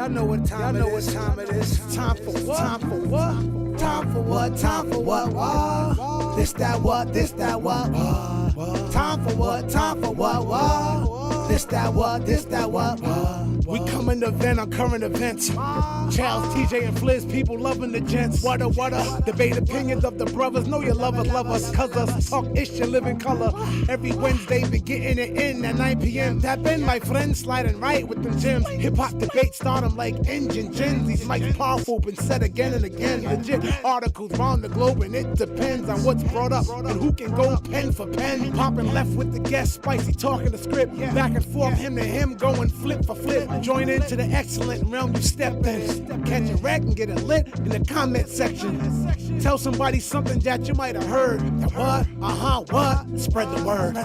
Y'all know what time it is. Time for what? Time for what? Time for what? Time for what? What? This that what? This that what? Time for what? Time for what? What? This that what? This that what? We coming to vent on current events. Charles, TJ, and Fliz, people loving the gents. What a debate opinions of the brothers. Know your lovers love us, cuz us talk ish and live in color. Every Wednesday, be getting it in at 9 p.m. Tap in, my friends, sliding right with them gems. Hip hop debate start them like engine gens. These mics powerful, been said again and again. Legit articles round the globe, and it depends on what's brought up and who can go pen for pen. Popping left with the guest, spicy talking the script. Back and forth, him to him, going flip for flip. Join into the excellent realm you step in. Catch a wreck and get it lit in the comment section. Tell somebody something that you might have heard. The what? What? Spread the word.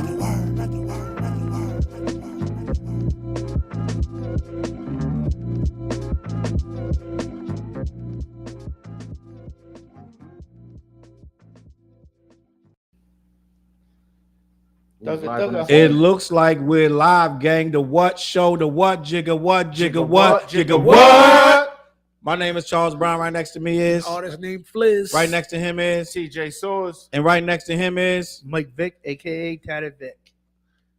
It looks like we're live, gang. The what show, the what, jigga, what, jigga, what, jigga, what. My name is Charles Brown. Right next to me is artist named Fliz. Right next to him is TJ Soars. And right next to him is Mike Vick, aka Tatted Vic.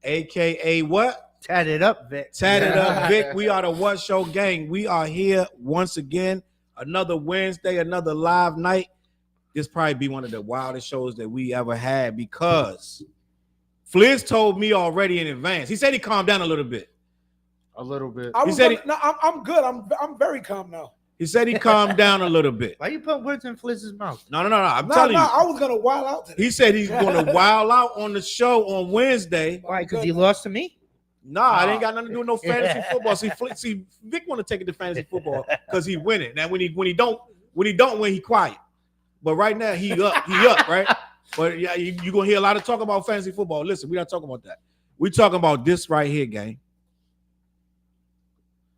AKA what? Tatted Up Vic. Tatted Up Vic. We are the What Show gang. We are here once again. Another Wednesday, another live night. This probably be one of the wildest shows that we ever had because Fliz told me already in advance. He said he calmed down a little bit. A little bit. I'm good. I'm very calm now. He said he calmed down a little bit. Why you put words in Flizz's mouth? No. I'm telling you. I was gonna wild out today. He said he's gonna wild out on the show on Wednesday. Why? Because he lost to me? Nah, it ain't got nothing to do with no fantasy football. See, Vic want to take it to fantasy football because he win it. Now when he don't win, he quiet. But right now he up, right? But yeah, you're gonna hear a lot of talk about fantasy football. Listen, we're not talking about that. We're talking about this right here, gang.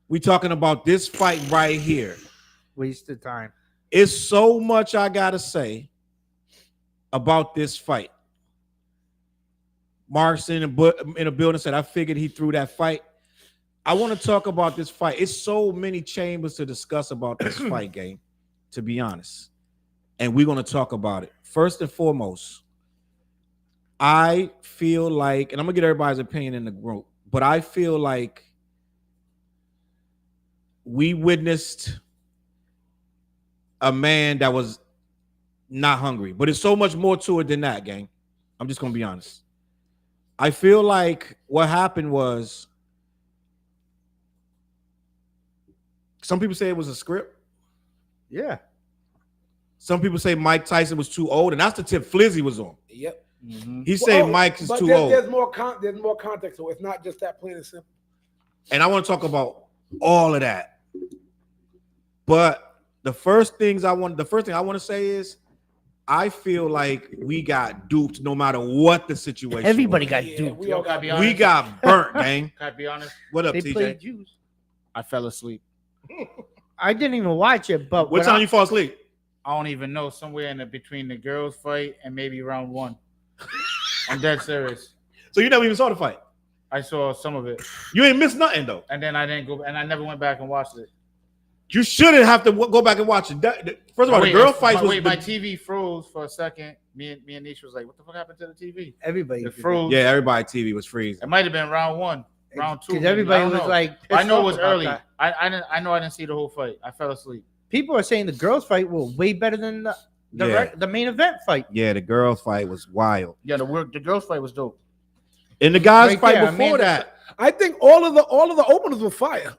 We're talking about this fight right here. Waste of time. It's so much I gotta say about this fight. Mark's in a building said, I figured he threw that fight. I want to talk about this fight. It's so many chambers to discuss about this fight, gang, to be honest. And we're going to talk about it. First and foremost, I feel like, and I'm going to get everybody's opinion in the group, but I feel like we witnessed a man that was not hungry. But it's so much more to it than that, gang. I'm just going to be honest. I feel like what happened was some people say it was a script. Yeah. Some people say Mike Tyson was too old, and that's the tip Flizzy was on. Yep. Mm-hmm. He said Mike is too old. There's more context, so it's not just that plain and simple. And I want to talk about all of that. But the first thing I want to say is I feel like we got duped no matter what the situation. Everybody got duped. We got burnt, gang. Can I be honest? What up, they TJ? played Jews. I fell asleep. I didn't even watch it, but what time you fall asleep? I don't even know. Somewhere between the girls' fight and maybe round one. I'm dead serious. So you never even saw the fight? I saw some of it. You ain't missed nothing though. And then I didn't go, and I never went back and watched it. You shouldn't have to go back and watch it. First of all, the girl fight was. My TV froze for a second. Me and Nish was like, "What the fuck happened to the TV?" Everybody it froze. Yeah, everybody TV was freezing. It might have been round one, round two. Because everybody was like, I know it was early. I didn't see the whole fight. I fell asleep. People are saying the girls' fight was way better than the main event fight. Yeah, the girls' fight was wild. Yeah, the girls' fight was dope. And the guys' fight before that, I think all of the openers were fire.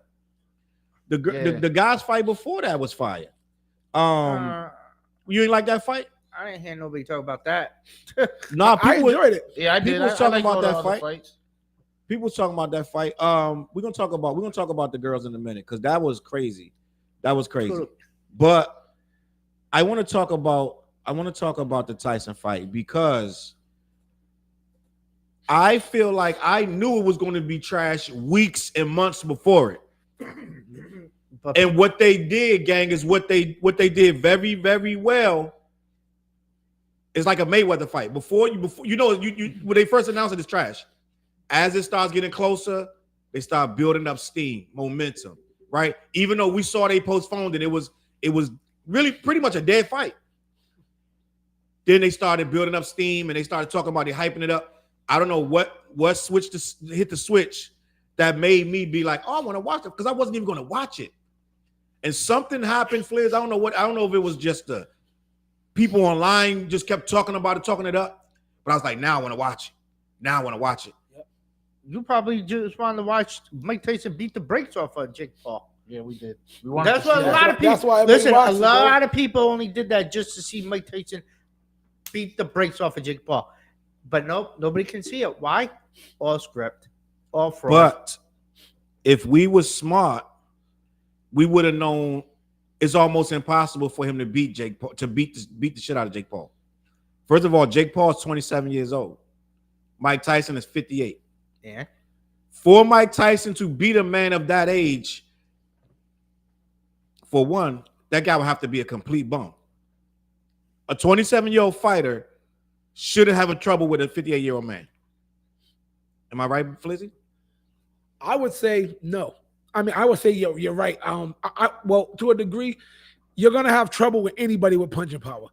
The guys' fight before that was fire. You ain't like that fight? I didn't hear nobody talk about that. Nah, people I enjoyed it. Yeah, I did. People was talking about that fight. Fights. People was talking about that fight. We're gonna talk about the girls in a minute because that was crazy. That was crazy. But I want to talk about the Tyson fight because I feel like I knew it was going to be trash weeks and months before it. And what they did, gang, is what they did very, very well. It's like a Mayweather fight. Before when they first announced it, it's trash. As it starts getting closer, they start building up steam, momentum. right? Even though we saw they postponed it, it was really pretty much a dead fight. Then they started building up steam and they started talking about it, hyping it up. I don't know what switch to hit the switch that made me be like, oh, I want to watch it, because I wasn't even going to watch it. And something happened, Fliz. I don't know if it was just the people online just kept talking about it, talking it up. But I was like, now I want to watch it. Now I want to watch it. You probably just wanted to watch Mike Tyson beat the brakes off of Jake Paul. Yeah, we did. That's what a lot of people. That's why listen, a watched it, lot of people only did that just to see Mike Tyson beat the brakes off of Jake Paul. But nope, nobody can see it. Why? All script, all fraud. But if we were smart, we would have known it's almost impossible for him to beat Jake Paul, to beat the shit out of Jake Paul. First of all, Jake Paul is 27 years old. Mike Tyson is 58. Yeah. For Mike Tyson to beat a man of that age, for one, that guy would have to be a complete bum. A 27-year-old fighter shouldn't have a trouble with a 58-year-old man. Am I right, Flizzy? I would say no. I mean, I would say you're right. Well, to a degree, you're gonna have trouble with anybody with punching power.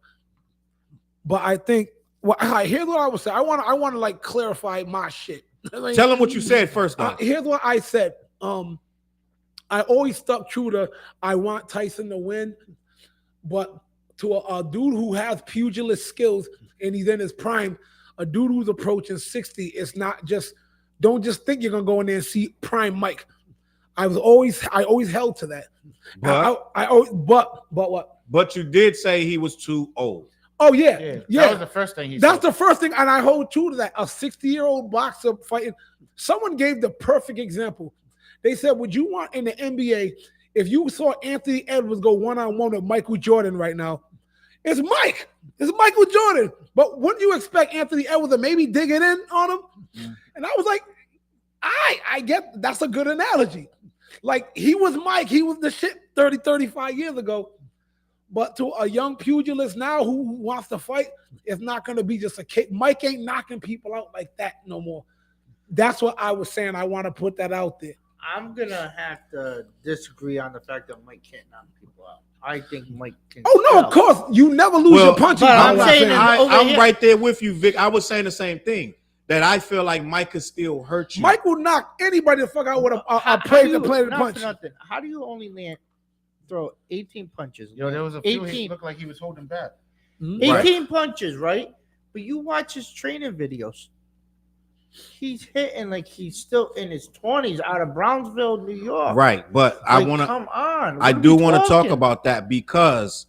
But I think, well, here's what I would say. I want to like clarify my shit. Like, Tell him what you said first, though. here's what I said. I always stuck true to I want Tyson to win, but to a dude who has pugilist skills and he's in his prime, a dude who's approaching 60, it's not just, don't just think you're gonna go in there and see prime Mike. I always held to that. But what? But you did say he was too old. Oh yeah. That was the first thing he said. That's the first thing, and I hold true to that. A 60-year-old boxer fighting. Someone gave the perfect example. They said, would you want in the NBA if you saw Anthony Edwards go one-on-one with Michael Jordan right now? It's Mike. It's Michael Jordan. But wouldn't you expect Anthony Edwards to maybe dig it in on him? Mm-hmm. And I was like, I get, that's a good analogy. Like, he was Mike. He was the shit 30, 35 years ago. But to a young pugilist now who wants to fight, it's not going to be just a kick. Mike ain't knocking people out like that no more. That's what I was saying. I want to put that out there. I'm going to have to disagree on the fact that Mike can't knock people out. I think Mike can. Oh, no, of course. You never lose your punching power. I'm right there with you, Vic. I was saying the same thing. That I feel like Mike could still hurt you. Mike will knock anybody the fuck out with a play punch. How do you only throw 18 punches? Yo, there was a few he looked like he was holding back. 18 punches, right? But you watch his training videos. He's hitting like he's still in his 20s out of Brownsville, New York. Right, but like, come on. I do want to talk about that because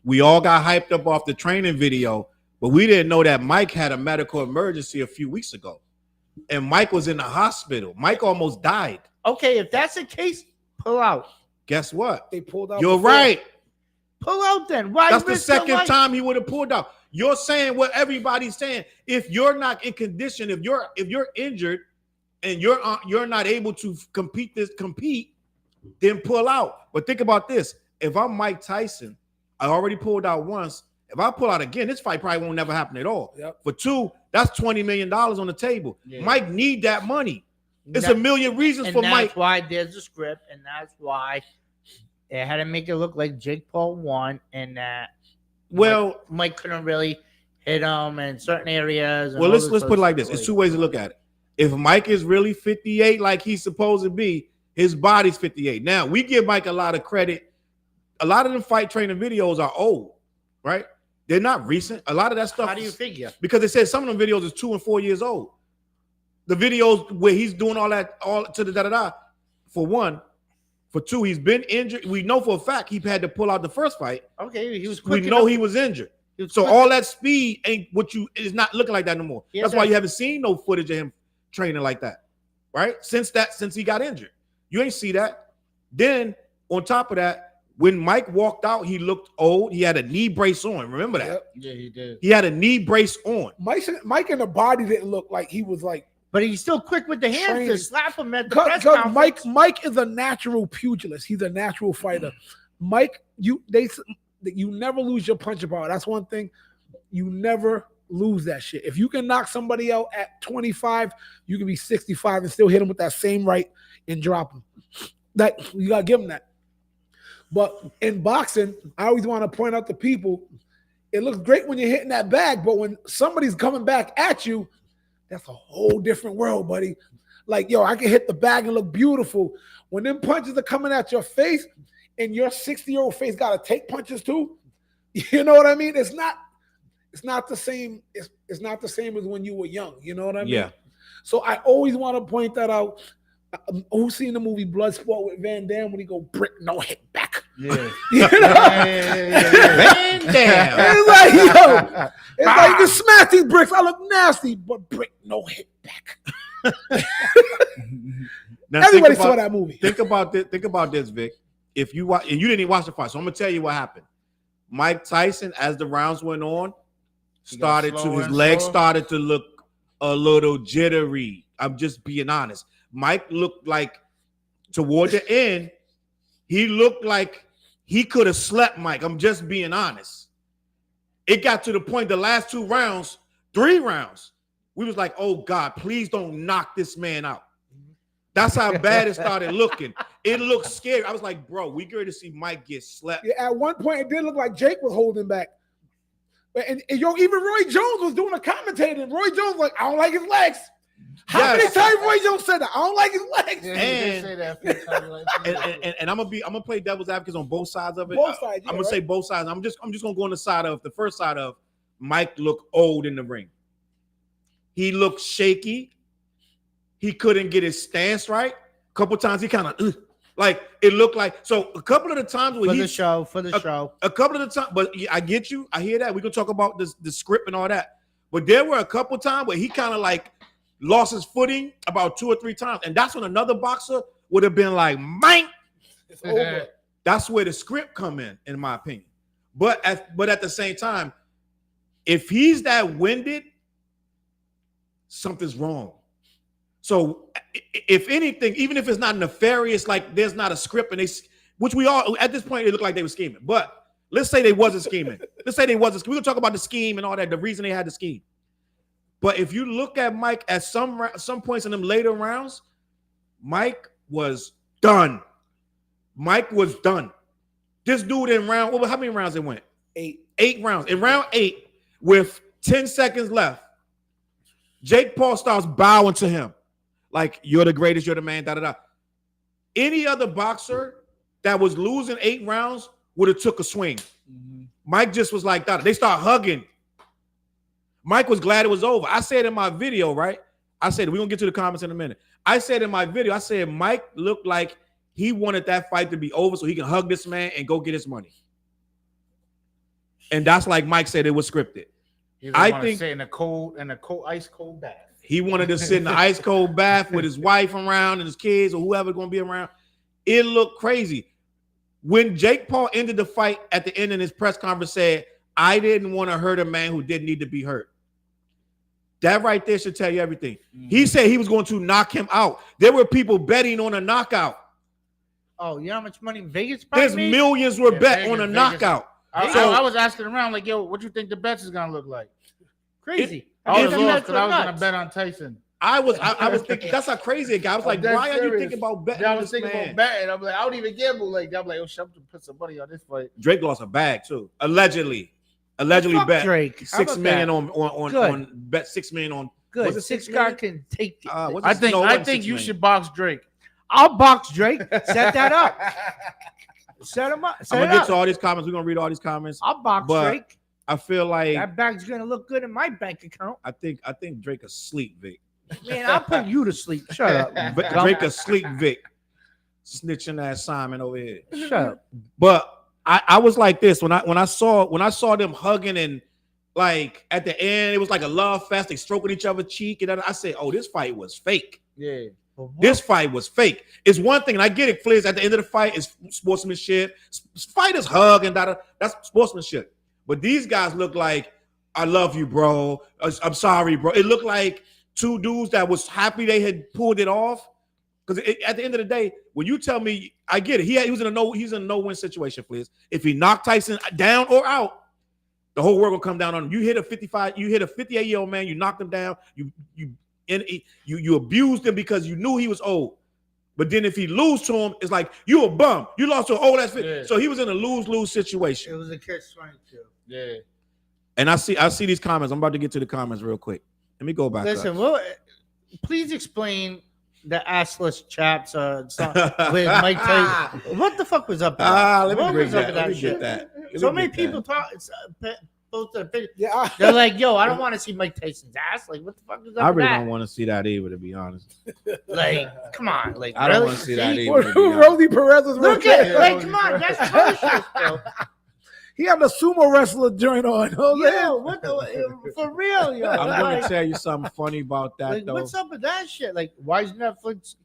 we all got hyped up off the training video, but we didn't know that Mike had a medical emergency a few weeks ago. And Mike was in the hospital. Mike almost died. Okay, if that's the case, pull out. Guess what? They pulled out. You're right. Pull out then. Why? That's the second time he would have pulled out. You're saying what everybody's saying. If you're not in condition, if you're injured and you're not able to compete, then pull out. But think about this. If I'm Mike Tyson, I already pulled out once. If I pull out again, this fight probably won't never happen at all. Yep. For two, that's $20 million on the table. Yeah. Mike need that money. It's a million reasons for Mike. That's why there's a script, and that's why they had to make it look like Jake Paul won, and that Mike couldn't really hit him in certain areas. Well, let's put it like this. It's two ways to look at it. If Mike is really 58 like he's supposed to be, his body's 58. Now, we give Mike a lot of credit. A lot of them fight training videos are old, right? They're not recent. A lot of that stuff. How do you figure? Because they said some of them videos is 2 and 4 years old. The videos where he's doing all that, all to the da-da-da, for one. For two, he's been injured. We know for a fact he had to pull out the first fight. Okay, he was quick. We know he was injured. So all that speed ain't is not looking like that no more. That's why you haven't seen no footage of him training like that, right? Since he got injured. You ain't see that. Then on top of that, when Mike walked out, he looked old. He had a knee brace on. Remember that? Yep. Yeah, he did. He had a knee brace on. Mike in the body didn't look like he was like. But he's still quick with the hands to slap him at the press conference. Mike is a natural pugilist. He's a natural fighter. Mike, you never lose your punching power. That's one thing. You never lose that shit. If you can knock somebody out at 25, you can be 65 and still hit him with that same right and drop him. That you gotta give him that. But in boxing, I always want to point out to people, it looks great when you're hitting that bag, but when somebody's coming back at you, that's a whole different world, buddy. Like, yo, I can hit the bag and look beautiful. When them punches are coming at your face and your 60-year-old face got to take punches too, you know what I mean? It's not the same. It's not the same as when you were young. You know what I mean? Yeah. So I always want to point that out. Who's seen the movie Bloodsport with Van Damme when he go brick no hit back? Yeah. You know? Van Damme. It's like, yo, it's like you can smash these bricks. I look nasty, but brick no hit back. Now, Everybody saw that movie. Think about this. Think about this, Vic. If you watch, and you didn't even watch the fight, so I'm gonna tell you what happened. Mike Tyson, as the rounds went on, his legs started to look a little jittery. I'm just being honest. Mike looked like toward the end, he looked like he could have slept Mike. I'm just being honest. It got to the point, the last 2 rounds, 3 rounds, we was like, oh God, please don't knock this man out. That's how bad it started looking. It looked scary. I was like, bro, we going to see Mike get slept. Yeah, at one point, it did look like Jake was holding back. And yo, even Roy Jones was doing a commentator. And Roy Jones was like, I don't like his legs. How many times Roy Jones said that? I don't like his legs. Yeah, he did say that a few times. And I'm gonna play devil's advocate on both sides of it. Both sides, I'm gonna say both sides. I'm just gonna go on the side of the first side of Mike looked old in the ring. He looked shaky. He couldn't get his stance right. A couple times he kind of like it looked like. So a couple of the times when for the show. A couple of the times, but I get you. I hear that. We're gonna talk about the script and all that. But there were a couple times where he kind of like lost his footing about 2 or 3 times, and that's when another boxer would have been like, "Mine, It's over." That's where the script come in my opinion. But at the same time, if he's that winded, something's wrong. So if anything, even if it's not nefarious, like there's not a script, and which we all at this point it looked like they were scheming. But let's say they wasn't scheming. We're gonna talk about the scheme and all that, the reason they had the scheme. But if you look at Mike at some points in them later rounds, Mike was done. Mike was done. This dude in round, how many rounds it went? 8. 8 rounds. In round 8, with 10 seconds left, Jake Paul starts bowing to him. Like, you're the greatest, you're the man, da-da-da. Any other boxer that was losing 8 rounds would have took a swing. Mm-hmm. Mike just was like that. They start hugging. Mike was glad it was over. I said in my video, right? I said, we're going to get to the comments in a minute. I said in my video, I said, Mike looked like he wanted that fight to be over so he can hug this man and go get his money. And that's like Mike said, it was scripted. I think sit in a ice cold bath. He wanted to sit in the ice cold bath with his wife around and his kids or whoever going to be around. It looked crazy. When Jake Paul ended the fight at the end in his press conference said, I didn't want to hurt a man who didn't need to be hurt. That right there should tell you everything. Mm-hmm. He said he was going to knock him out. There were people betting on a knockout. Oh, you know how much money Vegas There's made? Millions were bet on a knockout. I was asking around like, yo, what you think the bets is going to look like? Crazy. I was lost because I was going to bet on Tyson. I was thinking, that's how crazy it got. I was like, why are you thinking about betting? I was thinking about betting. I'm like, I don't even gamble like that. I'm like, oh, shit, I'm going to put some money on this fight. Drake lost a bag too. Allegedly bet Drake. $6 million on bet $6 million on. Good. Was it $6 million? God can take it. I think you should box Drake. I'll box Drake. Set that up. Set him up. I'm gonna get to all these comments. We're gonna read all these comments. I'll box Drake. I feel like that bag's gonna look good in my bank account. I think Drake asleep, Vic. Man, I'll put you to sleep. Shut up. Drake asleep, Vic. Snitching ass Simon over here. Shut up. But I was like this when I saw them hugging and like at the end it was like a love fest. They stroking each other's cheek and I said, "Oh, this fight was fake." Yeah. This fight was fake. It's one thing, and I get it, Fliz. At the end of the fight, it's sportsmanship. Fighters hug and that's sportsmanship. But these guys look like, I love you, bro. I'm sorry, bro. It looked like 2 dudes that was happy they had pulled it off. Because at the end of the day, when you tell me, I get it. He's in a no-win situation, Fliz. If he knocked Tyson down or out, the whole world will come down on him. You hit a 58-year-old man, you knocked him down, you abused him because you knew he was old. But then if he lose to him, it's like you a bum. You lost to an old ass fit. Yeah. So he was in a lose-lose It situation. was a catch-22. Yeah. And I see these comments. I'm about to get to the comments real quick. Let me go back. Listen, up. well, please explain the assless chaps with Mike Tyson. What the fuck was up with that? Let me What bring was up that. with Let me shit? get that. Let So me many get that. people talk. Both the opinion. Yeah, They're like, "Yo, I don't want to see Mike Tyson's ass." Like, what the fuck is up I with really that? don't want to see that either, to be honest. Like, come on, like, I don't really? want to see that See? either. to be honest. Rosie Perez was Look real at, good. like, come on, that's atrocious, bro. He had the sumo wrestler joint on. Yo, what the, for real, yo? I'm going Like, to tell you something funny about that, like, though. what's up with that shit? Like, why is Netflix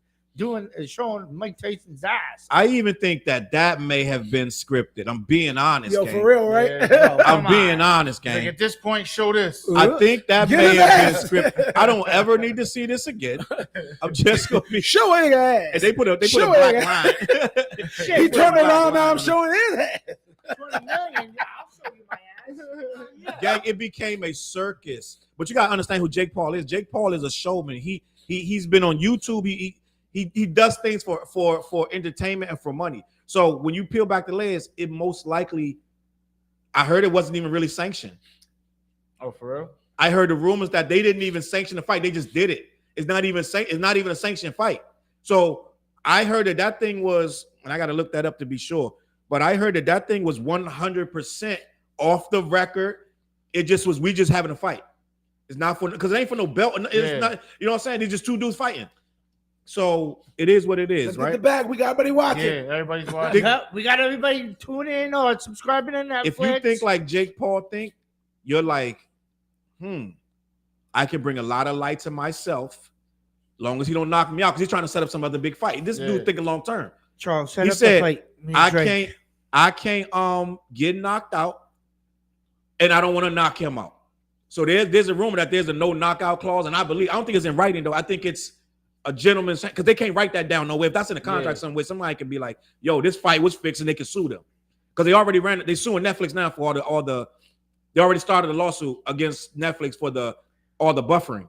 showing Mike Tyson's ass? I even think that may have been scripted. I'm being honest, Yo, gang. for real, right? Yeah, Yo, I'm come being on. honest, Like gang. at this point, show this. I think that Get may his have ass. been scripted. I don't ever need to see this again. I'm just gonna be. Show a nigga ass. And they put a Show black it. line. Shit, He put a turned black around now. line I'm on it. showing his ass. 20 million. Yeah, I'll show you my ass. Yeah. Gang, it became a circus. But you gotta understand who Jake Paul is. Jake Paul is a showman. He's been on YouTube. He does things for entertainment and for money. So when you peel back the layers, it most likely, I heard it wasn't even really sanctioned. Oh, for real? I heard the rumors that they didn't even sanction the fight. They just did it. It's not even a sanctioned fight. So I heard that thing was, and I got to look that up to be sure. But I heard that thing was 100% off the record. It just was, we just having a fight. It's not for, because it ain't for no belt. It's not, you know what I'm saying? It's just two dudes fighting. So it is what it is, Let's get right? the bag. We got everybody watching. Yeah, everybody's watching. Yeah, we got everybody tuning in or subscribing to Netflix. If you think like Jake Paul think, you're like, I can bring a lot of light to myself, long as he don't knock me out, because he's trying to set up some other big fight. This dude thinking long term. Charles, set He up said, the fight. Me and Drake. I can't get knocked out, and I don't want to knock him out. So there's a rumor that there's a no knockout clause, and I don't think it's in writing though. I think it's a gentleman's, because they can't write that down no way. If that's in a contract somewhere, somebody can be like, "Yo, this fight was fixed," and they can sue them, because they already they suing Netflix now for all the. They already started a lawsuit against Netflix for all the buffering.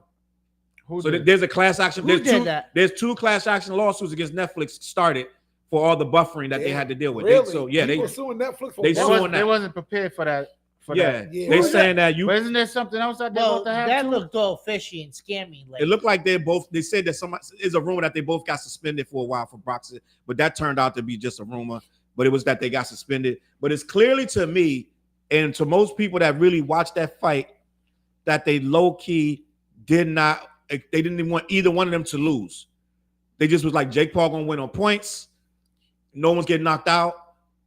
There's a class action. Who did that? There's two class action lawsuits against Netflix started for all the buffering that they had to deal with. Really? They People suing Netflix for they what? suing that. They wasn't prepared for that. Yeah, Yeah. they saying that you. But isn't there something else that they Well, about to have? that too? looked all fishy and scammy. Like, It looked like they said that somebody is a rumor that they both got suspended for a while for boxing, but that turned out to be just a rumor. But it was that they got suspended. But it's clearly to me and to most people that really watched that fight that they low key they didn't even want either one of them to lose. They just was like, Jake Paul gonna win on points. No one's getting knocked out.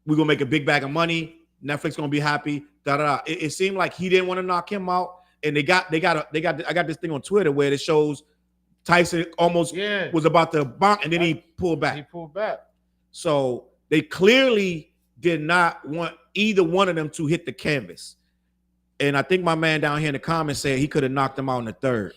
We're gonna make a big bag of money. Netflix gonna be happy. It seemed like he didn't want to knock him out, and I got this thing on Twitter where it shows Tyson almost was about to bonk, and then he pulled back. He pulled back. So they clearly did not want either one of them to hit the canvas. And I think my man down here in the comments said he could have knocked him out in the third.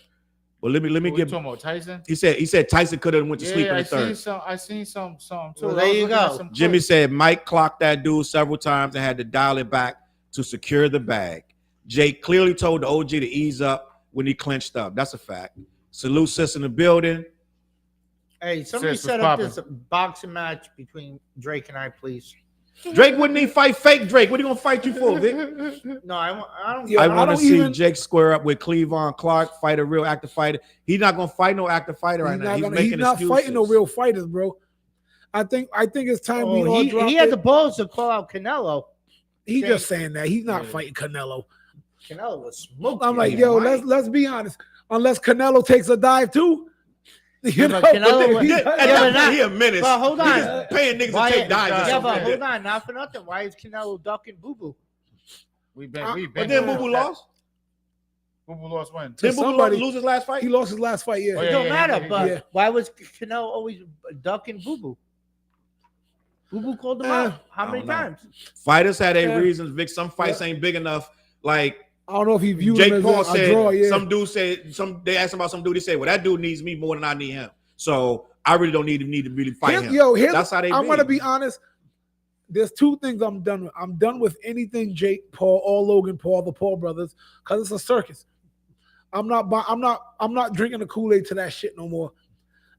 Well, let me Talking about Tyson. He said Tyson could have went to sleep in the third. I seen some too. Well, there you go. Jimmy said Mike clocked that dude several times and had to dial it back to secure the bag. Jake clearly told the OG to ease up when he clinched up. That's a fact. Salute sis in the building. hey, somebody Sis, set what's up poppin'? this boxing match between Drake and I, please. Drake wouldn't even fight fake Drake. What are you gonna fight you for, Vic? No, I don't. Yo, I I want to don't see even- Jake square up with Cleavon Clark, fight a real active fighter. He's not gonna fight no active fighter right now. He's not fighting no real fighters, bro. I think it's time we all drop he had it. the balls to call out Canelo. He's just saying that he's not Yeah. fighting Canelo. Canelo was smoking. I'm like, him, yo, right? let's be honest. Unless Canelo takes a dive too, you know. but Canelo but was- At but that not- point, he a menace. but hold on. Niggas paying niggas Why- to take dives. or yeah, something but like hold that. on, not for nothing. Why is Canelo ducking Boo Boo? We've But been. then Boo Boo lost. Boo Boo lost when? Did Boo Boo somebody- lose his last fight? He lost his last fight. Yeah. Oh, It yeah, don't yeah, matter. yeah, But yeah. why was Canelo always ducking Boo Boo? Boo Boo called him out. How I many don't know. times? Fighters had their Yeah. reasons. Vic, some fights ain't big enough. Like I don't know if he viewed Jake him as Paul a said, draw. Yeah. some dude said they asked him about some dude. He said, "Well, that dude needs me more than I need him. So I really don't need to really fight him." That's how they. I'm be. gonna be honest. There's two things I'm done with. I'm done with anything Jake Paul or Logan Paul, the Paul brothers, because it's a circus. I'm not drinking the Kool-Aid to that shit no more.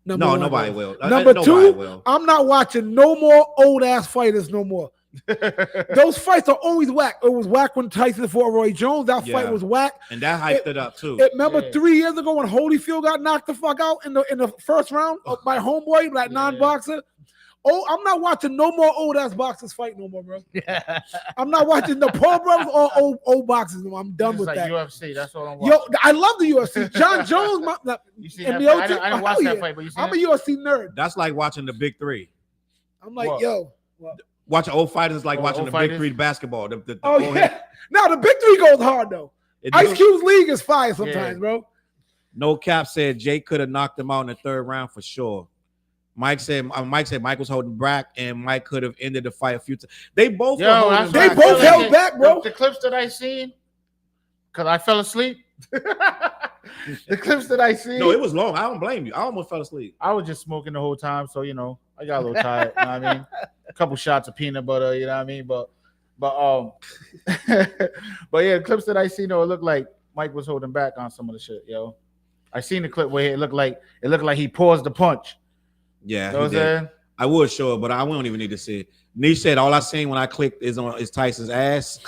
Number No, one, nobody bro. will. Number Nobody two, will. I'm not watching no more old ass fighters no more. Those fights are always whack. It was whack when Tyson fought Roy Jones. That Yeah. fight was whack. And that hyped it up too. Remember 3 years ago when Holyfield got knocked the fuck out in the first round by homeboy, that non-boxer? Oh, I'm not watching no more old ass boxers fight no more, bro. I'm not watching the Paul brothers or old boxers. No more. I'm done It's with like that. UFC. That's all I'm watching. Yo, I love the UFC. John Jones, You see and that the fight? OT, I didn't watch that fight, but you see I'm it? a UFC nerd. That's like watching the big three. I'm like, What? yo. Watching old fighters is like watching old the fighters? big three basketball. The Oh old head. yeah. Now the big three goes hard though. It Ice do- Cube's league is fire sometimes, Yeah. bro. No Cap said Jake could have knocked him out in the third round for sure. Mike said Mike was holding back and Mike could have ended the fight a few times. They both were holding They back. both held back, bro. The clips that I seen, because I fell asleep. The clips that I seen. No, it was long. I don't blame you. I almost fell asleep. I was just smoking the whole time, so I got a little tired. You know what I mean? A couple shots of peanut butter, you know what I mean? But yeah, clips that I seen, it looked like Mike was holding back on some of the shit, yo. I seen the clip where it looked like he paused the punch. Yeah, You know what I'm he did. saying? I would show it, but I don't even need to see it. Niche said all I seen when I clicked is Tyson's ass.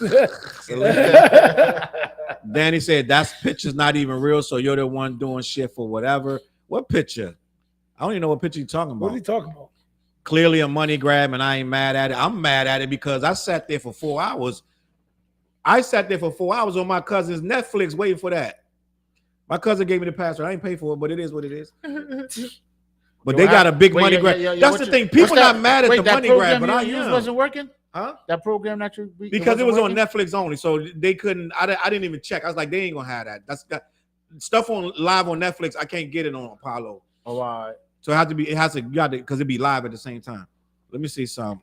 Danny said that picture's not even real, so you're the one doing shit for whatever. What picture? I don't even know what picture you're talking about. What are you talking about? Clearly a money grab, and I ain't mad at it. I'm mad at it because I sat there for 4 hours. I sat there for 4 hours on my cousin's Netflix waiting for that. My cousin gave me the password. I ain't paid for it, but it is what it is. But they got a big money grab. That's the thing. People not mad at the money grab, but I am. Wasn't working? Huh? That program that you Because it was on working? Netflix only, so they couldn't. I didn't even check. I was like, they ain't gonna have that. That's got stuff on live on Netflix. I can't get it on Apollo. Oh, all right. So it has to because it be live at the same time. Let me see some.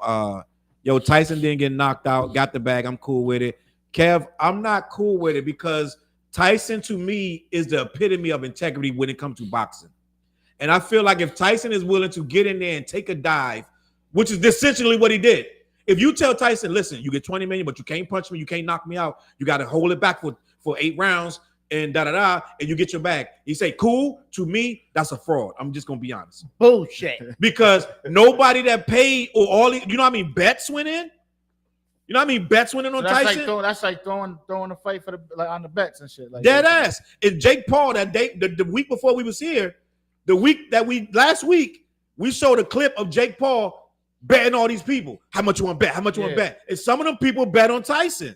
Yo, Tyson didn't get knocked out. Got the bag. I'm cool with it. Kev, I'm not cool with it because Tyson to me is the epitome of integrity when it comes to boxing. And I feel like if Tyson is willing to get in there and take a dive, which is essentially what he did. If you tell Tyson, listen, you get 20 million, but you can't punch me, you can't knock me out. You got to hold it back for 8 rounds and and you get your bag. He say, cool, to me, that's a fraud. I'm just gonna be honest. Bullshit. Because nobody that paid or all you know how many bets went in? You know how many bets went in on Tyson? That's like throwing a fight for on the bets and shit. Like Dead ass. And Jake Paul that day, the week before we was here, last week, we showed a clip of Jake Paul betting all these people. How much you want to bet? How much you want to bet? And some of them people bet on Tyson.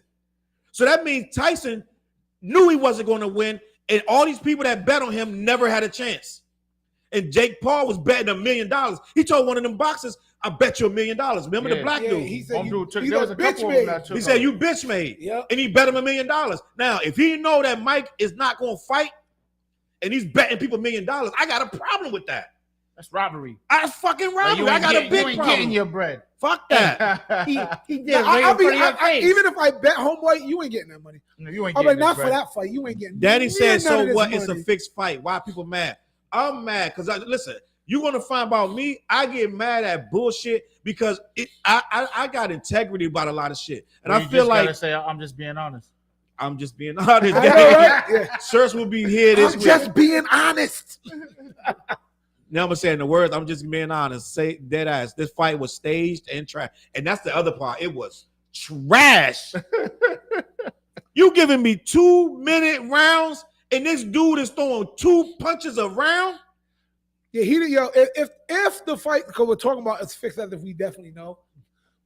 So that means Tyson knew he wasn't going to win. And all these people that bet on him never had a chance. And Jake Paul was betting $1 million. He told one of them boxers, I bet you $1 million. Remember the black dude? He said, there was a couple of them that took He said, off. you bitch made. Yep. And he bet him $1 million. Now, if he know that Mike is not going to fight and he's betting people $1 million, I got a problem with that. That's robbery. That's fucking Like, robbery. I got a big you ain't problem. getting your bread. Fuck that. He did Yeah, it right in front of your face. even if I bet homeboy, you ain't getting that money. No, you ain't I'm getting like, not this for bread. that fight. You ain't getting. Daddy said, none of so this what? It's a money. fixed fight. Why are people mad? I'm mad because listen, you're gonna find about me. I get mad at bullshit because I got integrity about a lot of shit, and Well, I you feel just gotta like say, I'm just being honest. I'm just being honest. I know, right? Yeah. Sirs will be here this I'm week. just being honest. Now I'm saying the words. I'm just being honest. Say dead ass. This fight was staged and trash, and that's the other part. It was trash. You giving me 2-minute rounds, and this dude is throwing 2 punches a round. Yeah, if the fight, because we're talking about it's fixed as if we definitely know,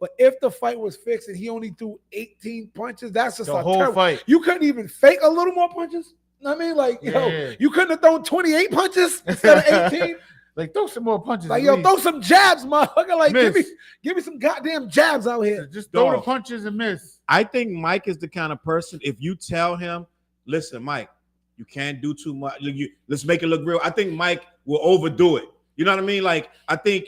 but if the fight was fixed and he only threw 18 punches, that's just The a whole terrible fight. You couldn't even fake a little more punches. I mean, like, Yeah. you couldn't have thrown 28 punches instead of 18. Like, throw some more punches. Like, at yo, least. throw some jabs, motherfucker. Like, Miss. give me some goddamn jabs out here. Just throw the Dog. punches and miss. I think Mike is the kind of person. If you tell him, listen, Mike, you can't do too much. Let's make it look real. I think Mike will overdo it. You know what I mean? Like, I think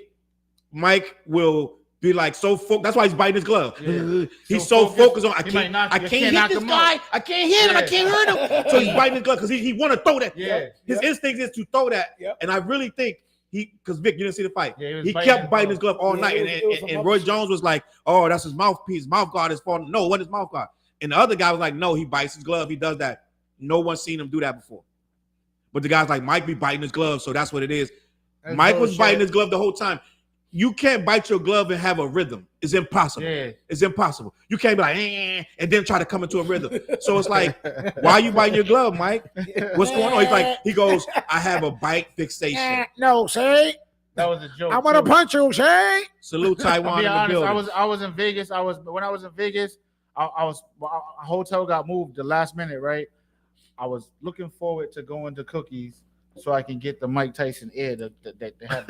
Mike will be like so focused. That's why he's biting his glove. Yeah. He's So so focused on. I He might can't. knock- I you can't can't hit knock this him guy. out. I can't hit him. I Yeah. can't hurt him. So he's biting his glove because he want to throw that. Yeah. His instinct is to throw that. Yep. And I really think because Vic, you didn't see the fight. Yeah, he was He biting kept his biting his glove. glove all Yeah, night. it was some And other Roy shit. Jones was like, oh, that's his mouthpiece. Mouth guard is falling. No, what is mouth guard? And the other guy was like, no, he bites his glove. He does that. No one's seen him do that before. But the guy's like, Mike be biting his glove, so that's what it is. That's Mike was bullshit. biting his glove the whole time. You can't bite your glove and have a rhythm. It's impossible. Yeah. It's impossible. You can't be like, and then try to come into a rhythm. So it's like, why are you biting your glove, Mike? What's going on? He's like, he goes, I have a bite fixation. No, say. That was a joke. I want to too. punch you, say. Salute Taiwan Be in the honest, building. I was in Vegas. When I was in Vegas, a hotel got moved the last minute, right? I was looking forward to going to Cookies so I can get the Mike Tyson air that they had.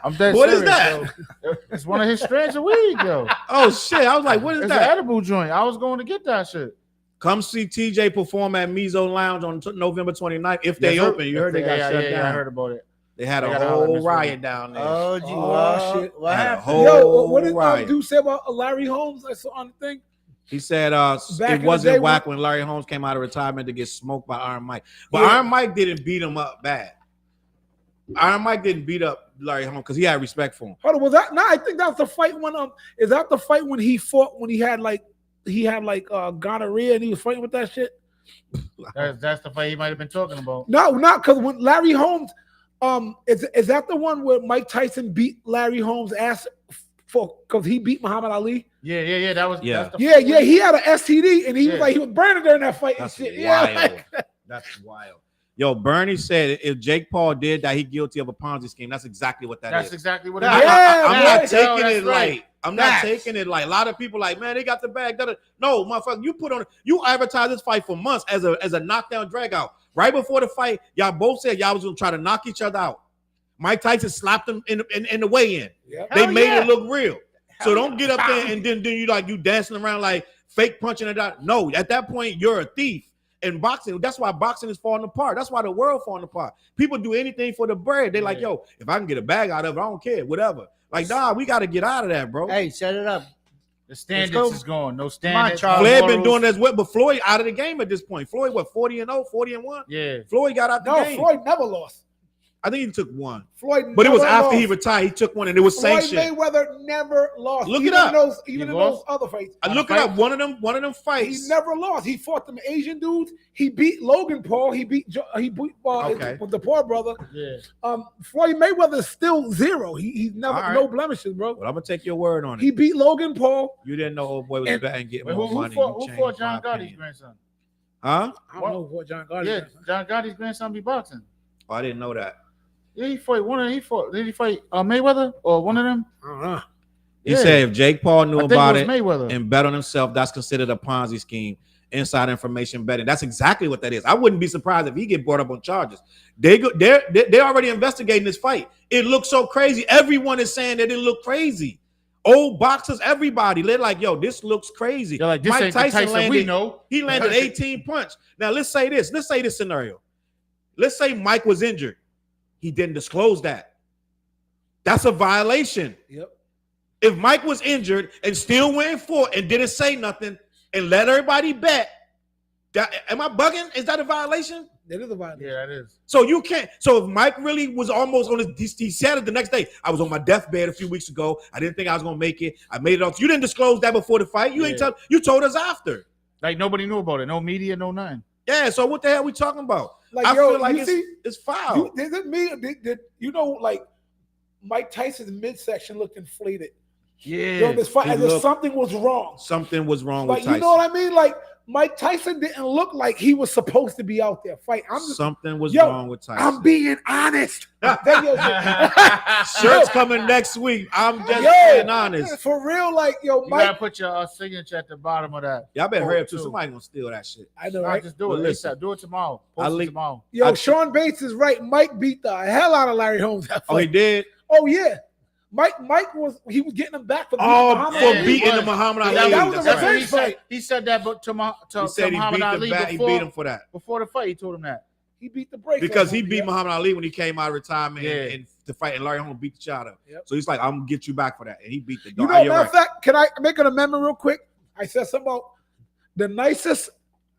I'm dead What is serious, that? yo. It's one of his strands of weed, yo. Oh shit! I was like, what is It's an that? edible joint. I was going to get that shit. Come see TJ perform at Mizo Lounge on November 29th. If they Yes, sir. open, you heard they got shut down. I heard about it. They had They a got out in whole this riot down there. Oh, gee, Oh, shit. what Had a happened? whole Yo, what did riot. Dude say about Larry Holmes? I saw on the thing. He said Back it in the wasn't day whack when Larry Holmes came out of retirement to get smoked by Iron Mike. But Yeah. Iron Mike didn't beat him up bad. Iron Mike didn't beat up Larry Holmes because he had respect for him. Hold on, was that? No, I think that's the fight when is that the fight when he fought when he had gonorrhea and he was fighting with that shit? That's the fight he might have been talking about. No, not because when Larry Holmes, is that the one where Mike Tyson beat Larry Holmes' ass for because he beat Muhammad Ali? Yeah. That was Yeah. That's the Yeah, he had an STD and he was Yeah. like he was burning during that fight That's and shit. wild. Yeah, like, That's wild. Yo, Bernie said if Jake Paul did that, he's guilty of a Ponzi scheme. That's exactly what that is. That's exactly what it I, is. Yeah, am man. not Yo, taking that's it right. light. I'm not Facts. taking it light. A lot of people like, man, they got the bag. No, motherfucker, you advertised this fight for months as a knockdown drag out. Right before the fight, y'all both said y'all was gonna try to knock each other out. Mike Tyson slapped him in the weigh-in. Yep. They Hell made yeah. it look real. So don't get up there and then you dancing around like fake punching it out. No, at that point you're a thief. In boxing, that's why boxing is falling apart. That's why the world falling apart. People do anything for the bread. They like, yo, if I can get a bag out of it, I don't care, whatever. Like, nah, we got to get out of that, bro. Hey, set it up. The standards go. is gone. No standards. Charles. no Floyd been morals. doing this with, but Floyd out of the game at this point. Floyd, what, 40-0, 40-1? Yeah. Floyd got out the no, game. Floyd never lost. I think he took one, Floyd, but it was never after he lost. retired. He took one, and it was Floyd sanctioned. Mayweather never lost. Look it even up. Even He in lost? those other fights. I look it up. One of them fights. He never lost. He fought them Asian dudes. He beat Logan Paul. He beat Okay. with the poor brother. Yeah. Floyd Mayweather is still zero. He's never All right. no blemishes, bro. But I'm gonna take your word on it. He beat Logan Paul. You didn't know old boy was And- betting, getting Wait, more who money. fought, You who fought changed my John Gotti's opinion. grandson? Huh? I don't What? know what John Gotti. Yeah, is. John Gotti's grandson be boxing. Oh, I didn't know that. Yeah, he fought one of them. Did he fight Mayweather or one of them? I don't know. He Yeah. said if Jake Paul knew I think about it it was Mayweather. and bet on himself, that's considered a Ponzi scheme. Inside information betting. That's exactly what that is. I wouldn't be surprised if he get brought up on charges. They're already investigating this fight. It looks so crazy. Everyone is saying that it looked crazy. Old boxers, everybody, they're like, yo, this looks crazy. They're like, this Mike ain't the Tyson Tyson landed, we know. he landed 18 punch. Now let's say this. Let's say this scenario. Let's say Mike was injured. He didn't disclose that. That's a violation. Yep. If Mike was injured and still went for it and didn't say nothing and let everybody bet, am I bugging? Is that a violation? That is a violation. Yeah, that is. So you can't. So if Mike really was almost on his, he said it the next day. I was on my deathbed a few weeks ago. I didn't think I was gonna make it. I made it off. You didn't disclose that before the fight. You ain't Yeah. tell. You told us after. Like nobody knew about it. No media, no nothing. Yeah. So what the hell are we talking about? Like, I yo, feel like you see, it's foul. Does it mean like Mike Tyson's midsection looked inflated? Yeah. Yo, this fight, he as if looked- something was wrong. Something was wrong Like, with Tyson. you know what I mean? Like Mike Tyson didn't look like he was supposed to be out there fighting. Something was Yo, wrong with Tyson. I'm being honest. Shirts coming next week. I'm just Yo, being honest. for real. Like, yo, You Mike. gotta put your signature at the bottom of that. Y'all better Oh, hurry up too. too. Somebody gonna steal that shit. I know, Nah, right? just do Well, it. listen. ASAP. Do it tomorrow. I'll Post it leave- tomorrow. Yo, Sean Bates is right. Mike beat the hell out of Larry Holmes. That Oh, he fight. did. Oh yeah, Mike was getting him back for beating Oh, Muhammad for Ali. he beating was. the Muhammad Ali. Yeah, that was a That's revenge right. He said, fight. he said that but to He said he Muhammad beat Ali the back. He before, beat him for that before the fight. He told him that. He beat the brakes because on he him, beat yeah. Muhammad Ali when he came out of retirement Yeah. and to fight, and Larry Holmes beat the shit out of him. Yep. So he's like, I'm gonna get you back for that, and he beat the You dog. know, You're matter of right. fact, can I make an amendment real quick? I said something about the nicest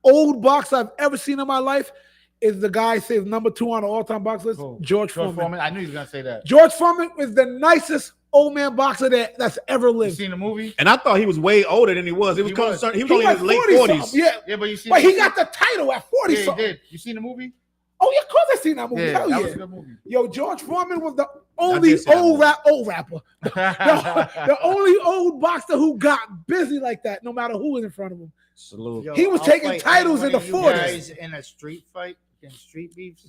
old boxer I've ever seen in my life is the guy says number 2 on the all-time box list, Who? George Foreman. I knew he was gonna say that. George Foreman is the nicest old man boxer that's ever You lived. seen the movie? And I thought he was way older than he was. It was He coming. was. He was He only in like his late 40 40s. something, yeah. Yeah, but you seen. But he got the title at 40 Yeah, he something. did. You seen the movie? Oh, yeah, of course I seen that movie. Yeah, Hell that yeah. was a good movie. Yo, George Foreman was Only old rapper. The only old boxer who got busy like that, no matter who was in front of him. Salute. He was taking titles in the 40s. Guys in a street fight, in street beefs.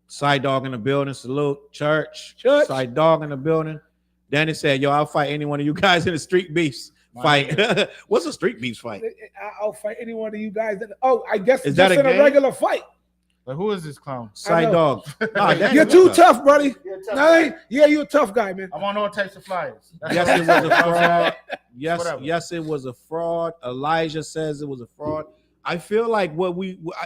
Side dog in the building. Salute. Church. Church. Side dog in the building. Danny said, "Yo, I'll fight any one of you guys in a street beefs fight." What's a street beefs fight? I'll fight any one of you guys. I guess Is just that a in a game? regular fight. Like, who is this clown? Side dog. Nah, Danny, You're what's too up? tough, buddy. You're a tough Nah, guy. yeah, you're a tough guy, man. I'm on all types of flyers. Yes, it was a fraud. Whatever. Yes, it was a fraud. Elijah says it was a fraud. I feel like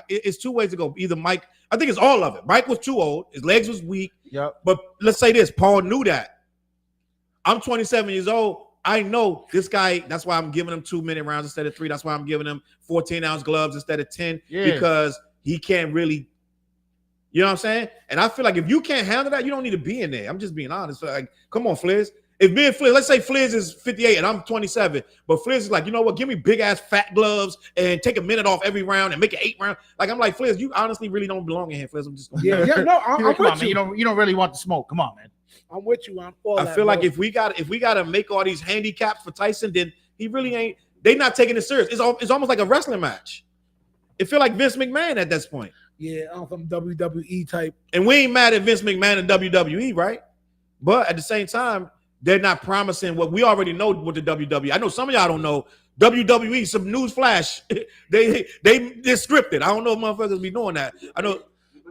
it's two ways to go. Either Mike, I think it's all of it. Mike was too old. His legs was weak. Yep. But let's say this, Paul knew that. I'm 27 years old. I know this guy. That's why I'm giving him 2-minute rounds instead of 3. That's why I'm giving him 14-ounce gloves instead of 10. Yeah. Because he can't really, you know what I'm saying? And I feel like if you can't handle that, you don't need to be in there. I'm just being honest. Like, come on, Fliz. If me and Fliz, let's say Fliz is 58 and I'm 27, but Fliz is like, you know what? Give me big ass fat gloves and take a minute off every round and make it 8 rounds. Like, I'm like, Fliz, you honestly really don't belong in here, Fliz. I'm just Yeah, no, I'm Come on, with man. you. You don't really want the smoke. Come on, man. I'm with you on all I that. feel like bro. if we got to make all these handicaps for Tyson, then he really ain't. They not taking it serious. It's almost like a wrestling match. It feel like Vince McMahon at this point. Yeah, I'm some WWE type. And we ain't mad at Vince McMahon and WWE, right? But at the same time, they're not promising what we already know with the WWE. I know some of y'all don't know. WWE, some news flash. they're scripted. I don't know if motherfuckers be doing that. I know.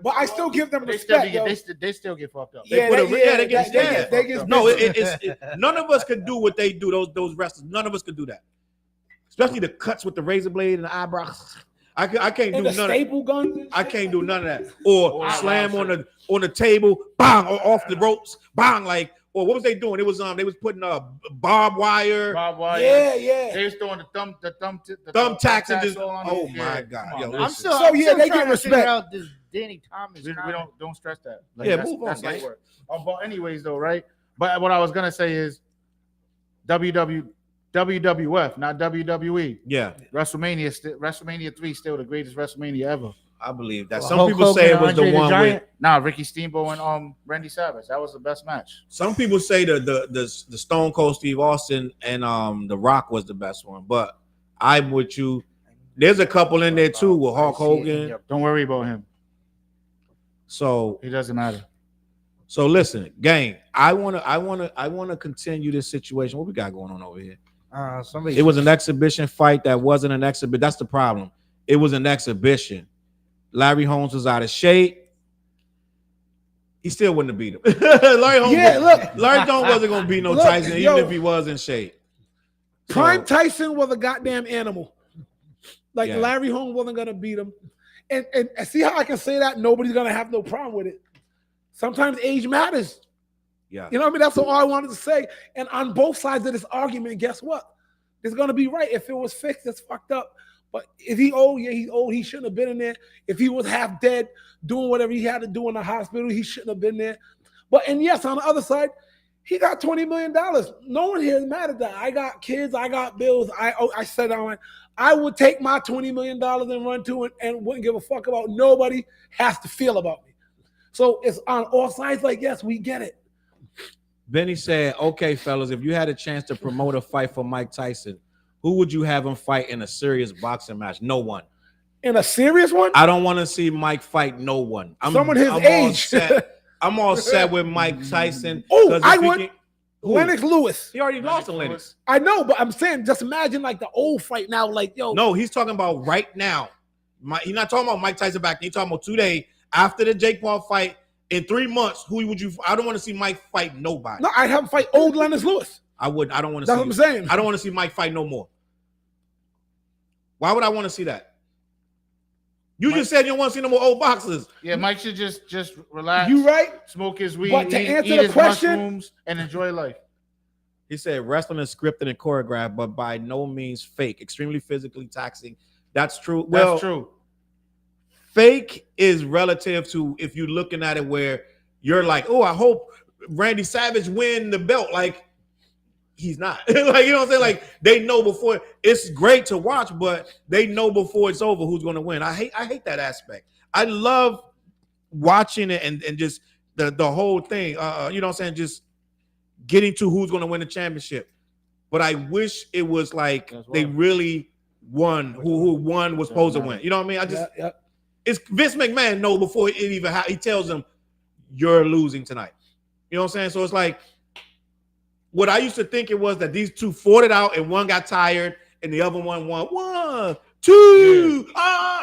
But I still give them They still, respect. yo. they still get fucked up. Yeah, they get they get No, busy. none of us could do what they do. Those wrestlers, none of us could do that. Especially the cuts with the razor blade and the eyebrows. I can't do And the none. staple guns. and I shit. can't do none of that. Or Wow. slam on the table, bang, or off the ropes, bang. Like, or what was they doing? It was they was putting barbed wire, Bob Wyatt. Yeah. They was throwing the thumbtacks, and just all on oh it. my Yeah, god, come yo, on, listen. man. I'm still, So, I'm yeah, still they trying get to figure respect. out this Danny Thomas. We comment. don't stress that. Yeah, that's, move on, that's man. light work. But anyways, though, right? But what I was gonna say is WWF, not WWE. Yeah, WrestleMania 3 still the greatest WrestleMania ever. I believe that. Well, Some Hulk people say it Hogan, was the Andre the one with. Giant. Nah, Ricky Steamboat and Randy Savage. That was the best match. Some people say the Stone Cold Steve Austin and the Rock was the best one, but I'm with you. There's a couple in there too with Hulk Hogan. Don't worry about him. So It doesn't matter. So listen, gang. I wanna continue this situation. What we got going on over here? Somebody. It was an exhibition fight that wasn't an exhibition. That's the problem. It was an exhibition. Larry Holmes was out of shape. He still wouldn't have beat him. Larry Holmes wasn't gonna beat no Look, Tyson, even yo. if he was in shape. Prime So, Tyson was a goddamn animal. Like Yeah. Larry Holmes wasn't gonna beat him. And see how I can say that? Nobody's gonna have no problem with it. Sometimes age matters. yeah. You know what I mean? That's all I wanted to say. And on both sides of this argument, guess what? It's gonna be right. If it was fixed, it's fucked up. But is he old? Yeah, he's old. He shouldn't have been in there. If he was half dead, doing whatever he had to do in the hospital, he shouldn't have been there. But and yes, on the other side, he got $20 million. No one here is mad at that. I got kids, I got bills. I said I would take my $20 million and run to it and wouldn't give a fuck about nobody has to feel about me. So it's on all sides, like, yes, we get it. Benny said, okay, fellas, if you had a chance to promote a fight for Mike Tyson, who would you have him fight in a serious boxing match? No one. In a serious one? I don't want to see Mike fight no one. Someone his age. I'm all set with Mike Tyson. Oh, 'cause I if he want can- who? Lennox Lewis. He already lost to Lennox. I know, but I'm saying, just imagine like the old fight now, like, yo. No, he's talking about right now. He's not talking about Mike Tyson back. He's talking about today after the Jake Paul fight. In 3 months, who would you? I don't want to see Mike fight nobody. No, I'd have him fight old Lennox Lewis. I don't want to. That's what I'm saying. I don't want to see Mike fight no more. Why would I want to see that? You just said you don't want to see no more old boxers. Yeah, Mike should just relax. You right? Smoke his weed, But to answer eat the his question- mushrooms, and enjoy life. He said wrestling is scripted and choreographed, but by no means fake. Extremely physically taxing. That's true. Well, That's true. fake is relative to if you're looking at it where you're like, oh, I hope Randy Savage win the belt. Like, he's not. Like, you know what I'm saying? Like, they know before. It's great to watch, but they know before it's over who's going to win. I hate that aspect. I love watching it and just the whole thing. You know what I'm saying? Just getting to who's going to win the championship. But I wish it was like they really won. Who won was supposed to win. You know what I mean? I just it's Vince McMahon knows before it even he tells them you're losing tonight. You know what I'm saying? So it's like what I used to think it was that these two fought it out and one got tired and the other one won 1, 2,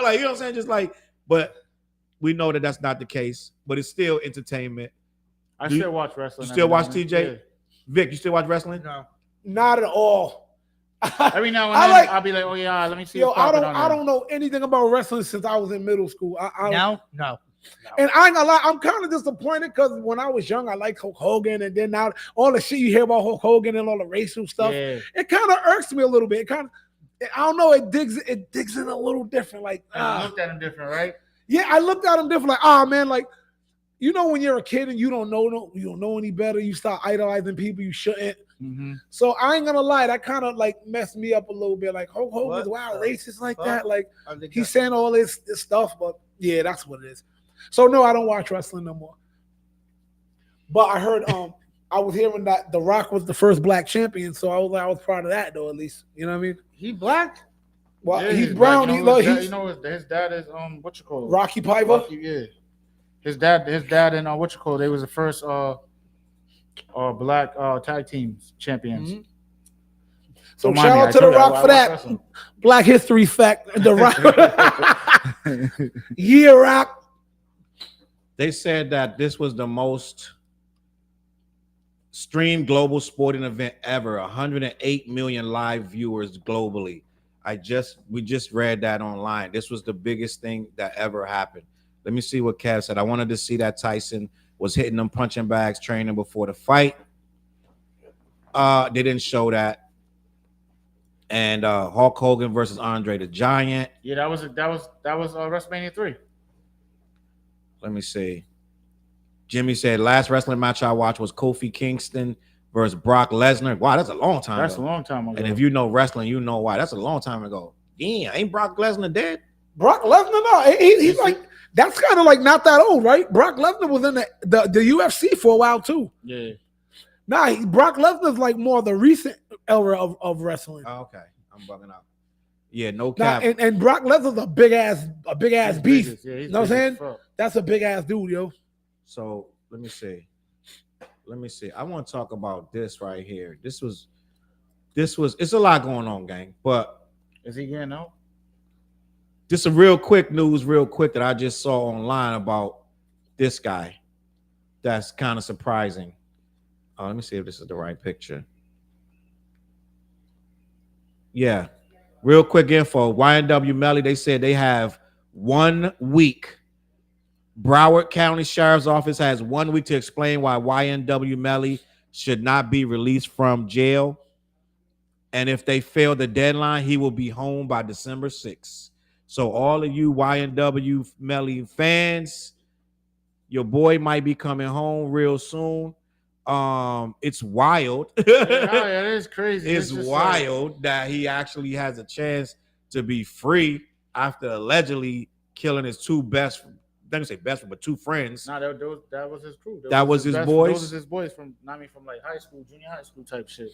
like you know what I'm saying? Just like, but we know that that's not the case. But it's still entertainment. I still watch wrestling. You still watch TJ? Yeah. Vic, you still watch wrestling? No. Not at all. Every now and then I'll be like, oh yeah, let me see. I don't know anything about wrestling since I was in middle school. No. And I ain't gonna lie, I'm kind of disappointed because when I was young, I liked Hulk Hogan, and then now all the shit you hear about Hulk Hogan and all the racial stuff, it kind of irks me a little bit. It kind of, I don't know, it digs in a little different. Like, you looked at him different, right? Yeah, I looked at him different. Like, man, like, you know, when you're a kid and you don't know any better, you start idolizing people you shouldn't. Mm-hmm. So I ain't gonna lie, that kind of like messed me up a little bit. Like Hulk Hogan's racist like that. Like he's saying all this stuff, but yeah, that's what it is. So no, I don't watch wrestling no more. But I heard I was hearing that The Rock was the first black champion, so I was proud of that though, at least. You know what I mean? He black? Well, yeah, he's brown. His dad is what you call it? Rocky Piper. Yeah. His dad and what you call it? They was the first black tag team champions. Mm-hmm. So shout out to The Rock for that. Black History fact. The Rock. Yeah, Rock. They said that this was the most streamed global sporting event ever. 108 million live viewers globally. We just read that online. This was the biggest thing that ever happened. Let me see what Kev said. I wanted to see that Tyson was hitting them punching bags training before the fight. They didn't show that. And Hulk Hogan versus Andre the Giant. Yeah, that was WrestleMania 3. Let me see. Jimmy said last wrestling match I watched was Kofi Kingston versus Brock Lesnar. Wow, that's a long time ago. A long time ago. And if you know wrestling, you know why. That's a long time ago. Yeah, ain't Brock Lesnar dead? Brock Lesnar, no. He's like, that's kind of like not that old, right? Brock Lesnar was in the UFC for a while too. Yeah. Nah, Brock Lesnar's like more the recent era of wrestling. Oh, okay, I'm bugging out. Yeah, no cap. Nah, and Brock Lesnar's a big ass beast. Yeah, you know what I'm saying? That's a big ass dude, yo. So let me see. I want to talk about this right here. This was. It's a lot going on, gang. But is he getting out? Just a real quick news, that I just saw online about this guy. That's kind of surprising. Let me see if this is the right picture. Yeah. Real quick info. YNW Melly, they said they have 1 week. Broward County Sheriff's Office has 1 week to explain why YNW Melly should not be released from jail. And if they fail the deadline, he will be home by December 6th. So all of you YNW Melly fans, your boy might be coming home real soon. It's wild. Yeah, it is crazy. It's wild that he actually has a chance to be free after allegedly killing his two best. I didn't say best friend, but two friends. No, that was his crew. That was his boys. Those was his boys from like high school, junior high school type shit.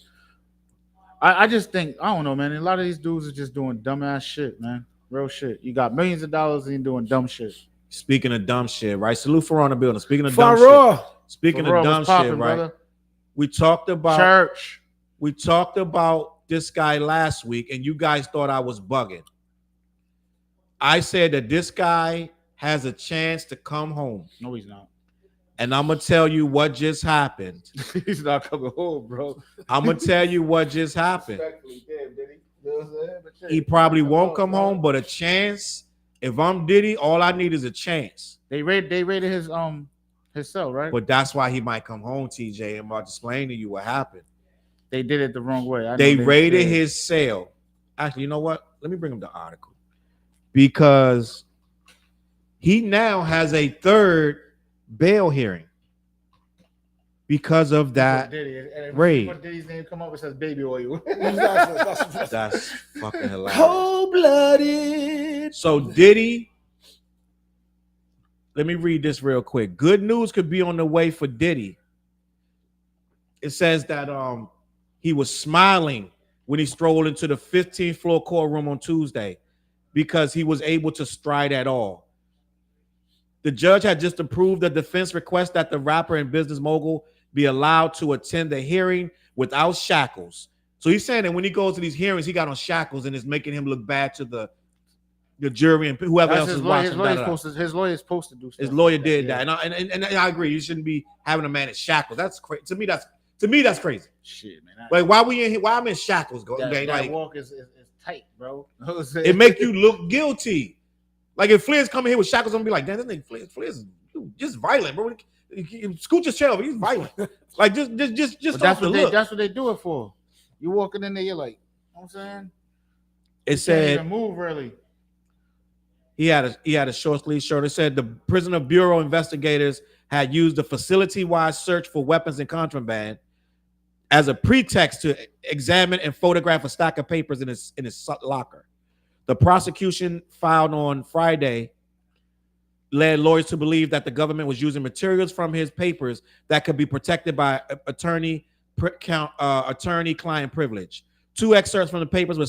I just think, I don't know, man. A lot of these dudes are just doing dumbass shit, man. Real shit. You got millions of dollars and you're doing dumb shit. Speaking of dumb shit, right? Salute for on the building. Speaking of dumb shit. Speaking of dumb shit, right? Brother. We talked about church. We talked about this guy last week, and you guys thought I was bugging. I said that this guy has a chance to come home. No, he's not. And I'm going to tell you what just happened. He's not coming home, bro. I'm going to tell you what just happened. He probably won't come home, but a chance. If I'm Diddy, all I need is a chance. They raided his cell, right? But that's why he might come home, TJ. I'm about to explain to you what happened. They did it the wrong way. They raided his cell. Actually, you know what? Let me bring him the article. Because he now has a third bail hearing because of that raid. What Diddy's name come up with says baby oil. That's fucking hilarious. Cold-blooded. So Diddy Let me read this real quick. Good news could be on the way for Diddy. It says that he was smiling when he strolled into the 15th floor courtroom on Tuesday because he was able to stride at all. The judge had just approved the defense request that the rapper and business mogul be allowed to attend the hearing without shackles. So he's saying that when he goes to these hearings, he got on shackles and it's making him look bad to the jury and whoever else is watching. His lawyer's supposed to do stuff. His lawyer did that, and I agree. You shouldn't be having a man in shackles. That's crazy. To me, that's crazy. Shit, man. Like, why we in here? Why I'm in shackles? That walk is tight, bro. It make you look guilty. Like if Flair's coming here with shackles, I'm gonna be like, damn, this nigga Flair's just violent, bro. Scoot your chair, he's violent. Like just that's what they do it for. You walking in there, you're like, you know what I'm saying? It said even move really. He had a short sleeve shirt. It said the Prisoner Bureau investigators had used a facility-wide search for weapons and contraband as a pretext to examine and photograph a stack of papers in his locker. The prosecution filed on Friday led lawyers to believe that the government was using materials from his papers that could be protected by attorney-client privilege. 2 excerpts from the papers were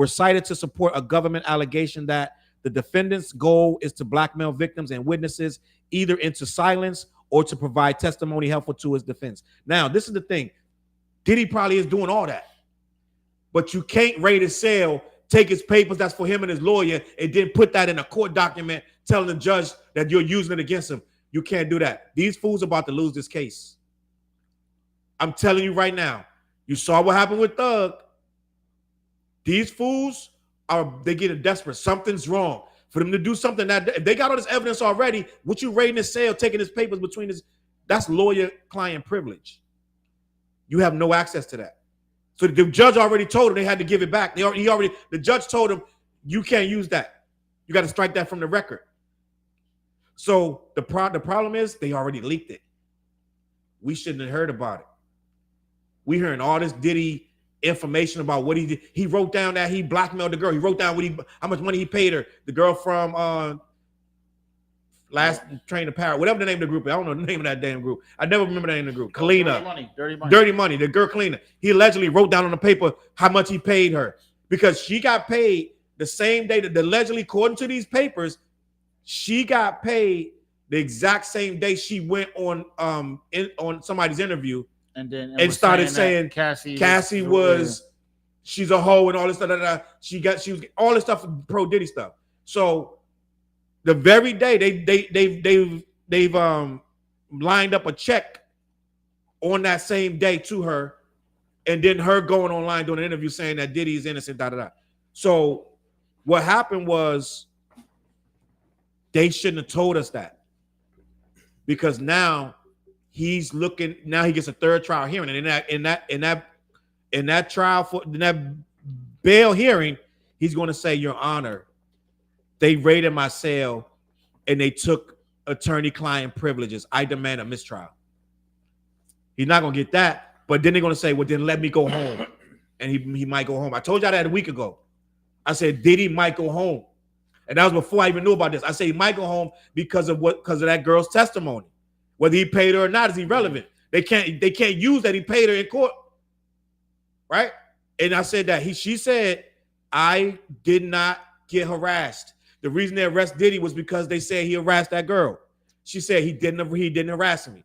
cited to support a government allegation that the defendant's goal is to blackmail victims and witnesses either into silence or to provide testimony helpful to his defense. Now, this is the thing. Diddy probably is doing all that. But you can't raid his cell, take his papers, that's for him and his lawyer, and then put that in a court document telling the judge that you're using it against him. You can't do that. These fools are about to lose this case. I'm telling you right now. You saw what happened with Thug. These fools they getting desperate. Something's wrong. For them to do something that if they got all this evidence already, what you raiding his cell, taking his papers between that's lawyer-client privilege. You have no access to that. So the judge already told him they had to give it back. The judge told him you can't use that. You got to strike that from the record. So the problem is they already leaked it. We shouldn't have heard about it. We hearing all this Diddy information about what he did. He wrote down that he blackmailed the girl. He wrote down how much money he paid her. The girl from Last Train to Paris, whatever the name of the group is. I don't know the name of that damn group. I never remember the name of the group. Kalina. Dirty Money. The girl Kalina. He allegedly wrote down on the paper how much he paid her because she got paid the same day that allegedly, according to these papers, she got paid the exact same day she went on somebody's interview and started saying Cassie was she's a hoe and all this stuff. She was all this stuff pro Diddy stuff. So the very day they've lined up a check on that same day to her, and then her going online doing an interview saying that Diddy is innocent. So what happened was they shouldn't have told us that because now he gets a third trial hearing, and in that trial in that bail hearing, he's going to say, Your Honor, they raided my cell and they took attorney-client privileges. I demand a mistrial. He's not going to get that, but then they're going to say, well, then let me go home. And he might go home. I told y'all that a week ago. I said, Diddy might go home. And that was before I even knew about this. I said he might go home because of that girl's testimony. Whether he paid her or not is irrelevant. They can't use that he paid her in court. Right? And I said that she said, I did not get harassed. The reason they arrested Diddy was because they said he harassed that girl. She said he didn't harass me.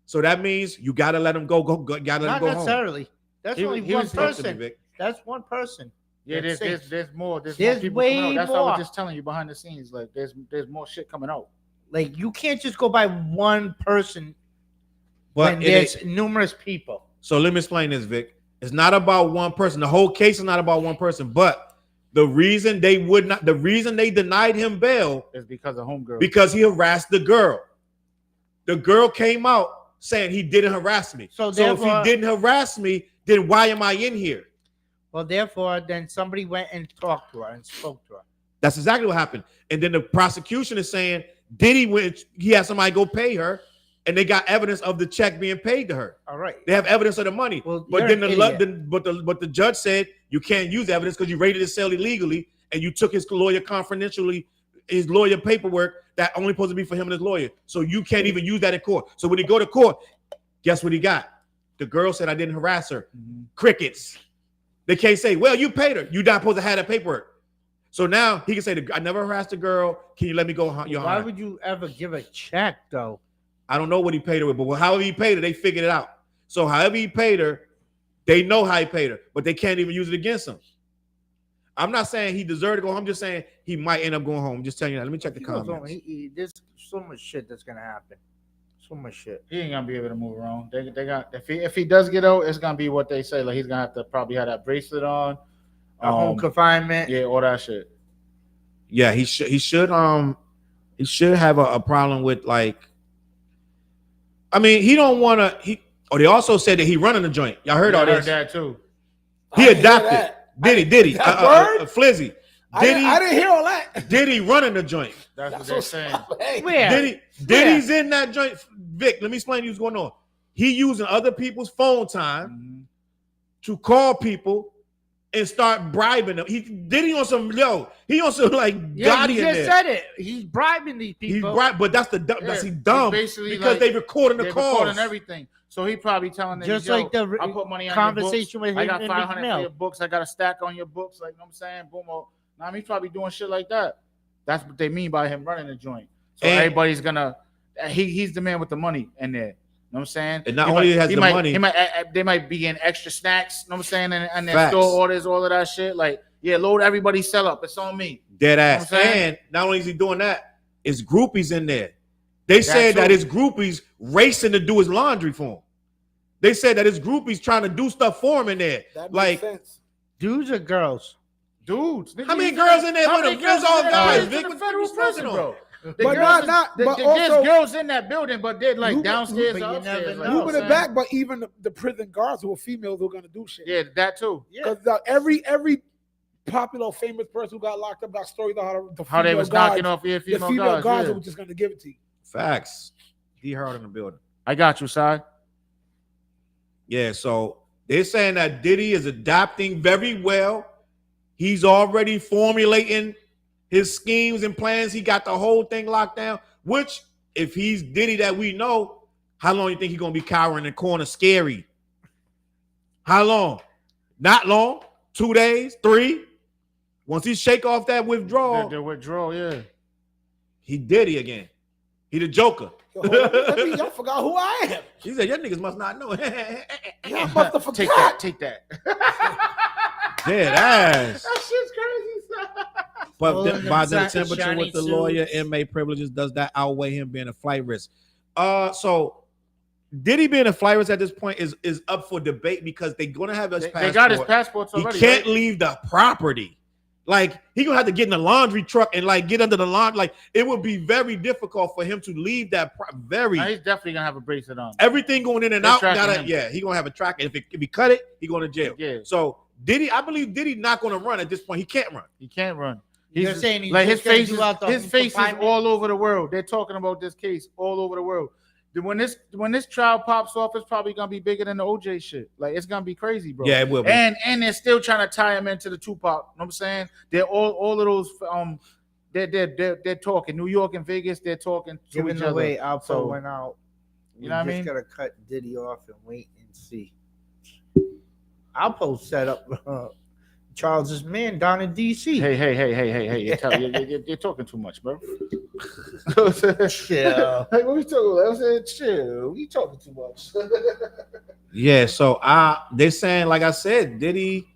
So that means you gotta let him go. Gotta let him go home. Not necessarily. That's only one person. That's one person. Yeah, there's more. There's more people way coming out. That's more. what I was just telling you behind the scenes. Like there's more shit coming out. Like you can't just go by one person when there's numerous people. So let me explain this, Vic. It's not about one person. The whole case is not about one person, but the reason they denied him bail is because of homegirl. Because he harassed the girl. The girl came out saying he didn't harass me. So if he didn't harass me, then why am I in here? Well, therefore, then somebody went and talked to her and spoke to her. That's exactly what happened. And then the prosecution is saying he had somebody go pay her, and they got evidence of the check being paid to her. All right. They have evidence of the money. Well, but then the judge said you can't use evidence because you raided his cell illegally and you took his lawyer confidentially his lawyer paperwork that only supposed to be for him and his lawyer. So you can't even use that in court. So when he go to court, guess what he got? The girl said I didn't harass her. Crickets. They can't say, well, you paid her. You're not supposed to have that paperwork. So now he can say, I never harassed a girl. Can you let me go? Why would you ever give a check, though? I don't know what he paid her with, but however he paid her, they figured it out. So however he paid her, they know how he paid her, but they can't even use it against him. I'm not saying he deserved to go home. I'm just saying he might end up going home. I'm just telling you that. Let me check the comments. There's so much shit that's gonna happen. So much shit. He ain't gonna be able to move around. They got if he does get out, it's gonna be what they say. Like he's gonna have to probably have that bracelet on, Home confinement. Yeah, all that shit. Yeah, he should have a problem with, like, I mean, he don't want to. They also said that he running the joint. Y'all heard all this? I heard that too. He adopted Diddy, Flizzy. Diddy, I didn't hear all that. Diddy running the joint. That's what they're saying. Where? Diddy's in that joint. Vic, let me explain to you what's going on. He using other people's phone time to call people and start bribing them. Diddy on some he on some like Yeah, Gotti you in just there. said it. He's bribing these people. But that's he dumb basically because they recording the calls. Recording everything. So he probably telling them, Just like the I put money on conversation your books. with him I got and 500 Meek for your books. I got a stack on your books. Like, you know what I'm saying? Boom. Now, I mean, he's probably doing shit like that. That's what they mean by him running the joint. So everybody's gonna. He's the man with the money in there. You know what I'm saying? And not only has the money, they might be in extra snacks. You know what I'm saying? And then store orders, all of that shit. Like, yeah, load everybody sell up. It's on me. Dead ass. You know what I'm saying? And not only is he doing that, it's groupies in there. They said that his groupies racing to do his laundry for him. They said that his groupies trying to do stuff for him in there. That like, makes sense. Dudes or girls? Dudes. How many girls in there with him? Girls all guys. Vic, the federal prison, bro. But not. But there's also, girls in that building, but they're like downstairs or but you upstairs. never Like, know. moving it back, but even the prison guards who are females who are gonna do shit. Yeah, that too. Because every popular famous person who got locked up got stories about How they was knocking off the female female guards yeah. who were just gonna give it to you. Facts. D Hard in the building. I got you, Si. Yeah, so they're saying that Diddy is adapting very well. He's already formulating his schemes and plans. He got the whole thing locked down, which if he's Diddy that we know, how long you think he's going to be cowering in the corner scary? How long? Not long. 2 days, 3. Once he shake off that withdrawal, The withdrawal, yeah. he Diddy again. He the Joker. Yo, y'all forgot who I am. He said, "Your niggas must not know." Y'all must have Take forgot. Take that. Dead ass. That shit's crazy. But Well, by the shiny temperature with the suits. lawyer, inmate privileges, does that outweigh him being a flight risk? So Diddy being a flight risk at this point is up for debate because they're gonna have his passport. They got his passports already. He can't right? leave the property. Like he gonna have to get in the laundry truck and like get under the laundry. Like it would be very difficult for him to leave that. Nah, he's definitely gonna have a bracelet on. Everything going in and They're out. tracking him. He gonna have a track. If he cut it, he going to jail. Yeah. So Diddy, I believe Diddy not gonna run at this point. He can't run. He can't run. You're saying he's like his just gonna face do is out the his home face is confinement? all over the world. They're talking about this case all over the world. When this trial pops off, it's probably gonna be bigger than the OJ shit. Like it's gonna be crazy, bro. Yeah, it will be. And they're still trying to tie him into the Tupac. You know what I'm saying? They're all of those they're talking. New York and Vegas, they're talking to Giving each the other. way Alpo So, went out. You know what I mean? Just gotta cut Diddy off and wait and see. Alpo set up Charles's man down in DC. Hey! You're talking too much, bro. Chill. Hey, what we talking about? I said, chill. We talking too much. Yeah, so they're saying, like I said, Diddy.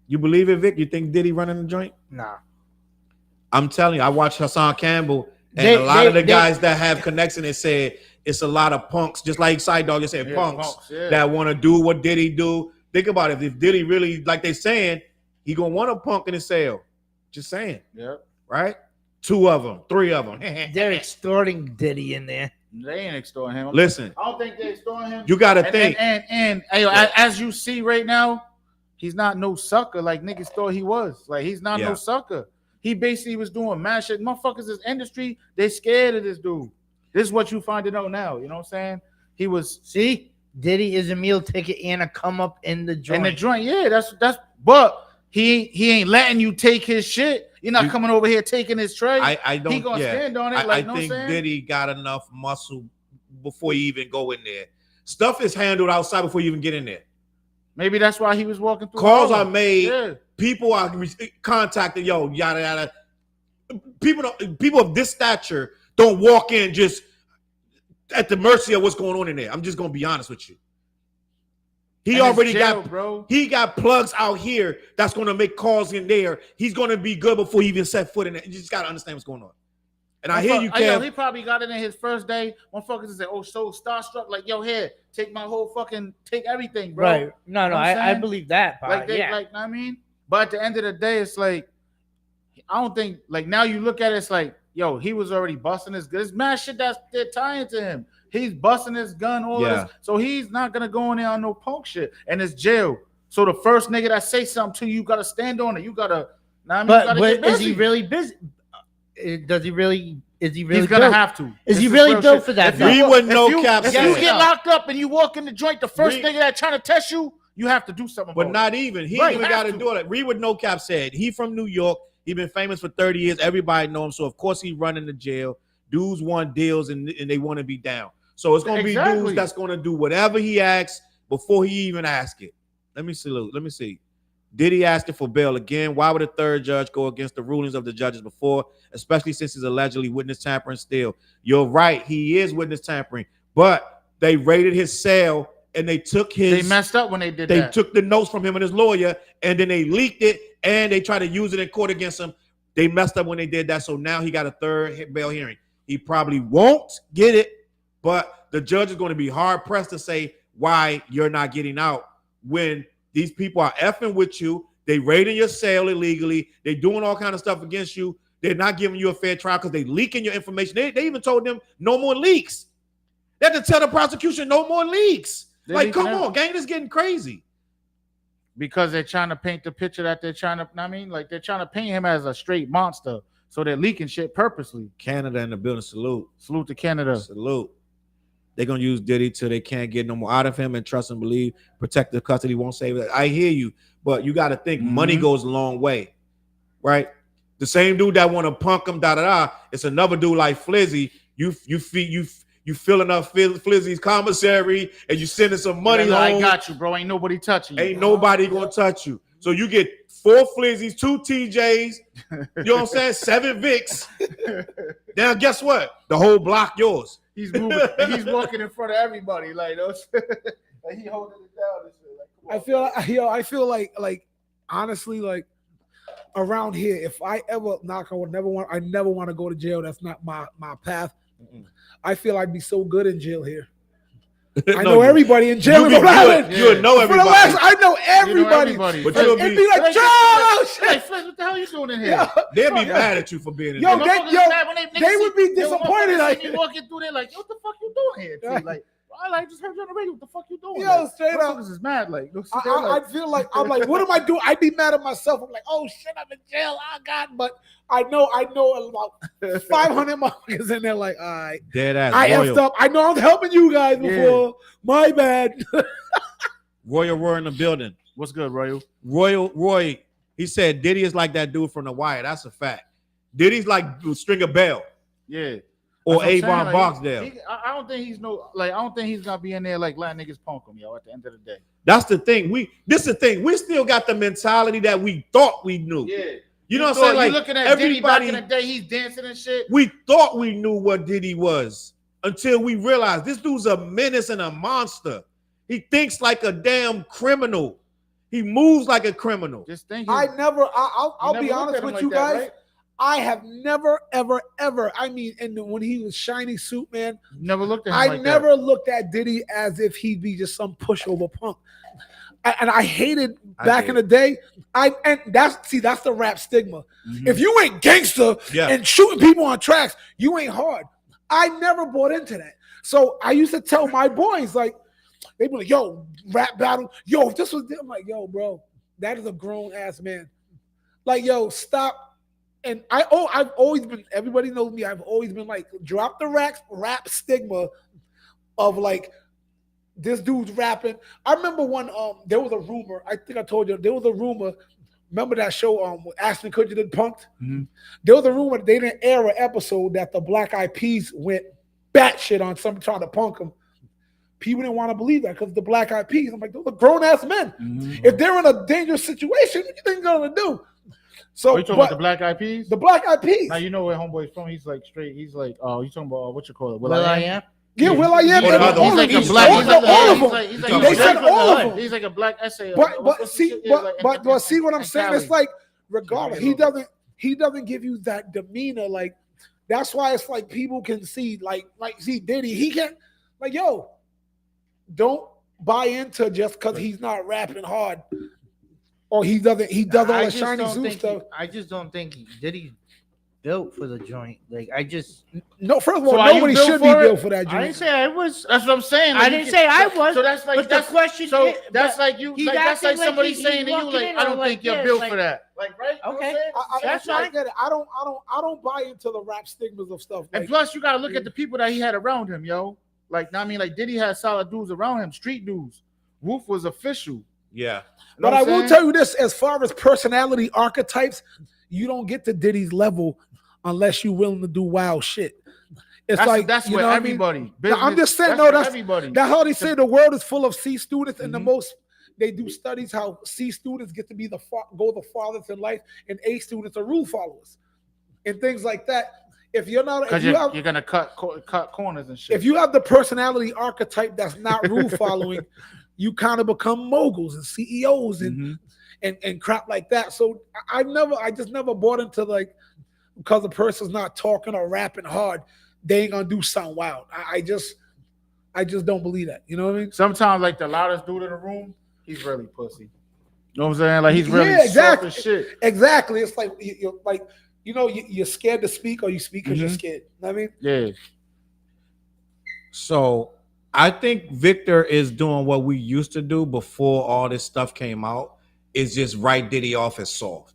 You believe it, Vic? You think Diddy running the joint? Nah. I'm telling you, I watched Hassan Campbell and a lot of the guys that have connection and said it's a lot of punks, just like Side Dog, you said punks that want to do what Diddy do. Think about it. If Diddy really, like they saying, he gonna want a punk in his cell. Just saying. Yeah. Right? 2 of them, 3 of them. They're extorting Diddy in there. They ain't extorting him. Listen, I don't think they're extorting him. you gotta think. And as you see right now, he's not no sucker like niggas thought he was. Like he's not no sucker. He basically was doing mad shit. Motherfuckers, this industry, they scared of this dude. This is what you find out now. You know what I'm saying? He was See, Diddy is a meal ticket and a come up in the joint. in the joint. Yeah, that's. But he ain't letting you take his shit. You're not coming over here taking his tray. I don't. He gonna stand on it. I think Diddy got enough muscle before you even go in there. Stuff is handled outside before you even get in there. Maybe that's why he was walking through. Calls are made. Yeah. People are contacting. Yo, yada yada. People of this stature don't walk in just at the mercy of what's going on in there. I'm just gonna be honest with you. He already he got plugs out here that's gonna make calls in there. He's gonna be good before he even set foot in it. You just gotta understand what's going on. And I hear you, Kev. He probably got it in his first day. Motherfuckers said, "Oh, so starstruck, like yo, here, take my whole take everything, bro." Right? No, I believe that. Part. I mean, but at the end of the day, it's like I don't think like now you look at it, it's like yo, he was already busting his good. It's mad shit that's they're tying to him. He's busting his gun, all this, so he's not gonna go in there on no punk shit, and it's jail. So the first nigga that say something to you, you gotta stand on it. You gotta. But is he really busy? Does he really? Is he really? He's gonna have to. Is he really built for that? We would know cap. If you get locked up and you walk in the joint, the first nigga that trying to test you, you have to do something. But not even he even got to do it. Read what No Cap said. He from New York. He been famous for 30 years. Everybody know him. So of course he running the jail. Dudes want deals and they want to be down. So it's gonna be dudes that's gonna do whatever he asks before he even ask it. Let me see. Diddy asked for bail again. Why would a third judge go against the rulings of the judges before, especially since he's allegedly witness tampering still? You're right. He is witness tampering, but they raided his cell and they took his. They messed up when they did that. They took the notes from him and his lawyer, and then they leaked it and they tried to use it in court against him. They messed up when they did that. So now he got a third bail hearing. He probably won't get it, but the judge is going to be hard pressed to say why you're not getting out when these people are effing with you. They raiding your cell illegally. They doing all kind of stuff against you. They're not giving you a fair trial because they leaking your information. They even told them no more leaks. They had to tell the prosecution no more leaks. Like, come on, gang, this is getting crazy. Because they're trying to paint the picture that they're trying to, like they're trying to paint him as a straight monster. So they're leaking shit purposely. Canada in the building. Salute. Salute to Canada. Salute. They're going to use Diddy till they can't get no more out of him and trust and believe, protect the custody, won't save it. I hear you, but you got to think money goes a long way, right? The same dude that want to punk him, it's another dude like Flizzy. You filling up Flizzy's commissary and you sending some money home. I got you, bro. Ain't nobody touching you. Ain't nobody going to touch you. So you get 4 Flizzies, 2 TJs, you know what I'm saying? 7 Vicks. Now guess what? The whole block yours. He's moving. He's walking in front of everybody like those. Like he holding it down and shit. Like, I feel like honestly, like around here, if I ever knock, I never want to go to jail. That's not my path. I feel I'd be so good in jail here. I know everybody in jail. You would know everybody. I know everybody. But you'll be like, Joe, shit. What the hell are you doing in here? They'd be mad at you for being in there. They would be disappointed. Like you walking through there, like, what the fuck you doing here? Yeah. Like, I just heard you on the radio. What the fuck you doing? Yo, like, straight up, is mad. Like, I feel like I'm like, what am I doing? I'd be mad at myself. I'm like, oh shit, I'm in jail. I got, but I know about 500 motherfuckers in there. Like, all right, dead ass. I effed up. I know I'm helping you guys before. My bad. Royal Roy in the building. What's good, Royal? Roy. He said Diddy is like that dude from The Wire. That's a fact. Diddy's like Stringer Bell. Yeah. Or Avon Barksdale. I don't think I don't think he's gonna be in there like letting niggas punk him, yo. At the end of the day, that's the thing. This is the thing. We still got the mentality that we thought we knew. Yeah, you know what I'm saying? Like, you looking at Diddy back in the day, he's dancing and shit. We thought we knew what Diddy was until we realized this dude's a menace and a monster. He thinks like a damn criminal. He moves like a criminal. Just think. I'll be honest with you guys. Right? I have never, ever, I mean, and when he was shiny suit, man, never looked at him I never looked at Diddy as if he'd be just some pushover punk. And I hated back in the day. And that's the rap stigma. Mm-hmm. If you ain't gangster and shooting people on tracks, you ain't hard. I never bought into that. So I used to tell my boys, like, they be like, yo, rap battle. Yo, if this was, I'm like, yo, bro, that is a grown ass man. Like, yo, stop. And I've always been, everybody knows me, I've always been like, drop the rap stigma of like, this dude's rapping. I remember when there was a rumor, I think I told you, there was a rumor remember that show with Ashton Kutcher did Punked? Mm-hmm. There was a rumor that they didn't air an episode that the Black Eyed Peas went batshit on someone trying to punk them. People didn't want to believe that because the Black Eyed Peas. I'm like, those are grown ass men. Mm-hmm. If they're in a dangerous situation, what you think they're gonna do? So Are you talking about the Black Eyed Peas? The Black Eyed Peas. Now you know where Homeboy's from. He's like straight. He's like, oh, you talking about what you call it? Will I Am? Yeah, Will I Am. He's like a black- all of them. He's They said all of them. He's like a black essay. But see what I'm saying? It's like regardless, he doesn't give you that demeanor. Like that's why it's like people can see like see Diddy. He can't like yo. Don't buy into just because he's not rapping hard, or he doesn't all the shiny suit stuff. I just don't think Diddy's built for the joint. Like No, first of all, So are you nobody built should be for it? built for that I joint. didn't say I was. That's what I'm saying. I didn't say I was. So that's like But the question So is- that's but like you. he's Like that's like acting like somebody he's saying to you, walking like, in I don't like think you're this, built like- for that. Like, right? You know what I'm Okay. saying? That's I right. get it. I don't buy into the rap stigmas of stuff. And Like, plus, you gotta look at the people that he had around him, yo. Like, I mean, like Diddy had solid dudes around him, street dudes. Wolf was official. Yeah. You know but what I I'm will saying? tell you this: as far as personality archetypes, you don't get to Diddy's level unless you're willing to do wild shit. It's That's you where know what I mean? everybody. No, I'm business- just saying, for that's everybody. That's how they say the world is full of C students, and the Mhm. most they do studies how C students get to be the farthest in life, and A students are rule followers, and things like that. If you're not, Because you're gonna cut corners and shit. if you have the personality archetype that's not rule following, you kind of become moguls and CEOs and Mhm. and crap like that. So I just never bought into like because a person's not talking or rapping hard, they ain't gonna do something wild. I just don't believe that. You know what I mean? Sometimes, like the loudest dude in the room, he's really pussy. You know what I'm saying? Like he's really Yeah, exactly. soft as shit. Exactly. It's like you're like you're scared to speak or you speak because you're Mhm. scared. You know what I mean? Yeah. So I think Victor is doing what we used to do before all this stuff came out, is just write Diddy off as soft.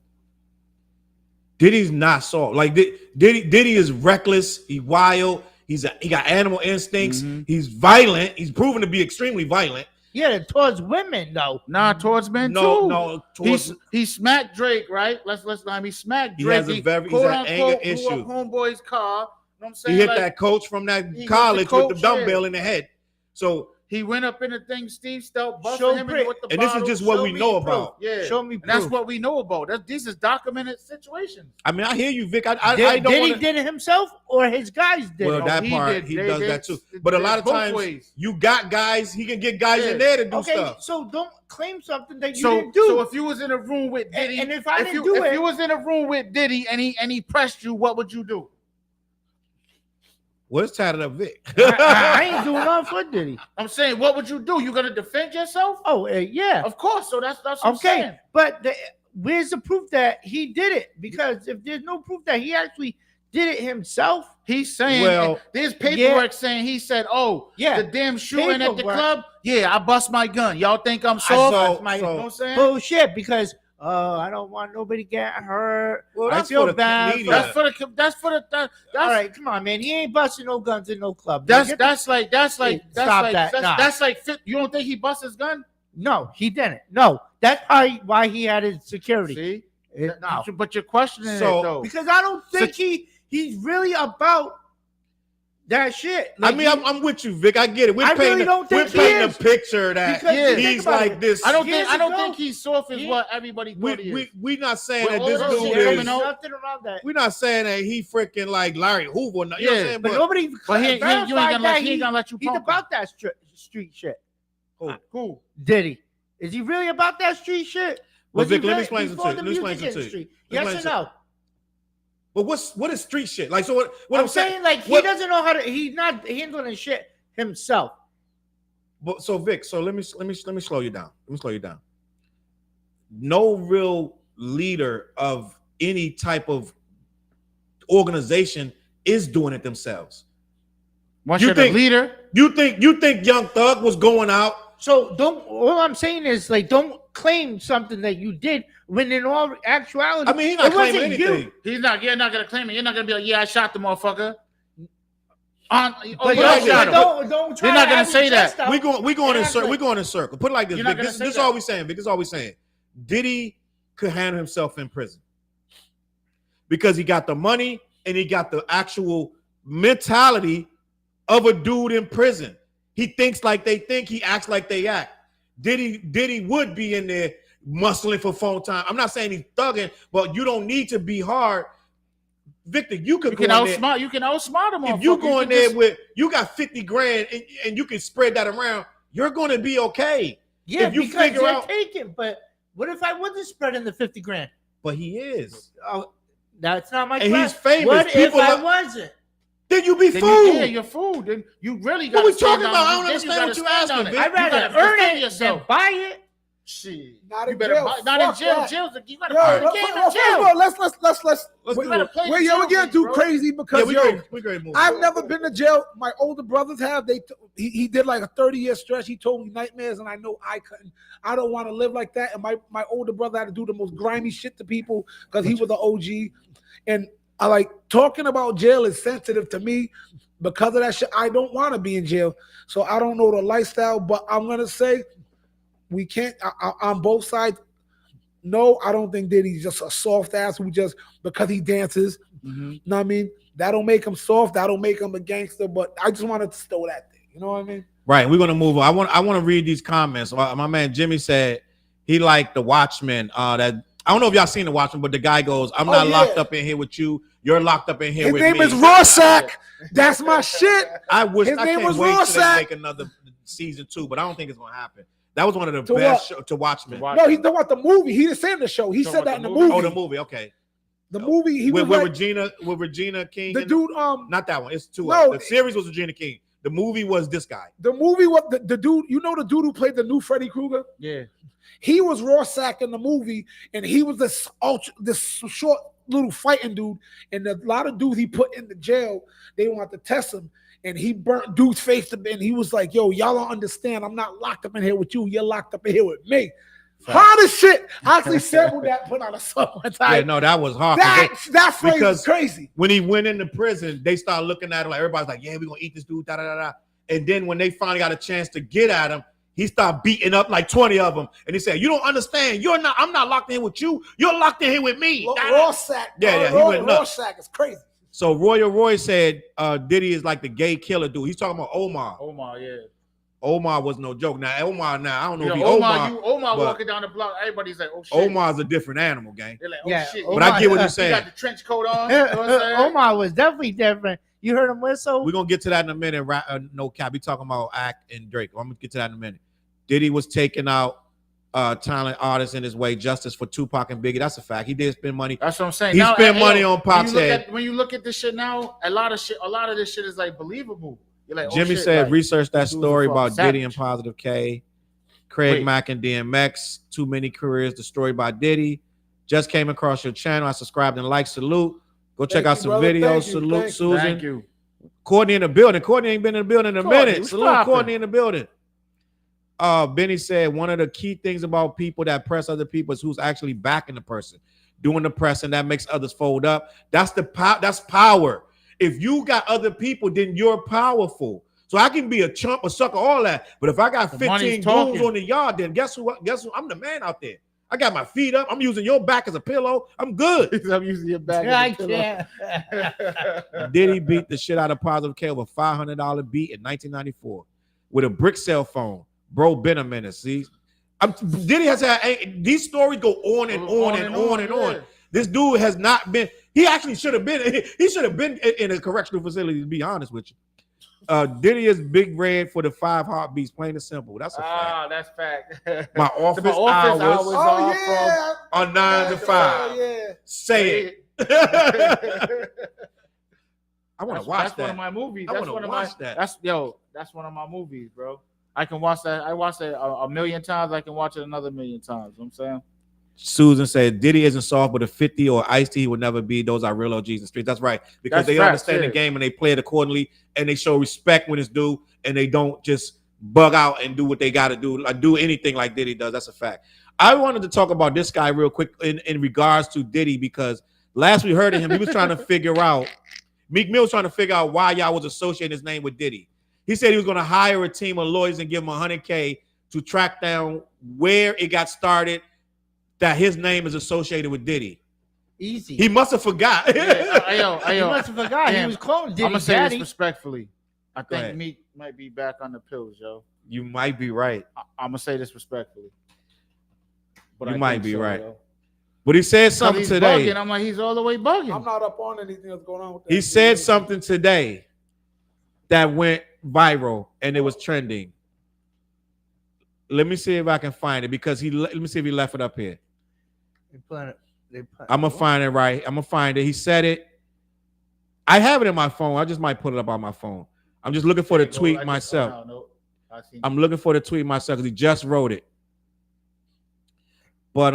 Diddy's not soft. Like Diddy is reckless. He wild. He got animal instincts. Mhm. He's violent. He's proven to be extremely violent. Yeah, towards women though. Nah, towards men No, too. no. Towards, He smacked Drake, right? Let's he smacked He Drake. has a very- he's quote, an unquote, anger blew up issue. Homeboy's car. You know what I'm saying? he hit Like, that coach from that he hit the college with coach, the dumbbell yeah. in the head. So, he went up in the thing. Steve Stelp busted Show him Brit. in with the and this is bottle. just what Show we me know proof. about. Yeah, Show me and that's proof. what we know about. These is documented situations. I mean, I hear you, Vic. I Did don't he wanna, did it himself or his guys did Well, it? that he part, did. he They- does they- that too. they- But a they lot of both times, ways. you got guys, he can get guys in Yeah. there to do Okay, stuff. so don't claim something that you So, didn't do. so if you was in a room with Diddy, and if I didn't do if it- you was in a room with Diddy and he pressed you, what would you do? What's tatted up, Vic? I ain't doing nothing for Diddy. I'm saying, what would you do? You gonna defend yourself? Oh, yeah. Of course. So that's what I'm Okay, saying. but where's the proof that he did it? Because if there's no proof that he actually did it himself, He's saying, Well, there's paperwork saying he said, "Oh, yeah, the damn shooting at the paperwork. club. Yeah, I bust my gun. Y'all think I'm soft? saw- You know what I'm saying? bullshit. Because I don't want nobody getting hurt. Well, I that's feel for the bad. media. That's for the. All right, come on, man. He ain't busting no guns in no club. That's Get like Stop that. Nah. that's like you don't think he bust his gun? no, he didn't. No, that's why he had his security. See, No, but you're questioning So- it though. because I don't think he's really about that shit. I mean, I'm with you, Vic. I get it. We're I painting, really don't we're think he painting a is. picture that Because Yeah. think he's about like it. this. I don't years think ago- he's soft as what everybody thought he is. We not saying Well, that all this that dude shit is. coming out- nothing around that. We're not saying that he freaking like Larry Hoover. You know what I'm Yeah, saying? But nobody But you ain't verified gonna that he ain't gonna let you he's pump him. about that street shit. Who? Diddy. Is he really about that street shit? Well, Was he Vic, let me really explain something before to you. the Let me explain music something to you. industry? Let me Yes or explain no? But what is street shit? Like, so what I'm I'm saying, like, he what- doesn't know how to. He ain't doing shit himself. But so Vic, so let me slow you down. Let me slow you down. No real leader of any type of organization is doing it themselves. Once You you're think- the leader, You think Young Thug was going out? So don't. All I'm saying is, like, don't claim something that you did when, in all actuality, I mean, he's not it wasn't claiming you. anything. you're not gonna claim it. You're not gonna be like, yeah, I shot the motherfucker. But yeah, don't- I shot him. don't try You're not to gonna have say your that. chest out. We going in act circle. like- We going in circle. Put it like this, You're not Vic. gonna This say is that. all we saying, Vic. This is all we saying. Diddy could handle himself in prison because he got the money and he got the actual mentality of a dude in prison. He thinks like they think, he acts like they act. Diddy would be in there muscling for phone time. I'm not saying he's thugging, but you don't need to be hard. Victor, you can outsmart. You can outsmart him. If you go in there with you got 50 grand and you can spread that around, you're going to be okay. Yeah, if you because figure out taken. But what if I wasn't spreading the 50 grand? But he is. That's not my and question. He's famous. What People if I wasn't? Then you be fooled. Yeah, you're fooled. Then you really got. What we talking about? I don't understand what you asking. I'd rather earn it than buy it. Shit, Not you in better jail. buy, not in Fuck jail. that. Jail's you gotta Yo, play the game in jail. let's do gotta play the we're jail getting game, too bro. crazy because we yo, great move. I've never been to jail. My older brothers have. He did like a 30-year stretch. He told me nightmares, and I know I couldn't. I don't want to live like that. And my older brother had to do the most grimy shit to people because he was the OG. And I like talking about jail is sensitive to me because of that shit. I don't want to be in jail, so I don't know the lifestyle. But I'm gonna say we can't on both sides. No, I don't think Diddy's just a soft ass who just because he dances. Mm-hmm. You know what I mean? That don't make him soft. That don't make him a gangster. But I just wanted to stow that thing. You know what I mean? Right. We're gonna move on. I want to read these comments. My man Jimmy said he liked the Watchmen. That I don't know if y'all seen the Watchmen, but the guy goes, "I'm not locked up in here with you. You're locked up in here His with name me." is Rorschach. That's my shit. I wish His I name can't was wait till they Rorschach. make another season 2, but I don't think it's gonna happen. That was one of the To best show, to Watchmen. No, he's talking about the movie. He didn't say in the show. He said that in the movie. Oh, the movie. Okay. The movie. He was with like, Regina King. the dude. Not that one. It's two. No, the series was Regina King. The movie was this guy. The movie was the dude. You know the dude who played the new Freddy Krueger. Yeah. He was Rorschach in the movie, and he was this short little fighting dude. And a lot of dudes he put in the jail, they wanted to test him, and he burnt dude's face to and he was like, "Yo, y'all don't understand. I'm not locked up in here with you. You're locked up in here with me." Hard as shit. I actually sampled that, put on a song one time. Yeah, no, that was hard. That phrase is crazy. When he went into prison, they started looking at him like everybody's like, "Yeah, we're gonna eat this dude." Da da da da. And then when they finally got a chance to get at him, he started beating up like 20 of them. And he said, "You don't understand. I'm not locked in here with you. You're locked in here with me." Rorschach. Yeah, he went nuts. Rorschach is crazy. So Roy said Diddy is like the gay killer dude. He's talking about Omar. Omar, yeah. Omar was no joke. Now I don't know if he Omar walking down the block, everybody's like, "Oh shit." Omar's a different animal, gang. They're like, "Oh shit." But I get what you're saying. He got the trench coat on. You know what I'm saying? Omar was definitely different. You heard him whistle? We're gonna get to that in a minute. No cap. We talking about Act and Drake. I'm gonna get to that in a minute. Diddy was taking out talent artists in his way. Justice for Tupac and Biggie. That's a fact. He did spend money. That's what I'm saying. He spent money on Pac's head. When you look at this shit now, a lot of this shit is like believable. You're like, Jimmy shit, said, like, research that story about savage. Diddy and Positive K. Craig Mack and DMX. Too many careers destroyed by Diddy. Just came across your channel. I subscribed and liked. Salute. Go check out some videos. Salute, Susan. Thank you. Courtney in the building. Courtney ain't been in the building in a minute. Salute, poppin'? Courtney in the building. Benny said one of the key things about people that press other people is who's actually backing the person, doing the pressing that makes others fold up. That's power. If you got other people, then you're powerful. So I can be a chump, a sucker, all that. But if I got 15 goons on the yard, then guess who? I'm the man out there. I got my feet up. I'm using your back as a pillow. I'm good. I'm using your back as a pillow. Diddy beat the shit out of Positive K over $500 beat in 1994 with a brick cell phone. Bro, been a minute. See, Diddy has had these stories go on and on. This dude has not been. He actually should have been. He should have been in a correctional facility. To be honest with you, Diddy is Big Red for the 5 heartbeats. Plain and simple. That's a fact. That's fact. My office hours are 9 to 5. Yeah. Say it. I want to watch that. That's one of my movies. I That's want one to of watch my. that. That's one of my movies, bro. I can watch that. I watched it a million times. I can watch it another million times. You know what I'm saying. Susan said Diddy isn't soft, but a 50 or Ice-T he would never be. Those are real OGs in the streets. That's right. Because they understand the game and they play it accordingly and they show respect when it's due and they don't just bug out and do what they got to do, like do anything like Diddy does. That's a fact. I wanted to talk about this guy real quick in regards to Diddy because last we heard of him, he was trying to figure out, Meek Mill was trying to figure out why y'all was associating his name with Diddy. He said he was going to hire a team of lawyers and give him $100K to track down where it got started, that his name is associated with Diddy. Easy. He must have forgot. Yeah, He must have forgot. He Damn. was cloned. I'm Diddy gonna say this Daddy. respectfully. I Go ahead. think Meek might be back on the pills, yo. You might be right. I'm gonna say this respectfully. But You I might think be so, right. yo. But he said 'Cause something he's today. bugging. I'm like, he's all the way bugging. I'm not up on anything that's going on with that. He said something today that went viral and it was trending. Let me see if I can find it because let me see if he left it up here. I'm gonna find it right. I'm gonna find it. He said it. I have it in my phone. I just might put it up on my phone. I'm just looking for the tweet myself. I'm looking for the tweet myself because he just wrote it. But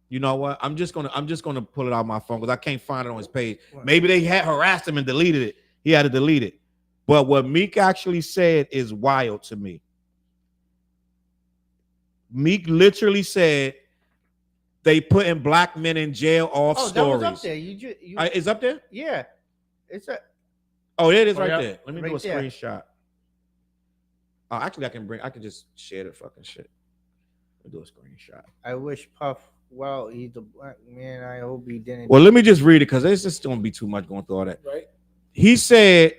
you know what? I'm just gonna pull it out my phone because I can't find it on his page. Maybe they had harassed him and deleted it. He had to delete it. But what Meek actually said is wild to me. Meek literally said they putting black men in jail off stories. That was up there. It's up there? Yeah. It's a. Oh, it is Oh, right yeah. there. Let me Right do a there. screenshot. Oh, actually, I can just share the fucking shit. Let me do a screenshot. I wish Puff. Well, he's a black man. I hope he didn't. Well, let me just read it because it's just gonna be too much going through all that. Right. He said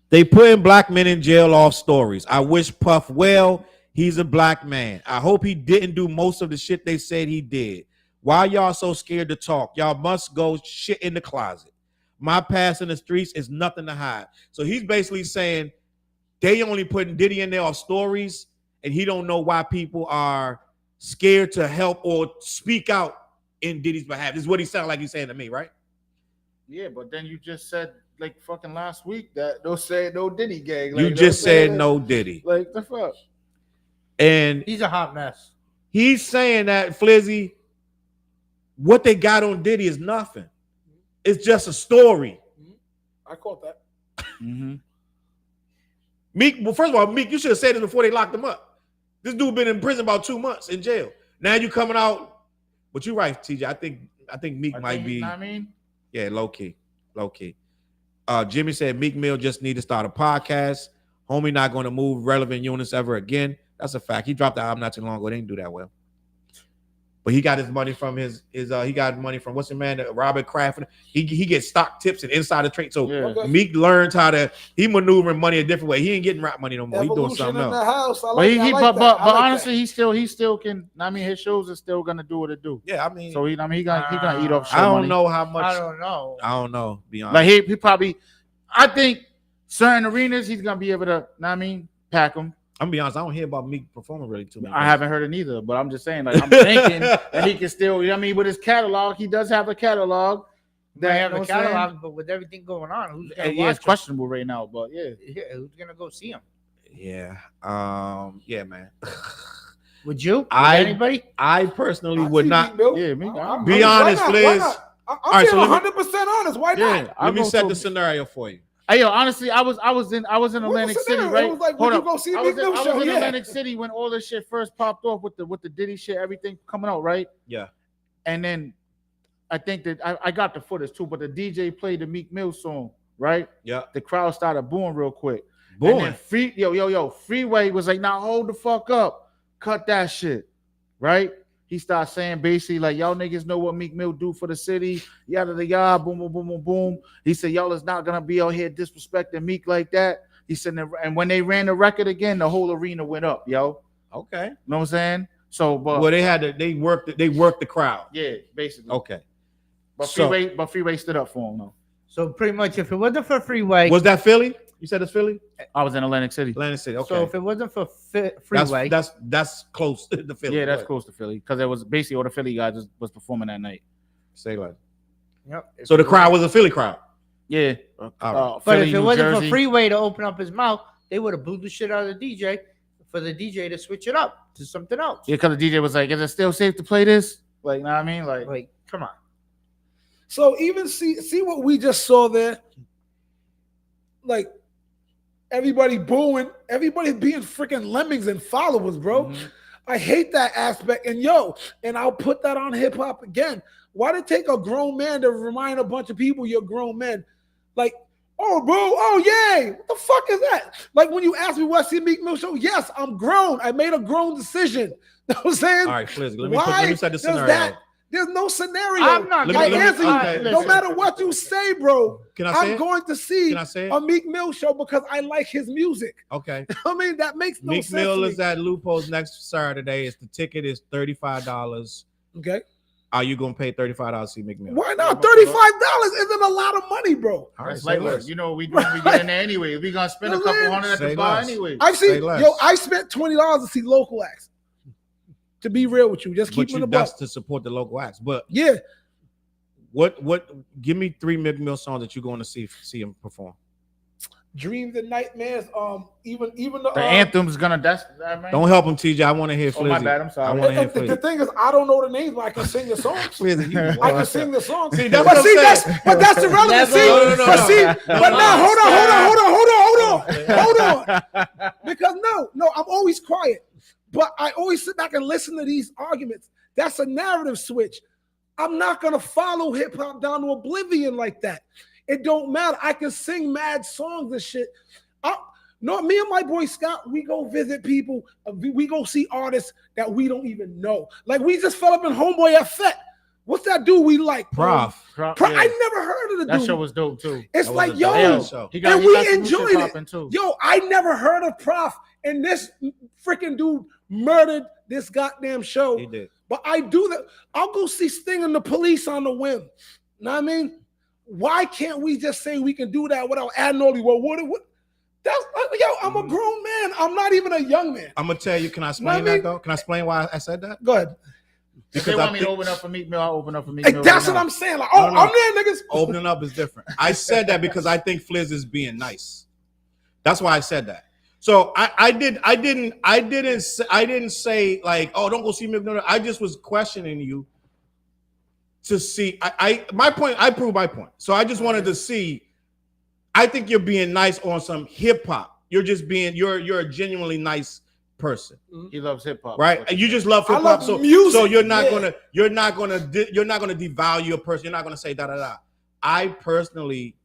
they putting black men in jail off stories. I wish Puff well. He's a black man. I hope he didn't do most of the shit they said he did. Why y'all so scared to talk? Y'all must go shit in the closet. My past in the streets is nothing to hide. So he's basically saying they only putting Diddy in there off stories, and he don't know why people are scared to help or speak out in Diddy's behalf. This is what he sounded like he's saying to me, right? Yeah, but then you just said like fucking last week that they'll say no Diddy gang. You just said no Diddy. Like the fuck. And He's a hot mess. he's saying that, Flizzy, what they got on Diddy is nothing. It's just a story. I caught that. Mm-hmm. Meek, well, first of all, Meek, you should have said this before they locked him up. This dude been in prison about 2 months in jail. Now you coming out, but you're right, TJ. I think Meek might be. You know what I mean? Yeah, low key. Jimmy said Meek Mill just need to start a podcast. Homie not going to move relevant units ever again. That's a fact. He dropped the album not too long ago. They didn't do that well. But he got his money from he got money from what's the man, Robert Kraft. He gets stock tips and insider trade. So Yeah. Meek learned he maneuvering money a different way. He ain't getting rap money no more. He doing Evolution something in the else. house. I like, But honestly, he still can. I mean, his shows are still gonna do what it do. Yeah, I mean, So he gonna eat off. Show I don't money. know how much. I don't know. I don't know. Be honest. Like he probably. I think certain arenas he's gonna be able to. Know what I mean, pack them. I'm gonna be honest. I don't hear about Meek performing really too much. I haven't heard it neither, but I'm just saying, like, I'm thinking that he can still, you know what I mean, with his catalog, he does have a catalog. They have you know a what I'm saying? catalog, but with everything going on, who's gonna Yeah, watch it's questionable right now, but yeah. him? Yeah, who's gonna go see him? Yeah. Yeah, man. Would you? Would I- anybody? I personally would not. Yeah, me. Be honest, please. I'm All right, so being let me- 100% honest. Why Yeah, not? I'll Let me go set to- the scenario for you. Hey, yo, honestly, I was in What's Atlantic the City, scenario? right? It was like, Hold would you up. go see I Meek was Mill show? in Yeah. Atlantic City when all this shit first popped off with the Diddy shit, everything coming out, right? Yeah. And then I think that I got the footage too, but the DJ played the Meek Mill song, right? Yeah. The crowd started booing real quick. And Boy. then Freeway was like, "Now hold the fuck up, cut that shit," right? He started saying basically like, "Y'all niggas know what Meek Mill do for the city, yada yada yada, boom boom boom boom boom." He said, "Y'all is not gonna be out here disrespecting Meek like that." He said, and when they ran the record again, the whole arena went up, yo. Okay. You know what I'm saying? So, but Well, they worked the crowd. yeah, basically. Okay. But So- Freeway stood up for him though. So pretty much, if it wasn't for Freeway, Was that Philly? You said it's Philly? I was in Atlantic City. Atlantic City. Okay. so if it wasn't for Freeway, That's close to Philly. Yeah, that's Go close to Philly because it was basically all the Philly guys was performing that night. ahead. Say like. yep, if So the it crowd was a Philly crowd. Yeah, All right. But Philly, if it New wasn't Jersey. for Freeway to open up his mouth, they would have booed the shit out of the DJ for the DJ to switch it up to something else. Yeah, because the DJ was like, "Is it still safe to play this?" Like, know what I mean? Like, come on. So even see what we just saw there. Like everybody booing, everybody being freaking lemmings and followers, bro. Mhm. I hate that aspect. And and I'll put that on hip hop again. Why did it take a grown man to remind a bunch of people you're grown men? Like Oh, bro. Oh, yay. What the fuck is that? Like when you ask me what I see Meek Mill show, yes, I'm grown. I made a grown decision. You know what I'm saying? All right, Flizzy, let Why me set the does scenario. there's no scenario. I'm not Let me- I let me- answer you. okay. No matter what you say, bro, Can I say I'm it? going to see Can I say it? a Meek Mill show because I like his music. Okay. I mean, that makes no Meek sense. Mill to is me. at Lupo's next Saturday. The ticket is $35. Okay. Are you gonna pay $35 to see Meek Mill? Why not? $35 isn't a lot of money, bro. All right, That's say like, less. you know, we get in there anyway. We gonna spend a couple hundred at Say the bar less. anyway. I've Say seen, less. yo, I spent $20 to see local acts. To be real with you, just But keep it you a that's buck. to support the local acts. But Yeah, what? Give me 3 Meek Mill songs that you're going to see him perform. dreams and nightmares. Even the The anthem's gonna. That's that, man. Don't help him, TJ. I want to hear Flizzy. Oh, my bad. I'm I sorry. want to hear And the Flizzy. thing is, I don't know the names, but I can sing the songs. Flizzy, you I can sing the songs. See, that's but what see, I'm saying. that's irrelevant. Never. See, No. but see, No, but no. now hold on. Because no, I'm always quiet, but I always sit back and listen to these arguments. That's a narrative switch. I'm not gonna follow hip hop down to oblivion like that. It don't matter. I can sing mad songs and shit. No, me and my boy Scott, we go visit people. We go see artists that we don't even know. Like we just fell up in Homeboy at Fett. What's that dude we like? Prof. Yeah. I never heard of the That dude. show was dope too. It's That was like, a yo, dope show. He got and he we got some new shit enjoyed it. popping, too. Yo, I never heard of Prof, and this freaking dude murdered this goddamn show. He did. But I do that. I'll go see Sting and the Police on the whim. Know what I mean? Why can't we just say we can do that without adding all these? Well, what? That's yo. I'm a grown man. I'm not even a young man. I'm gonna tell you. Can I explain Know what I mean? that though? Can I explain why I said that? Go ahead. If they Because want I me to think open up for Meek Mill, I'll open up for Meek Hey, Mill. that's right what now. I'm saying. Like, oh, No. I'm there, niggas. opening up is different. I said that because I think Fliz is being nice. That's why I said that. So I didn't say like, oh, don't go see Meek Mill. I just was questioning you to see. My point. I proved my point. So I just wanted to see. I think you're being nice on some hip hop. You're just being. You're a genuinely nice person, He loves hip hop, right? And you just love I hip love hop. So music, so you're not yeah. gonna devalue a person. You're not gonna say da da da. I personally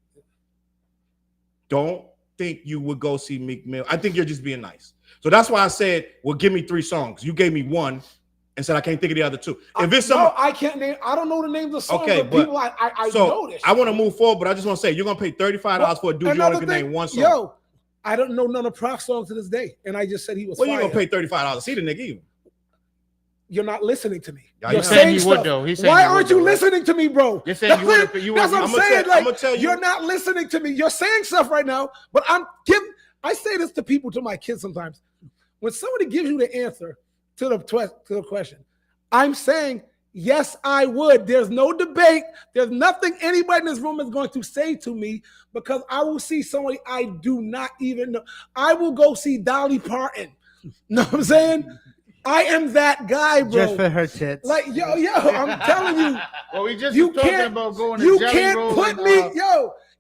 don't think you would go see Meek Mill. I think you're just being nice. So that's why I said, well, give me 3 songs. You gave me 1 and said I can't think of the other 2. If it's some, No, I can't name. I don't know the names of songs. Okay, but but- people I so know this. I want to move forward, but I just want to say you're gonna pay $35 for a dude you Another only can thing, name 1 song. Yo, I don't know none of Prof songs to this day, and I just said he was. Well, you fire. ain't gonna pay $35 to see the nigga even. You're not listening to me. Yeah, You're you saying saying you would, stuff. though. He's saying Why you would, aren't you though, right? listening to me, bro? You're saying you would have- you That's would- what I'm I'ma saying. tell- I'ma Like tell you- you're not listening to me. You're saying stuff right now, but I say this to people, to my kids sometimes. When somebody gives you the answer to the question, I'm saying yes, I would. There's no debate. There's nothing anybody in this room is going to say to me because I will see somebody I do not even know. I will go see Dolly Parton. Know what I'm saying? I am that guy, bro. Just for her tits. Like, yo, I'm telling you, Well, we just you was talking can't, about going to you Jelly can't Roll put and, me,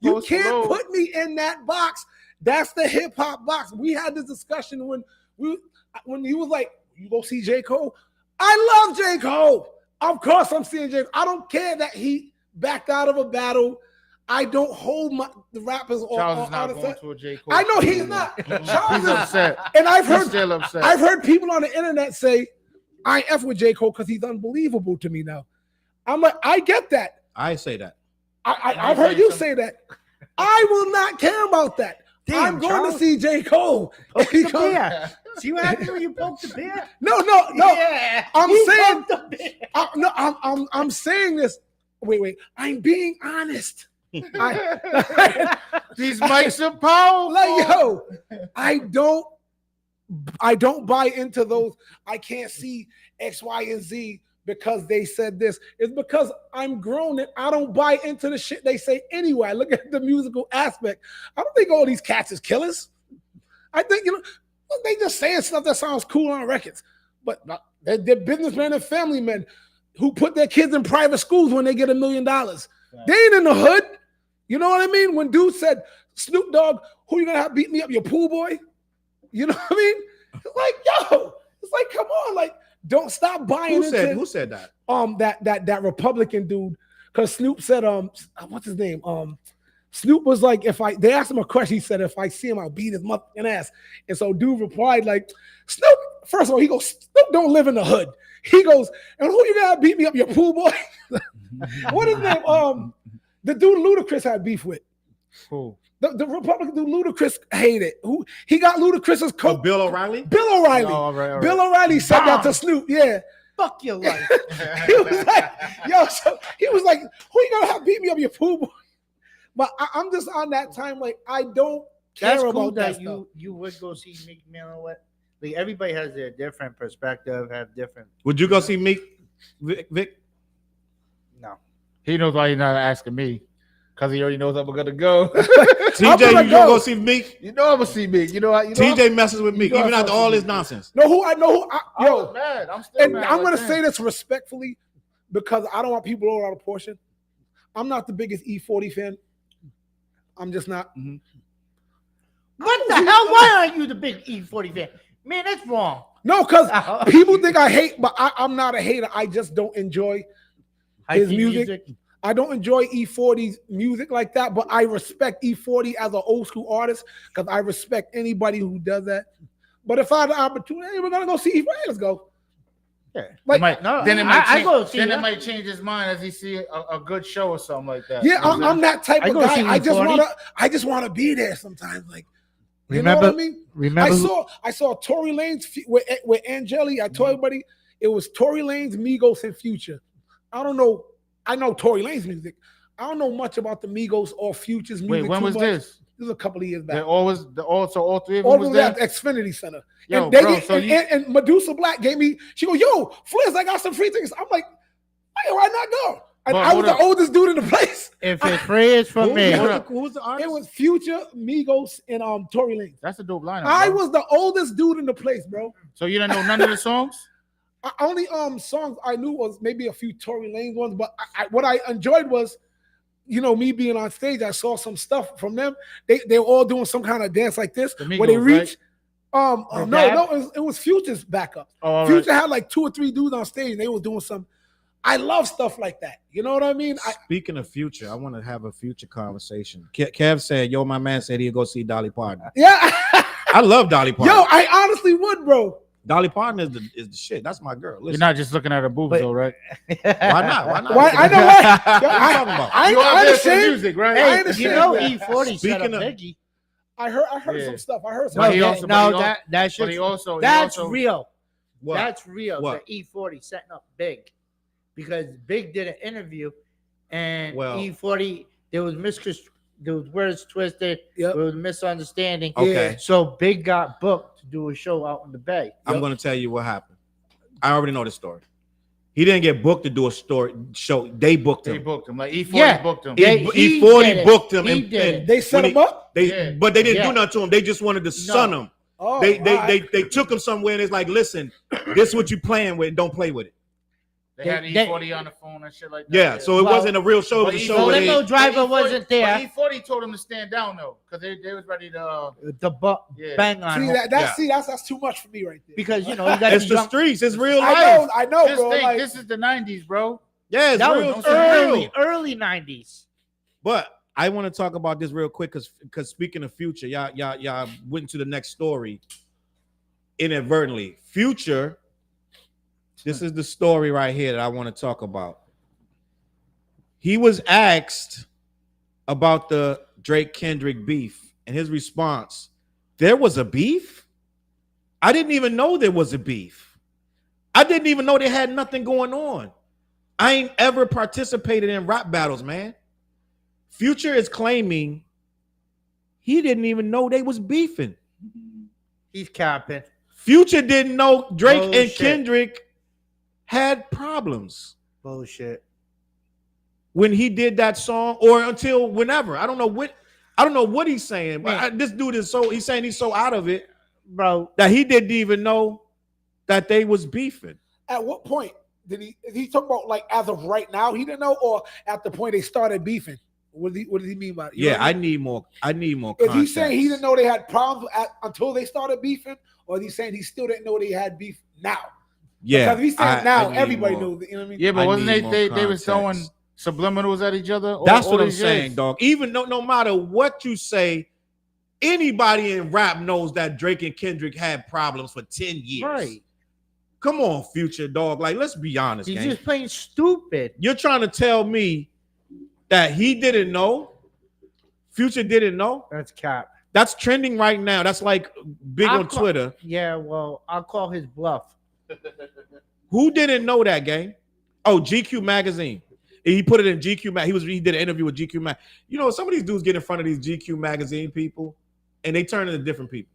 you Post can't Malone. put me in that box. That's the hip hop box. We had this discussion when you was like, you go see J. Cole. I love J. Cole. Of course, I'm seeing J. Cole. I don't care that he backed out of a battle. I don't hold the rappers Charles is not out of going set. to a J. Cole. I know he's show. not. He's Charles is, upset. and I've He's heard still upset. I've heard people on the internet say, I F with J. Cole because he's unbelievable to me now. I'm like, I get that. I say that. I've heard you say that. I will not care about that. Damn, I'm going Charles. to see J. Cole. Poke He the comes- bear. See what happens when you poke the bear? No. Yeah. I'm You saying, poked the bear. I'm saying this. Wait. I'm being honest. These mics are powerful. Like, yo, I don't buy into those. I can't see X, Y, and Z because they said this. It's because I'm grown and I don't buy into the shit they say anyway. I look at the musical aspect. I don't think all these cats is killers. I think, they just saying stuff that sounds cool on records. But they're businessmen and family men who put their kids in private schools when they get $1 million. They ain't in the hood. You know what I mean? When dude said, Snoop Dogg, who you gonna have beat me up? Your pool boy? You know what I mean? It's like, yo, it's like, come on, like, don't stop buying Who into said that? that Republican dude, because Snoop said, what's his name? Snoop was like, they asked him a question, he said, if I see him, I'll beat his motherfucking ass. And so dude replied like, Snoop, first of all, he goes, Snoop don't live in the hood. He goes, and who you gonna beat me up, your pool boy? What is his name? The dude Ludacris had beef with. Who? The Republican dude Ludacris hated. Who he got Ludacris's coat? Bill O'Reilly? Bill O'Reilly. Oh, right. Bill O'Reilly said that to Snoop. Yeah. Fuck your life. He was like, so he was like, who you gonna have beat me up, your pool boy? But I'm just on that time, like, I don't care That's cool about that stuff. you would go see Meek Mill. What? Like everybody has their different perspective, have different. Would you go see Meek, Vic? No. He knows why he's not asking me. Because he already knows I'm gonna go. TJ, you gonna go see Meek? You know I'm gonna see Meek. You know TJ messes with Meek, know even I after fuck all with his Meek. nonsense. I was mad. I'm still and mad. I'm gonna like say that. this respectfully because I don't want people to out of portion. I'm not the biggest E40 fan. I'm just not. What the hell? Why aren't you the big E40 fan? Man, that's wrong. No, because people think I hate, but I'm not a hater. I just don't enjoy his Hyphy music. I don't enjoy E40's music like that, but I respect E40 as an old school artist because I respect anybody who does that. But if I had the opportunity, hey, we're gonna go see E40. Let's go. Yeah. Like, Then it might I change, go see then that. it might change his mind as he see a good show or something like that. yeah, I'm that type I of go see guy. E40. I just wanna be there sometimes. Like, you Remember- know what I mean? Remember? I saw Tory Lanez with Angeli. I told everybody it was Tory Lanez, Migos, and Future. I don't know. I know Tory Lanez music. I don't know much about the Migos or Future's music. Wait, when too was much. this? This was a couple of years back. They always, all three of All them of was them there. at Xfinity Center. Yo, and they bro, get, so and, you- and Medusa Black gave me, she go, yo, Fliz, I got some free tickets. I'm like, why not go? And But I was hold the up. oldest dude in the place. If it's free, it's for me. Who's the artist? It was Future, Migos, and Tory Lanez. That's a dope lineup. I bro. was the oldest dude in the place, bro. So you didn't know none of the songs? Only songs I knew was maybe a few Tory Lanez ones, but what I enjoyed was, you know, me being on stage. I saw some stuff from them. They were all doing some kind of dance like this The where they Migos, reach. right? No, it was Future's backup. Oh, all Future right. had like 2 or 3 dudes on stage. And they were doing some. I love stuff like that. You know what I mean? Speaking of Future, I want to have a Future conversation. Kev said, "Yo, my man said he'd go see Dolly Parton." Yeah. I love Dolly Parton. Yo, I honestly would, bro. Dolly Parton is the shit. That's my girl. You're Listen, not just looking at her boobs, But- though, right? why not? Why not? Why? I know. What you talking about? I You are ain't there for the ashamed. music, right? I ain't Hey, ashamed you know of that. E40 set Speaking up of- Biggie. I heard Yeah. some stuff. I heard some. But No, he stuff. also- no, but he that But shit's he also, that's he also, real. What? That's real. What? The E40 setting up Big, because Big did an interview, and Well- E40 there was words twisted. Yep. There was misunderstanding. Okay. So Big got booked to do a show out in the Bay. I'm going to tell you what happened. I already know the story. He didn't get booked to do a show. They booked they him. booked him. Like E40 Yeah. booked him. Yeah. E40 he did it. booked him. He did it. They set when him up. Yeah. But they didn't Yeah. do nothing to him. They just wanted to sun him. Oh, They all right. took him somewhere and it's like, listen, this is what you playing with. Don't play with it. They had They- E40 on the phone and shit like that. Yeah. So it Well, wasn't a real show. It but was a E40 show where limo they, driver wasn't there. But E40 told him to stand down though, because they was ready to. The Yeah. bang on See him. that's too much for me right there. because you know you got it's the the young, streets. It's real life. I know, Just bro. think, Like, this is the 90s, bro. Yeah, it's that real. was It's real. early 90s. But I want to talk about this real quick because speaking of Future, y'all went to the next story inadvertently. Future, this is the story right here that I want to talk about. He was asked about the Drake Kendrick beef, and his response: "There was a beef? I didn't even know there was a beef. I didn't even know they had nothing going on. I ain't ever participated in rap battles, man." Future is claiming he didn't even know they was beefing. He's capping. Future didn't know Drake and Bullshit. Kendrick had problems Bullshit. when he did that song, or until whenever. I don't know what he's saying. But this dude is he's saying he's so out of it, Bro, that he didn't even know that they was beefing. at what point did he talk about, like, as of right now he didn't know, or at the point they started beefing? What does he mean by it? You know Yeah, what I need more. Is he saying he context. didn't know they had problems until they started beefing, or is he saying he still didn't know they had beef now? Yeah, Because if he's saying I now, need everybody more. knows. You know what I mean? Yeah, but I wasn't need more they was throwing context. subliminals at each other. That's all what I'm these saying, years? dog. Even no matter what you say, anybody in rap knows that Drake and Kendrick had problems for 10 years. Right. Come on, Future, dog. Like, let's be honest, He's gang. just playing stupid. You're trying to tell me that he didn't know? Future didn't know? That's cap. That's trending right now. That's like big on Twitter. Yeah, well, I'll call his bluff. Who didn't know that, gang? Oh, GQ magazine. He put it in GQ mag. He did an interview with GQ mag. You know, some of these dudes get in front of these GQ magazine people, and they turn into different people.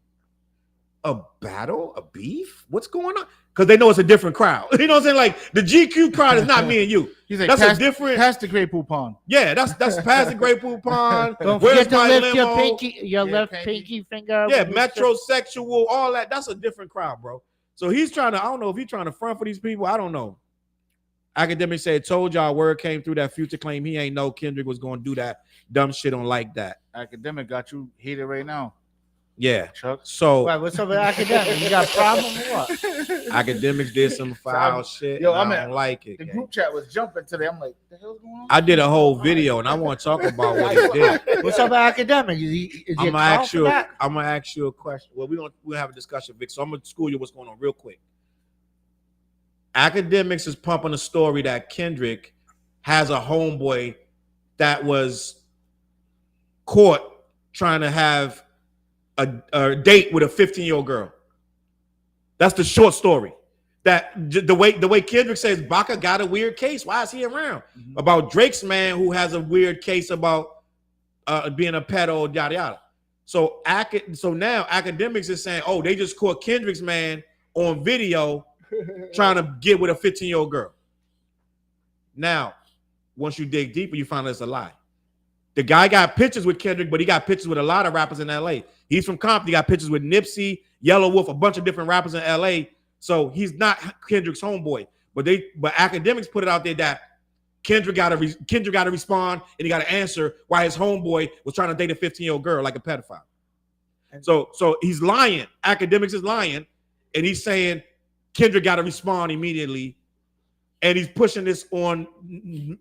A battle, a beef? What's going on? Because they know it's a different crowd. You know what I'm saying? Like the GQ crowd is not me and you. He's like, That's past, a different. past the Great Pool Pond. Yeah, that's past the Great Pool Pond. Don't Where's forget to my lift your limo? pinky, your Yeah, left pinky. pinky finger. Yeah, when you step- metrosexual, all that. That's a different crowd, bro. So he's trying to. I don't know if he's trying to front for these people. I don't know. Academic said, "Told y'all word came through that Future claim he ain't know Kendrick was going to do that dumb shit on like that." Academic got you heated right now, Yeah. Chuck. So Why, what's up with academic? You got a problem or what? Academics did some foul shit. yo, and I'm I at- don't like it. The gang. group chat was jumping today. I'm like, the hell's going on? I did a whole video and I want to talk about what he did. What's up with academic? Is he I'm gonna account ask for you. that? I'm gonna ask you a question. Well, we'll have a discussion, Vic. So I'm gonna school you what's going on real quick. Academics is pumping a story that Kendrick has a homeboy that was caught trying to have a date with a 15-year-old girl. That's the short story. That the way Kendrick says Baca got a weird case. Why is he around? Mhm. About Drake's man who has a weird case about being a pedo, yada yada. So now academics is saying, oh, they just caught Kendrick's man on video trying to get with a 15-year-old girl. Now, once you dig deeper, you find out it's a lie. The guy got pictures with Kendrick, but he got pictures with a lot of rappers in LA. He's from Compton. He got pictures with Nipsey, Yellow Wolf, a bunch of different rappers in LA. So he's not Kendrick's homeboy. But academics put it out there that Kendrick got to respond and he got to answer why his homeboy was trying to date a 15-year-old girl like a pedophile. So he's lying. Academics is lying, and he's saying Kendrick got to respond immediately, and he's pushing this on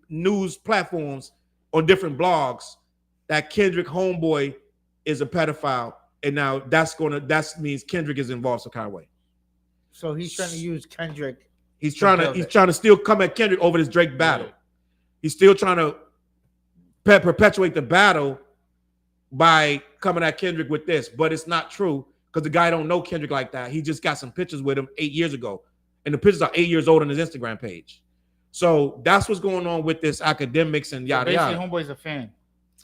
news platforms, on different blogs, that Kendrick homeboy is a pedophile, and now that means Kendrick is involved some kind of way. So he's trying to use Kendrick. He's trying to still come at Kendrick over this Drake battle. He's still trying to perpetuate the battle by coming at Kendrick with this, but it's not true because the guy don't know Kendrick like that. He just got some pictures with him 8 years ago, and the pictures are 8 years old on his Instagram page. So that's what's going on with this academics and yada Basically, yada. homeboy's a fan.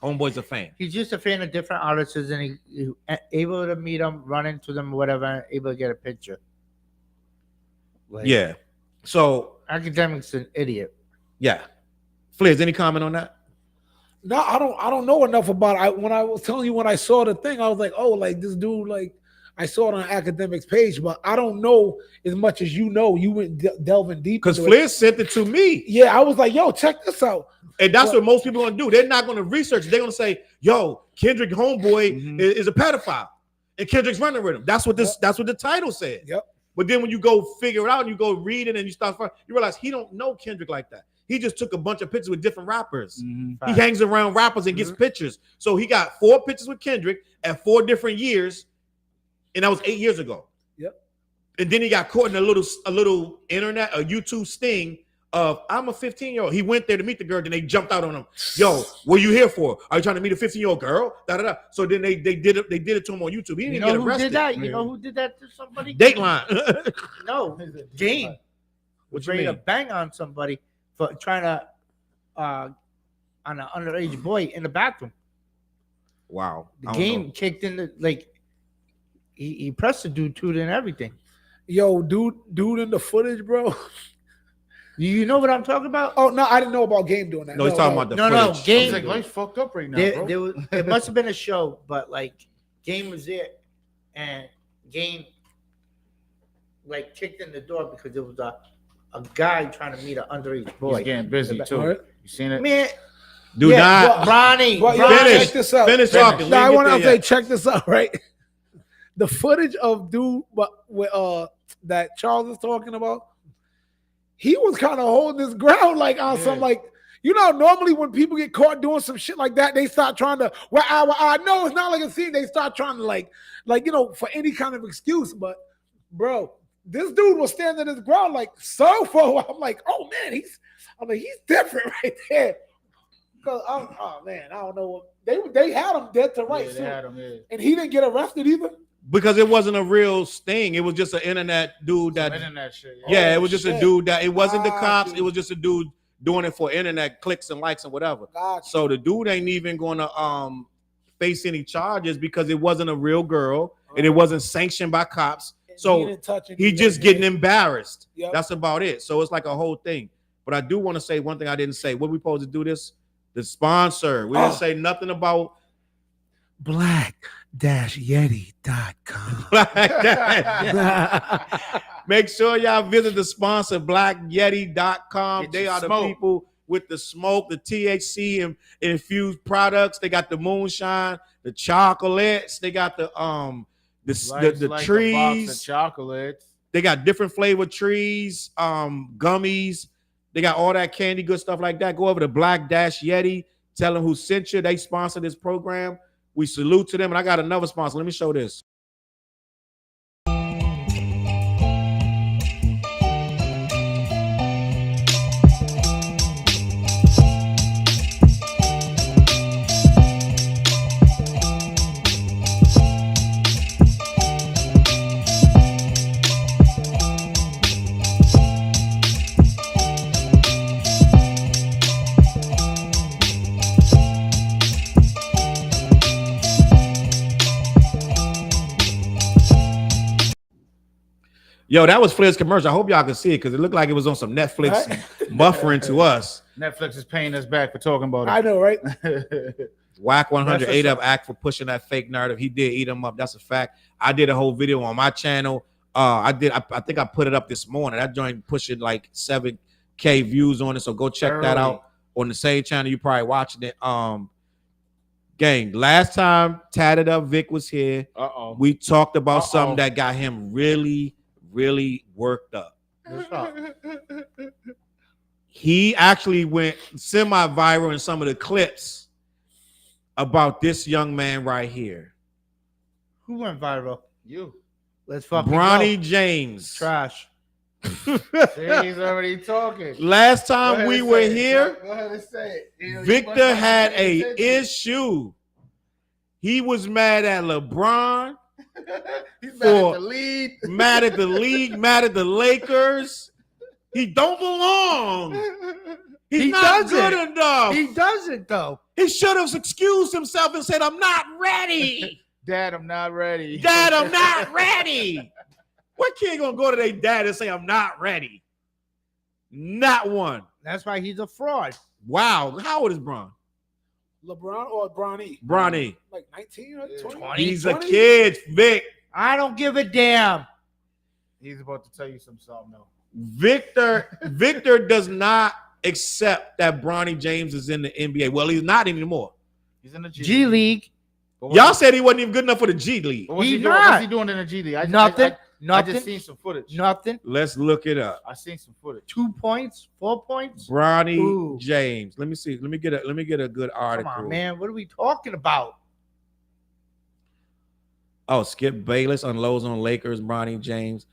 Homeboy's a fan. He's just a fan of different artists, and he able to meet them, run into them, whatever, able to get a picture. Like, Yeah. So academic's an idiot. yeah. Fliz, any comment on that? No, I don't know enough about it. When I was telling you when I saw the thing, I was like, oh, like this dude, like I saw it on academics page, but I don't know as much as you know. You went delving deep Because into it. Fliz sent it to me. Yeah, I was like, yo, check this out. And that's what most people are gonna do. They're not gonna research. They're gonna say, yo, Kendrick homeboy is a pedophile. And Kendrick's running with him. That's what the title said. Yep. But then when you go figure it out and you go read it and you start, you realize he don't know Kendrick like that. He just took a bunch of pictures with different rappers. He hangs around rappers and gets pictures. So he got 4 pictures with Kendrick at 4 different years, and that was 8 years ago. Yep. And then he got caught in a little internet, a YouTube sting of I'm a 15-year-old. He went there to meet the girl, then they jumped out on him. Yo, what are you here for? Are you trying to meet a 15-year-old girl? Da, da, da. So then they did it to him on YouTube. He didn't You even know get who arrested. did that? You know who did that to somebody? Dateline. No, Game. What you Ready to mean? bang on somebody for trying to on an underage boy in the bathroom. Wow. The I don't Game know. kicked in the he pressed the dude tooth and everything. Yo, dude in the footage, bro. You know what I'm talking about? Oh no, I didn't know about Game doing that. No, he's talking about the No, footage. Game. Like, life's fucked up right now, bro. There was, it must have been a show, but like Game was there, and Game like kicked in the door because there was a guy trying to meet an underage boy. He's getting busy too. All right. You seen it? Man, Do not. Ronnie. But yo, Finish. check this out. Finish talking. No, I Let me want get to there say, yet. check this out, right? The footage of dude, but with that Charles is talking about, he was kind of holding his ground, like on some, like, You know, normally when people get caught doing some shit like that, they start trying to. Well, I know it's not like a scene. They start trying to like for any kind of excuse. But bro, this dude was standing his ground like so far. I'm like, oh man, he's different right there. Because oh man, I don't know. They had him dead to rights. They had him, and he didn't get arrested either. Because it wasn't a real sting. It was just an internet dude that. Internet shit. Yeah, it was just shit. a dude that. It wasn't the cops. you. It was just a dude doing it for internet clicks and likes and whatever. So the dude ain't even gonna face any charges because it wasn't a real girl and it wasn't sanctioned by cops. So he just getting embarrassed. Yep. That's about it. So it's like a whole thing. But I do want to say one thing I didn't say. What we supposed to do this? The sponsor. We didn't say nothing about black-yeti.com. Make sure y'all visit the sponsor, blackyeti.com. They are the people with the smoke, the THC and infused products. They got the moonshine, the chocolates. They got the trees, the chocolates. They got different flavored trees, gummies. They got all that candy, good stuff like that. Go over to Black-Yeti. Tell them who sent you. They sponsor this program. We salute to them. And I got another sponsor. Let me show this. Yo, that was Flair's commercial. I hope y'all can see it because it looked like it was on some Netflix buffering to us. Netflix is paying us back for talking about it. I know, right? Whack 100 ate up act for pushing that fake narrative. He did eat him up. That's a fact. I did a whole video on my channel. I think I put it up this morning. That joint pushing like 7K views on it. So go check that out on the same channel. You probably watching it. Gang, last time Tatted Up Vic was here, we talked about something that got him really worked up. He actually went semi-viral in some of the clips about this young man right here. Who went viral? You. Let's fucking Bronny go. James. Trash. See, he's already talking. Last time we were here, go ahead and say it. Victor had a issue. He was mad at LeBron. He's mad at the lead. Mad at the league, mad at the Lakers. He don't belong. He's not good enough. He doesn't, though. He should have excused himself and said, I'm not ready. Dad, I'm not ready. Dad, I'm not ready. What kid gonna go to their dad and say, I'm not ready? Not one. That's why he's a fraud. Wow. How old is Bron? LeBron or Bronny? Bronny. Like 19 or 20? 20? He's a kid, Vic. I don't give a damn. He's about to tell you something though. Victor does not accept that Bronny James is in the NBA. Well, he's not anymore. He's in the G League. Y'all said he wasn't even good enough for the G League. What's He's he doing? not. What's he doing in the G League? Nothing. I just seen some footage. Nothing. Let's look it up. I seen some footage. 2 points, 4 points. Bronny James. Let me see. Let me get a good article. Come on, man. What are we talking about? Oh, Skip Bayless unloads on Lakers. Bronny James.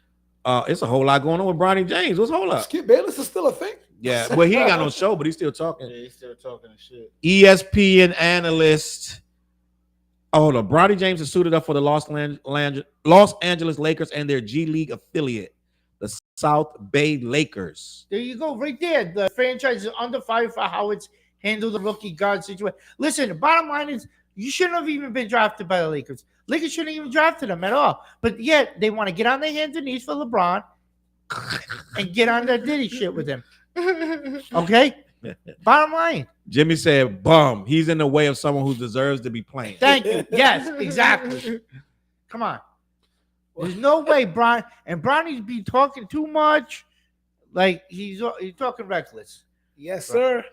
It's a whole lot going on with Bronny James. What's hold up? Skip Bayless is still a thing. Yeah, well, he ain't got no show, but he's still talking. Yeah, he's still talking shit. ESPN analyst. Oh, hold on. Bronny James is suited up for the Los Angeles Lakers and their G League affiliate, the South Bay Lakers. There you go, right there. The franchise is under fire for how it's handled the rookie guard situation. Listen, the bottom line is you shouldn't have even been drafted by the Lakers. Lakers shouldn't even drafted him at all. But yet they want to get on their hands and knees for LeBron and get on that Diddy shit with him. Okay? Bottom line. Jimmy said, bum. He's in the way of someone who deserves to be playing. Thank you. Yes, exactly. Come on. There's no way Bron and Bronny's be talking too much. Like he's talking reckless. Yes, sir.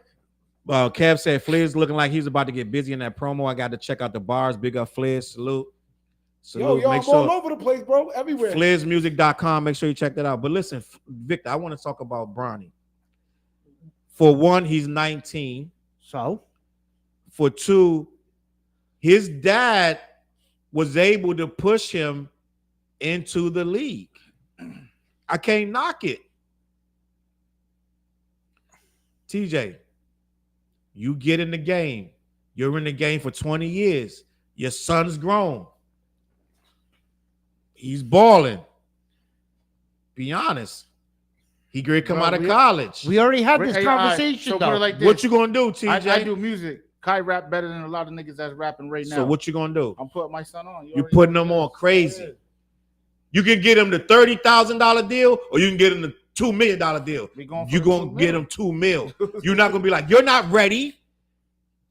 Kev said Flair's looking like he's about to get busy in that promo. I got to check out the bars. Big up Flair. Salute. Yo, I'm all over the place, bro. Everywhere. FlairsMusic.com. Make sure you check that out. But listen, Victor, I want to talk about Bronny. For one, he's 19. So For two, his dad was able to push him into the league. I can't knock it. TJ, you get in the game. You're in the game for 20 years. Your son's grown. He's balling. Be honest. He great come out of college. we already had this Hey, all right, conversation so though. put it like this. What you gonna do, TJ? I do music. Kai rap better than a lot of niggas that's rapping right now. So what you gonna do? I'm putting my son on. You already putting know them what it on is. crazy. Yeah. You can get him the $30,000 deal, or you can get him the $2 million deal. We going for You the gonna 2 get mil. him $2 million. You're not gonna be like, you're not ready.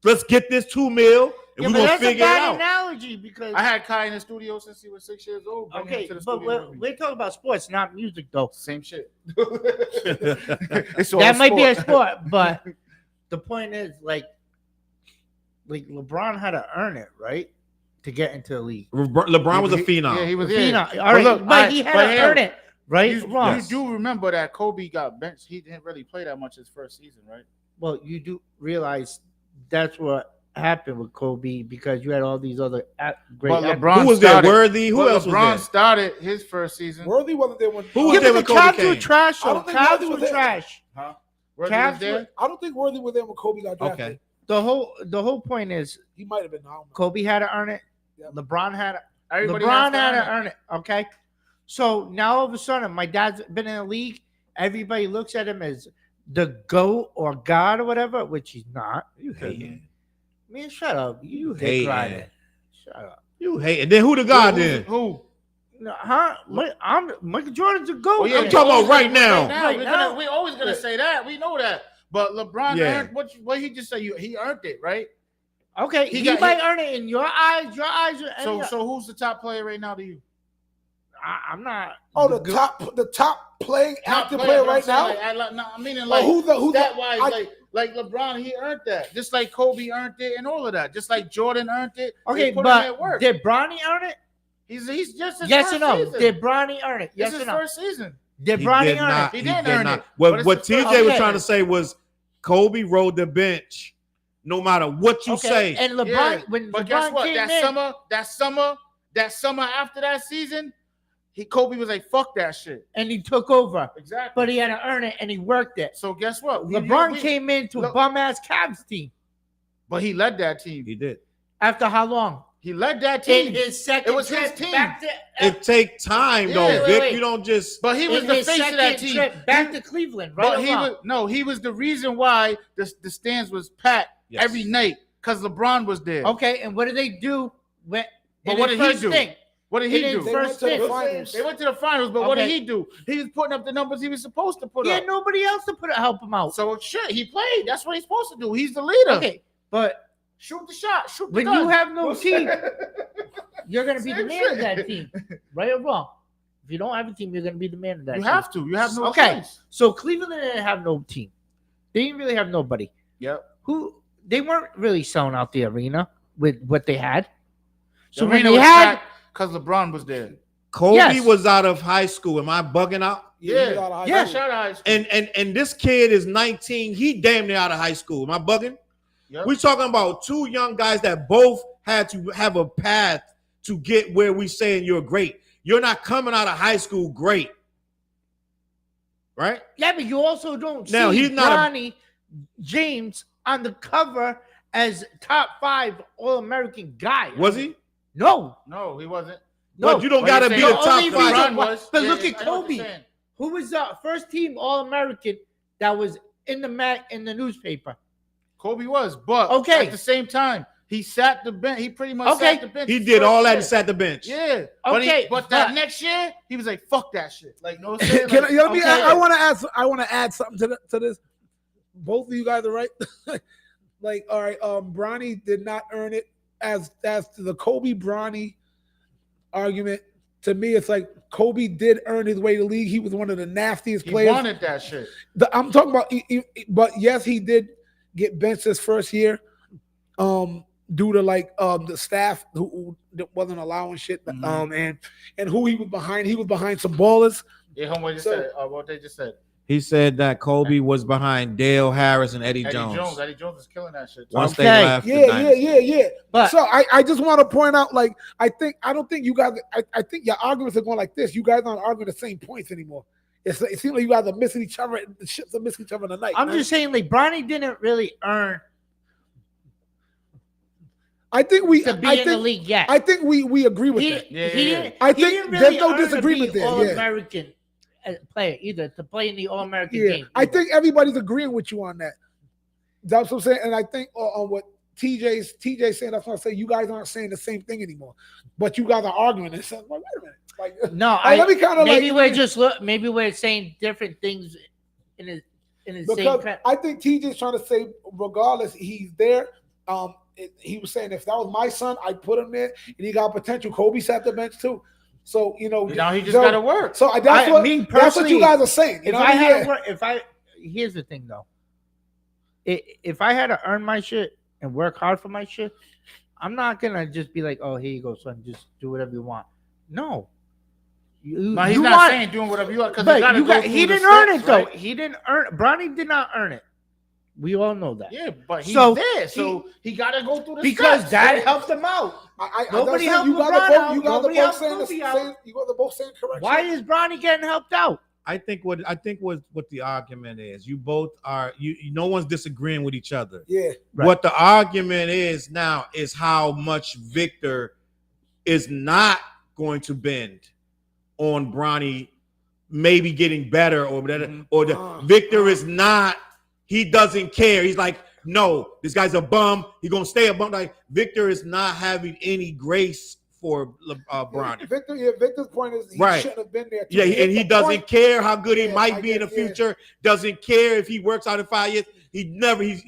Let's get this $2 million, and Yeah, we're but gonna that's a figure it bad out. analogy because I had Kai in the studio since he was 6 years old. Bring him okay, to the but studio with me. we're talking about sports, not music though. Same shit. It's all That might be a sport. sport, but the point is like LeBron had to earn it, right, to get into the league. LeBron was a He- phenom. Yeah, he was. Phenom. Yeah. All right, look, but he had but to yeah, earn it, right? You, Wrong. you do remember that Kobe got benched. He didn't really play that much his first season, right? Well, you do realize that's what happened with Kobe because you had all these other great. But athletes. LeBron Who was there? started- Worthy? Who but else LeBron was there? started his first season. Worthy wasn't there when. Who was Yeah, there but when the Kobe Cavs were came? trash. I Though. don't think Cavs Worthy were was there. trash. Worthy Cavs was there? I don't think Worthy was there when Kobe got drafted. Okay. The whole point is He might have been. I don't know. Kobe had to earn it. Yeah. LeBron had Everybody LeBron has had to to earn it. Okay. So now all of a sudden, my dad's been in the league. Everybody looks at him as the GOAT or God or whatever, which he's not. You hating. Man, shut up. You hate Hating. Ryder. Shut up. You hating. Then who the God then? Who? No, huh? Michael Jordan's a GOAT. Oh, yeah, I'm we talking about always right gonna- now. Right We're now. we always gonna say that. We know that. But LeBron Yeah. earned what he just said. He earned it, right? Okay, He he, got- might earn it in your eyes. Your eyes are. So who's the top player right now to you? I'm not. Oh, the top playing active player but I'm right saying, now. like, I mean, Oh, like who's the that wise, I- like LeBron, he earned that. Just like Kobe earned it, and all of that. Just like Jordan earned it. Okay, They put in but that work. did Bronny earn it? He's just his Yes first or no? season. Did Bronny earn it? It's Yes his or no? first season. Did He Bronny did earn not. it? He didn't earn it, What but it's what his first TJ was season. trying to say was Kobe rode the bench no matter what you Okay, say. and LeBron Yeah, when But LeBron guess what? came That summer after that season, Kobe was like, "Fuck that shit." and he took over, Exactly. but he had to earn it and he worked it. So guess what? LeBron came into a look- bum ass Cavs team but he led that team. He did. after how long? He led that In team. his second It was his trip team. back to It take time though, Yeah. Vic. Wait. You don't just But he was in the his face of that second team. trip back to Cleveland, right? But or he wrong? he was the reason why the stands was packed Yes. every night because LeBron was there. Okay, and what did they do when? But in what his did he first do? thing? What did He he didn't do? They first went to the thing. finals. They went to the finals, but what did Okay. he do? He was putting up the numbers he was supposed to put He up. had nobody else to help him out. So shit, he played. That's what he's supposed to do. He's the leader. Okay, but Shoot the shot. Shoot the when gun. you have no team, you're gonna be the Same man of shit. that team, right or wrong? If you don't have a team, you're gonna be the man of that You team. have to. You have no Okay. choice. So Cleveland didn't have no team. They didn't really have nobody. Yep. They weren't really selling out the arena with what they had. So So when arena they was had, because LeBron was there. Kobe Yes. was out of high school. Am I bugging out? He was Yeah. out of high Yeah. school. Shout out high school. And this kid is 19. He damn near out of high school. Am I bugging? Yep. We're talking about two young guys that both had to have a path to get where we saying you're great. You're not coming out of high school great, right? yeah, but you also don't Now, see he's not a- Bronny James on the cover as top 5 All-American guy. Was he? No, No, he wasn't. no. But you don't But got to he's be saying the the top only five. reason LeBron why- was. but look at I know what Kobe. you're saying. Who was the first team All-American that was in the newspaper? Kobe was, but Okay. at the same time, he sat the bench. He pretty much Okay. sat the bench. He his did first all that year. and sat the bench. Yeah. Okay, But that but- next year, he was like, "Fuck that shit." Like, no, what I'm saying? Can Like, I, let me okay. I want to add. I want to add something to this. Both of you guys are right. Like, all right, Bronny did not earn it. As to the Kobe Bronny argument, to me, it's like Kobe did earn his way to the league. He was one of the nastiest he players. wanted that shit. I'm talking about, but yes, he did get benched his first year, due to like the staff who wasn't allowing shit, Mhm. and who he was behind. He was behind some ballers. Yeah, homeboy just So- said it. What they just said. He said that Kobe was behind Dale Harris and Eddie Eddie Jones. Eddie Jones is killing that shit. Once Okay. they left, the Yeah. dynasty. But So I just want to point out, like, I don't think you guys. I think your arguments are going like this. You guys aren't arguing the same points anymore. It seems like you guys are missing each other. The ships are missing each other tonight. I'm just saying, like, Bronny didn't really earn I think we. to be I in the think. league yet. I think we agree with He, that. Yeah, he yeah, didn't. I he think didn't there's really no earn to disagreement be there, yeah. All-American player either to play in the All-American Yeah, game. I think everybody's agreeing with you on that. That's what I'm saying, and I think on what TJ's saying, that's what I say. You guys aren't saying the same thing anymore, but you guys are arguing and saying, "Well, wait a minute." Like, No, let me kind of maybe like we're just maybe we're saying different things in the same. because I think TJ's trying to say, regardless, he's there. He was saying if that was my son, I'd put him there, and he got potential. Kobe sat the bench too, so Now he just got to work. So that's what me that's what personally, you guys are saying. You If know I what I mean? had Yeah. to work, here's the thing though, if I had to earn my shit and work hard for my shit, I'm not gonna just be like, oh, here you go, son, just do whatever you want. No. No, he's not saying doing whatever you want because he didn't earn it though. He didn't earn. Bronny did not earn it. We all know that. Yeah, but he's So there, so he got to go through the Because steps. that helped him out. Nobody helped you guys LeBron are both, out. you guys are Nobody both helped saying the Kobe same. out. You guys are both saying correct. Why shit. is Bronny getting helped out? I think what the argument is. You both are no one's disagreeing with each other. Yeah. Right. What the argument is now is how much Victor is not going to bend on Bronny maybe getting better or whatever. Or Victor is not, he doesn't care. He's like, no, this guy's a bum. He's gonna stay a bum. Like Victor is not having any grace for Bronny. Victor's point is he shouldn't have been there. Yeah, and he doesn't care how good he might be in the yeah. future. Doesn't care if he works out in 5 years.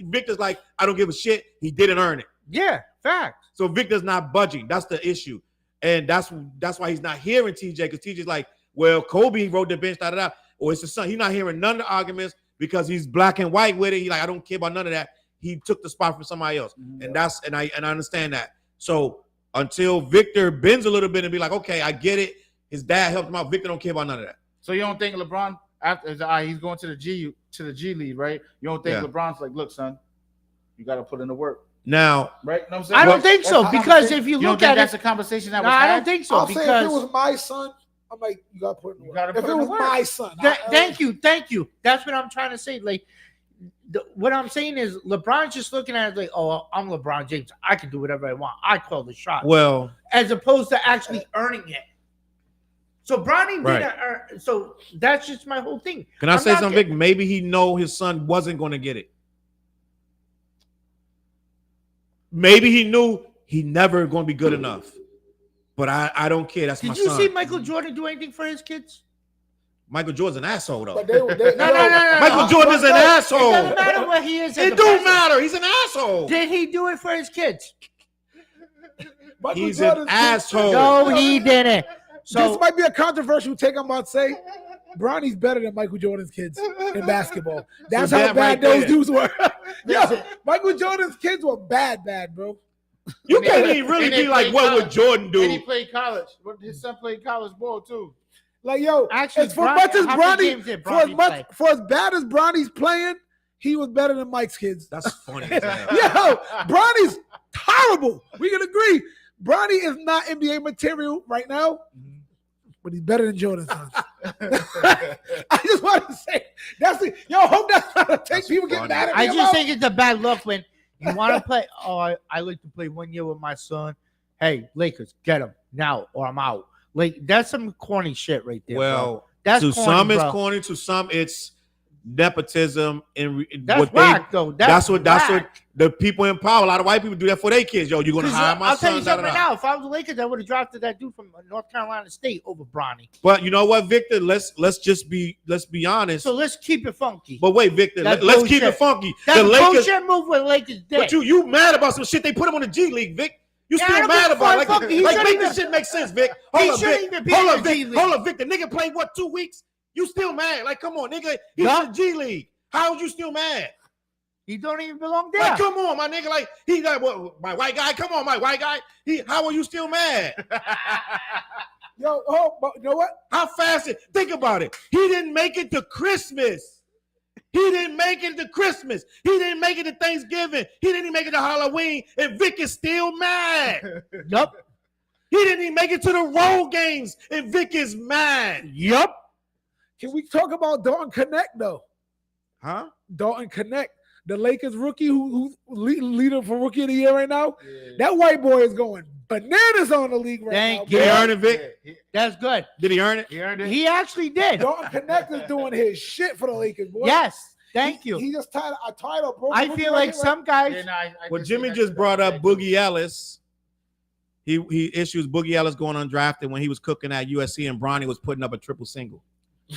Victor's like, I don't give a shit. He didn't earn it. Yeah, fact. So Victor's not budging. That's the issue. And that's why he's not hearing TJ, because TJ's like, well, Kobe wrote the bench, or it's the son. He's not hearing none of the arguments because he's black and white with it. He's like, I don't care about none of that. He took the spot from somebody else. And I understand that. So until Victor bends a little bit and be like, okay, I get it. His dad helped him out. Victor don't care about none of that. So you don't think LeBron, after he's going to the G League, right? You don't think LeBron's like, look, son, you got to put in the work. Now, right? You know what I'm saying? I don't think so, because if you look at that's it, a conversation that was I had? don't think so. I'll say if Because it was my son, I'm like, you got to put in the work. If put it in the was work. my son, thank you. That's what I'm trying to say. Like, what I'm saying is LeBron's just looking at it like, oh, I'm LeBron James. I can do whatever I want. I call the shot. well, as opposed to actually earning it. So Bronny didn't earn. So that's just my whole thing. can I say something, Vic? Maybe he know his son wasn't going to get it. Maybe he knew he never going to be good enough. But I don't care. That's my son. Did you see Michael Jordan do anything for his kids? Michael Jordan's an asshole, though. But No. Michael Jordan's an asshole. It doesn't matter what he is. It don't matter. He's an asshole. Did he do it for his kids? He's an asshole. No, he didn't. So this might be a controversial take I'm about to say. Bronny's better than Michael Jordan's kids in basketball. That's how bad those dudes were. Yo, Michael Jordan's kids were bad, bro. You can't even really be like, what would Jordan do? And he played college. His son played college ball too. Like, yo, actually, as for much as Bronny, for as bad as Bronny's playing, he was better than Mike's kids. That's funny. Yo, Bronny's horrible. We can agree. Bronny is not NBA material right now, but he's better than Jordan's sons. I just want to say that's it. Yo, hope that's not a take. People get mad at me. I just think it's a bad look when you want to play. Oh, I like to play 1 year with my son. Hey, Lakers, get him now or I'm out. Like, that's some corny shit right there. Well, bro. That's to corny, some it's bro. corny, to some it's nepotism, and That's whack, though. That's what the people in power. A lot of white people do that for their kids. Yo, you're gonna hire my I'll son. tell you something right now. If I was the Lakers, I would have drafted that dude from North Carolina State over Bronny. But you know what, Victor? Let's be honest. So let's keep it funky. But wait, Victor, let's keep it funky. That's the Lakers, bullshit move with Lakers did. But you mad about some shit they put him on the G League, Vic? You still mad about it? Like make this shit make sense, Vic. Hold up, Vic. Hold up, Vic. The nigga played what, 2 weeks? You still mad? Like, come on, nigga. He's in the G League. How are you still mad? He don't even belong there. Like, come on, my nigga. Like, he like, what, my white guy? Come on, my white guy. How are you still mad? Yo, but you know what? How fast think about it. He didn't make it to Christmas. He didn't make it to Christmas. He didn't make it to Thanksgiving. He didn't even make it to Halloween. And Vic is still mad. Yup. He didn't even make it to the road games. And Vic is mad. Yup. Can we talk about Dalton Connect though? Huh? Dalton Connect, the Lakers rookie who's leader for rookie of the year right now. Yeah. That white boy is going bananas on the league right now. Did he earn it, Vic? That's good. Did he earn it? He earned it. He actually did. Dalton Connect is doing his shit for the Lakers, boy. Yes. Thank you. He just tied a title, bro. I feel like some guys. Yeah, no, Well, Jimmy just brought up Boogie Ellis. He issues Boogie Ellis going undrafted when he was cooking at USC and Bronny was putting up a triple single.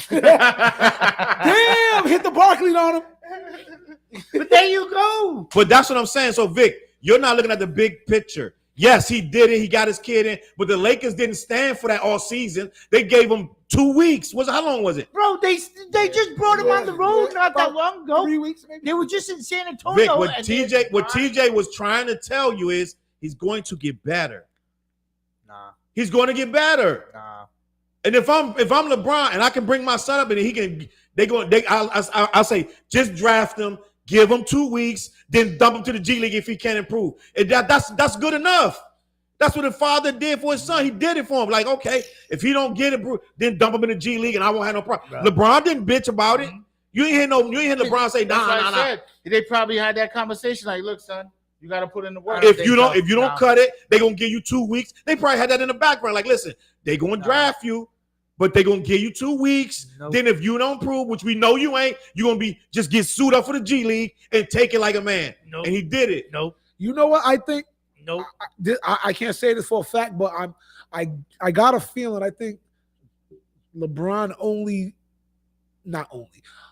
Damn, hit the Barkley on him. But there you go. But that's what I'm saying. So, Vic, you're not looking at the big picture. Yes, he did it. He got his kid in, but the Lakers didn't stand for that all season. They gave him 2 weeks. How long was it? Bro, they just brought him on the road not that long ago. 3 weeks, maybe. They were just in San Antonio. Vic, what TJ was trying to tell you is he's going to get better. Nah. He's going to get better. Nah. And if I'm LeBron and I can bring my son up and I'll say just draft him, give him 2 weeks, then dump him to the G League if he can't improve. And that's good enough. That's what the father did for his son. He did it for him. Like, okay, if he don't get it, then dump him in the G League and I won't have no problem. Right. LeBron didn't bitch about it. You ain't hear LeBron say, nah. They probably had that conversation like, look, son, you got to put in the work. If you don't cut it, they're going to give you 2 weeks. They probably had that in the background. Like, listen, they're going to draft you, but they're going to give you 2 weeks. Nope. Then if you don't prove, which we know you ain't, you're going to be just get sued up for the G League and take it like a man. Nope. And he did it. Nope. You know what I think? Nope. I can't say this for a fact, but I got a feeling. I think LeBron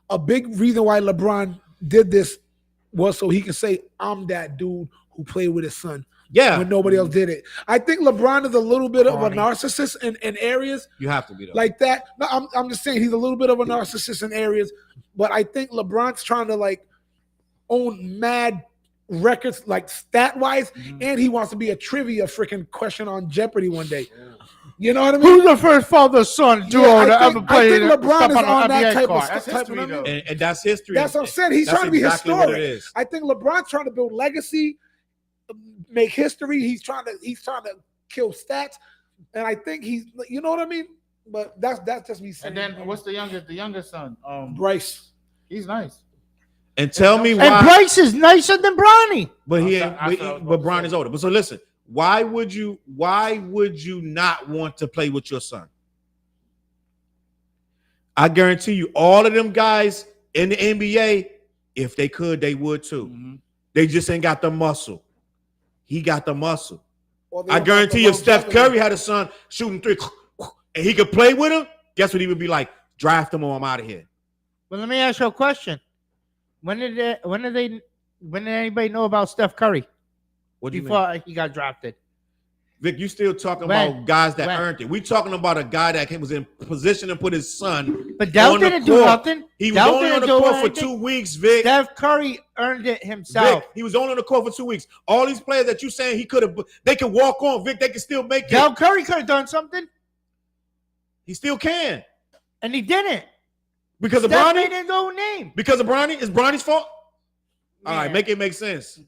a big reason why LeBron did this was so he can say, I'm that dude who played with his son. Yeah. When nobody else did it. I think LeBron is a little bit of a narcissist in areas. You have to be though. Like that. No, I'm just saying he's a little bit of a narcissist in areas, but I think LeBron's trying to like own mad records like stat-wise, and he wants to be a trivia freaking question on Jeopardy one day. Yeah. You know what I mean? Who's the first father-son duo to ever play? I think LeBron is on that type of that's stuff. history, though. And that's history. That's what I'm saying. He's trying to be exactly historic. I think LeBron's trying to build legacy, make history. He's trying to kill stats, and I think you know what I mean. But that's just me saying. And then what's the youngest son? Bryce. He's nice. And tell me why. And Bryce is nicer than Bronny. But but Bron is older. But so listen, why would you not want to play with your son? I guarantee you, all of them guys in the NBA, if they could, they would too. Mm-hmm. They just ain't got the muscle. He got the muscle. I guarantee you, if Steph Curry had a son shooting 3 and he could play with him, guess what he would be like? Draft him or I'm out of here. Well, let me ask you a question. When did anybody know about Steph Curry? What do you before mean? He got drafted? Vic, you still talking about guys that earned it. We talking about a guy that was in position to put his son. But Dell didn't do nothing. He was only on the court for 2 weeks, Vic. Steph Curry earned it himself. Vic, he was only on the court for 2 weeks. All these players that you saying they could walk on, Vic, they can still make it. Dell Curry could have done something. He still can. And he didn't. Because of Steph Bronny? made his own name. Because of Bronny? Is Bronny's fault? Yeah. All right, make it make sense.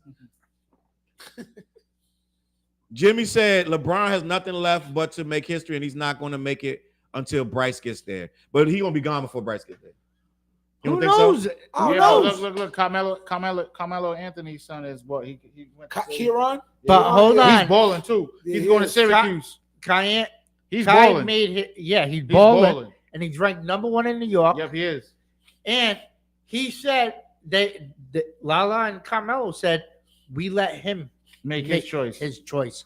Jimmy said LeBron has nothing left but to make history, and he's not going to make it until Bryce gets there. But he's going to be gone before Bryce gets there. You Who knows? So? Who knows? Look. Carmelo Anthony's son is what he went to Kieran? But hold on. He's balling too. He's going to Syracuse. He's balling. He's balling. And he's ranked #1 in New York. Yep, he is. And he said Lala and Carmelo said we let him make his choice.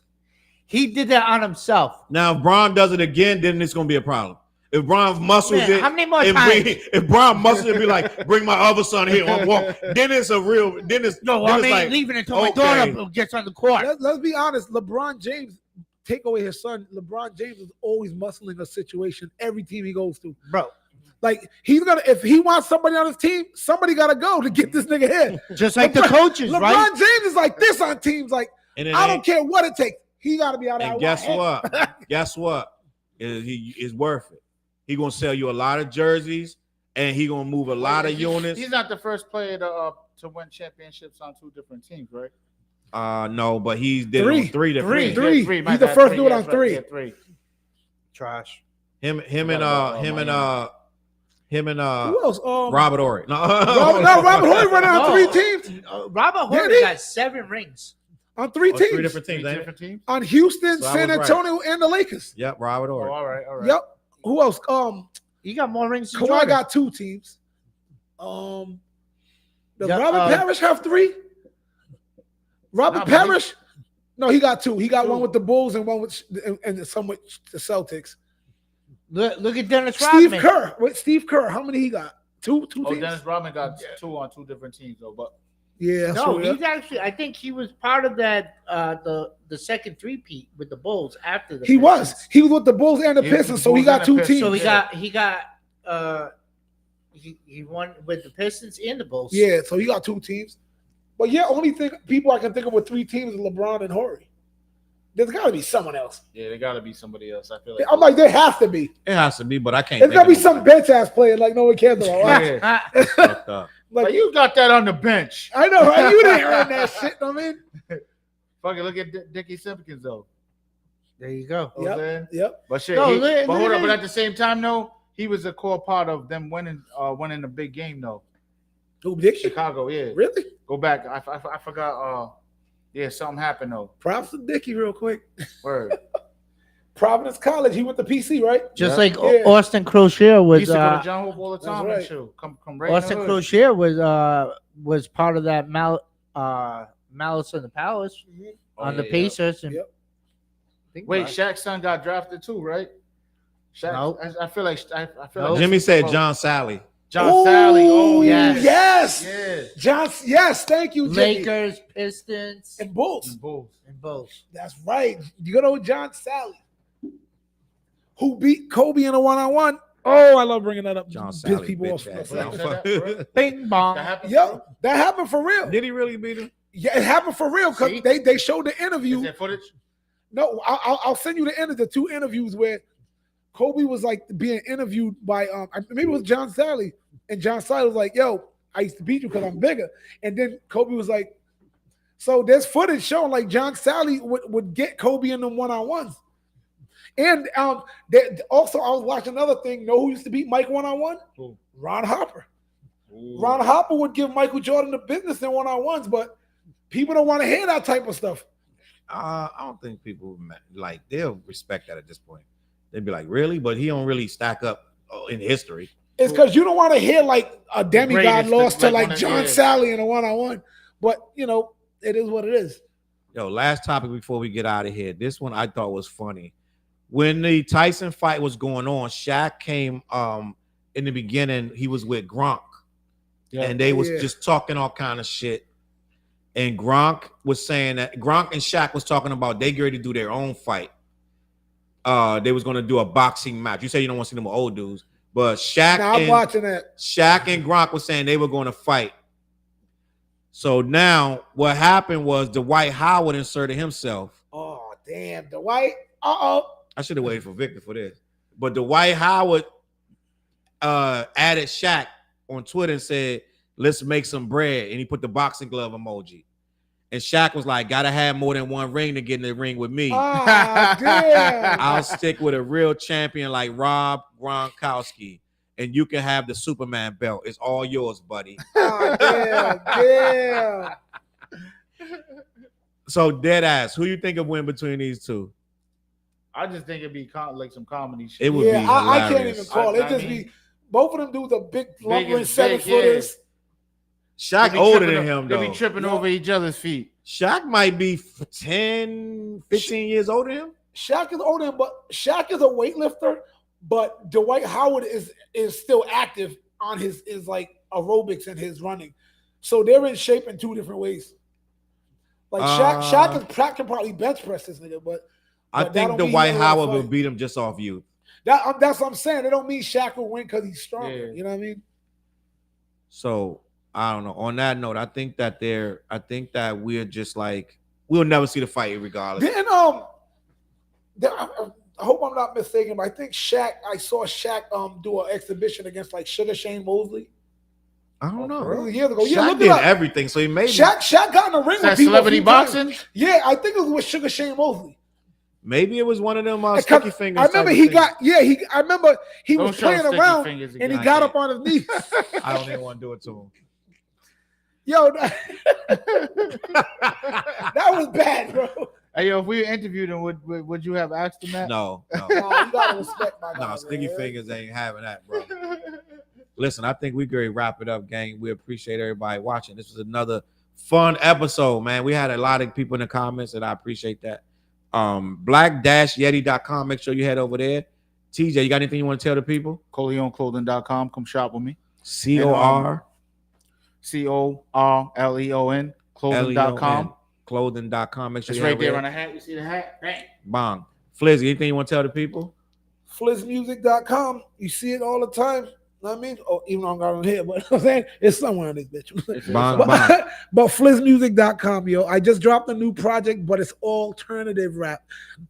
He did that on himself. Now, if Bron does it again, then it's going to be a problem. If Bron muscles it, how many more times? If Bron muscles it, be like, bring my other son here on walk. Then it's a real. Then it's no. Then I it's mean, like, leaving until my daughter gets on the court. Let's be honest. LeBron James take away his son. LeBron James is always muscling a situation every team he goes to, bro. Like if he wants somebody on his team, somebody got to go to get this nigga here. Just like the coaches, LeBron right? James is like this on teams. Like I don't care what it takes. He got to be out of And guess what? Guess what? is worth it. He gonna sell you a lot of jerseys, and he gonna move a lot of units. He's not the first player to win championships on 2 different teams, right? No, but he did it on 3 different Three. teams. He's the first dude on 3. Yeah, 3. Trash. Him and Who else? Robert Horry. No, Robert Horry running on 3 teams. Robert Horry Did he? got 7 rings. On 3 teams. 3 different teams. Three ain't it? different teams. On Houston, So I San was right. Antonio, and the Lakers. Yep, Robert Oh, Horry. all right. Yep. Who else? He got more rings than Kawhi Jordan. got 2 teams. Does Yeah, Robert Parrish have 3? Robert Nah, but Parrish? No, he got 2. He got 2. one with the Bulls and one with and some with the Celtics. Look at Dennis Steve Rodman. Kerr. Wait, Steve Kerr. How many he got? 2 Oh, teams. Dennis Rodman got 2 on 2 different teams though, but Yeah. No, so, he's actually. I think he was part of that. The second three-peat with the Bulls after the. he was. Pistons. He was with the Bulls and the He was Pistons, with the so he Bulls got and the 2 Pistons. teams. So he won with the Pistons and the Bulls. Yeah, so he got 2 teams. But yeah, only thing people I can think of with 3 teams is LeBron and Horry. There's got to be someone else. yeah, there got to be somebody else. I feel like I'm like, there has to be. It has to be, but I can't. There's got to be think of some nobody. bench ass player like no one cares about. Right? Yeah. Fucked up. Like, Like, you got that on the bench. I know, right? You didn't earn that shit. I mean, Fucking look at Dickie Simpkins though. There you go. You know what I'm saying? yep. But shit, No, he- look- but look hold at on. But it. at the same time, though, he was a core part of them winning a big game though. Who Dickie? Chicago, yeah. Really? Go back. I forgot. Yeah, something happened though. Props to Dickie real quick. Word. Providence College. He went to PC, right? Just Yeah. like Yeah. Austin Crocier He was. used to go to John Hope all the that's time right. and shit. Come right in Austin the hood. Crocier was part of that Malice in the Palace on Oh, the yeah, Pacers. And Yep. think Wait, about it. Shaq's son got drafted too, right? Shaq, Nope. I feel like I feel Nope. like Jimmy said John Sally. John Sally. Oh yes. Yes. yeah. John. Yes. Thank you, Jimmy. Lakers, Pistons, And Bulls. And Bulls. and Bulls. That's right. You good old John Sally, who beat Kobe in a 1-on-1. Oh, I love bringing that up. John Piss Sally. people off. Bitch ass. That's Don't right. fuck- Bing bong. That happened. Yo, that happened for real. Did he really beat him? Yeah, it happened for real because See? they showed the Is interview. there footage? No, I'll send you the end of the 2 interviews where Kobe was like being interviewed by maybe it was John Sally, and John Sally was like, "Yo, I used to beat you because I'm bigger," and then Kobe was like, "So there's footage showing like John Sally would get Kobe in them 1-on-1s." And also I was watching another thing. Know who used to beat Mike 1-on-1? Who? Ron Harper. Ooh. Ron Harper would give Michael Jordan the business in 1-on-1s, but people don't want to hear that type of stuff. I don't think people like they'll respect that at this point. They'd be like, really? But he don't really stack up in history. It's because you don't want to hear like a demigod Greatest, lost to like like one of- John yeah. Sally in a 1-on-1. But you know, it is what it is. Yo, last topic before we get out of here. This one I thought was funny. When the Tyson fight was going on, Shaq came in the beginning, he was with Gronk. Yeah. And they was Yeah. just talking all kind of shit. And Gronk was saying that Gronk and Shaq was talking about they ready to do their own fight. They was gonna do a boxing match. You say you don't want to see them old dudes, but Shaq Now I'm and watching that. Shaq and Gronk was saying they were going to fight. So now what happened was Dwight Howard inserted himself. Oh damn, Dwight. Uh-oh. I should have waited for Victor for this. But Dwight Howard added Shaq on Twitter and said, let's make some bread. And he put the boxing glove emoji. And Shaq was like, gotta have more than one ring to get in the ring with me. Ah, damn. I'll stick with a real champion like Rob Gronkowski. And you can have the Superman belt. It's all yours, buddy. Ah, damn. So dead ass, who you think of win between these two? I just think it'd be like some comedy shit. It would Yeah, be I can't hilarious. even call it. It I just mean- be both of them dudes are big, lumbering as 7-footers. Shaq They be older tripping than him, They though. be tripping Yeah. over each other's feet. Shaq might be 10, 15 years older than him. Shaq is older, but Shaq is a weightlifter, but Dwight Howard is still active on his like aerobics and his running. So they're in shape in 2 different ways. Like Shaq can probably bench press this nigga, but I that think don't mean Dwight he will Howard will fight. beat him just off youth. that's what I'm saying. It don't mean Shaq will win because he's stronger. Yeah. You know what I mean? So I don't know. On that note, I think that we're just like we'll never see the fight regardless. Then I hope I'm not mistaken, but I think Shaq. I saw Shaq do an exhibition against like Sugar Shane Mosley. I don't know. It was years ago. Yeah, Shaq look did it up. everything, so he made Shaq got in the ring Is that with people. celebrity a few times. boxing? Yeah, I think it was with Sugar Shane Mosley. Maybe it was one of them Because sticky fingers. I remember type he of got I remember he Don't was show playing sticky around fingers and he again. got up on his knees. thing. I don't even want to do it to him. Yo, that was bad, bro. Hey, yo, if we interviewed him, would you have asked him that? No. No, you gotta respect my guy. No, sticky man. fingers ain't having that, bro. Listen, I think we could wrap it up, gang. We appreciate everybody watching. This was another fun episode, man. We had a lot of people in the comments, and I appreciate that. Black-Yeti.com. Make sure you head over there. TJ, you got anything you want to tell the people? ColeonClothing.com. Come shop with me. COR. CORLEON. Clothing.com. Clothing.com. Make sure It's you right head there over on the hat. You see the hat? Bang. Bang. Flizzy, anything you want to tell the people? FlizzMusic.com. You see it all the time. Know what I mean? Oh, even though I'm not on here, but I'm saying it's somewhere in this bitch. Bang, but, bang. but FlizzMusic.com, yo. I just dropped a new project, but it's alternative rap.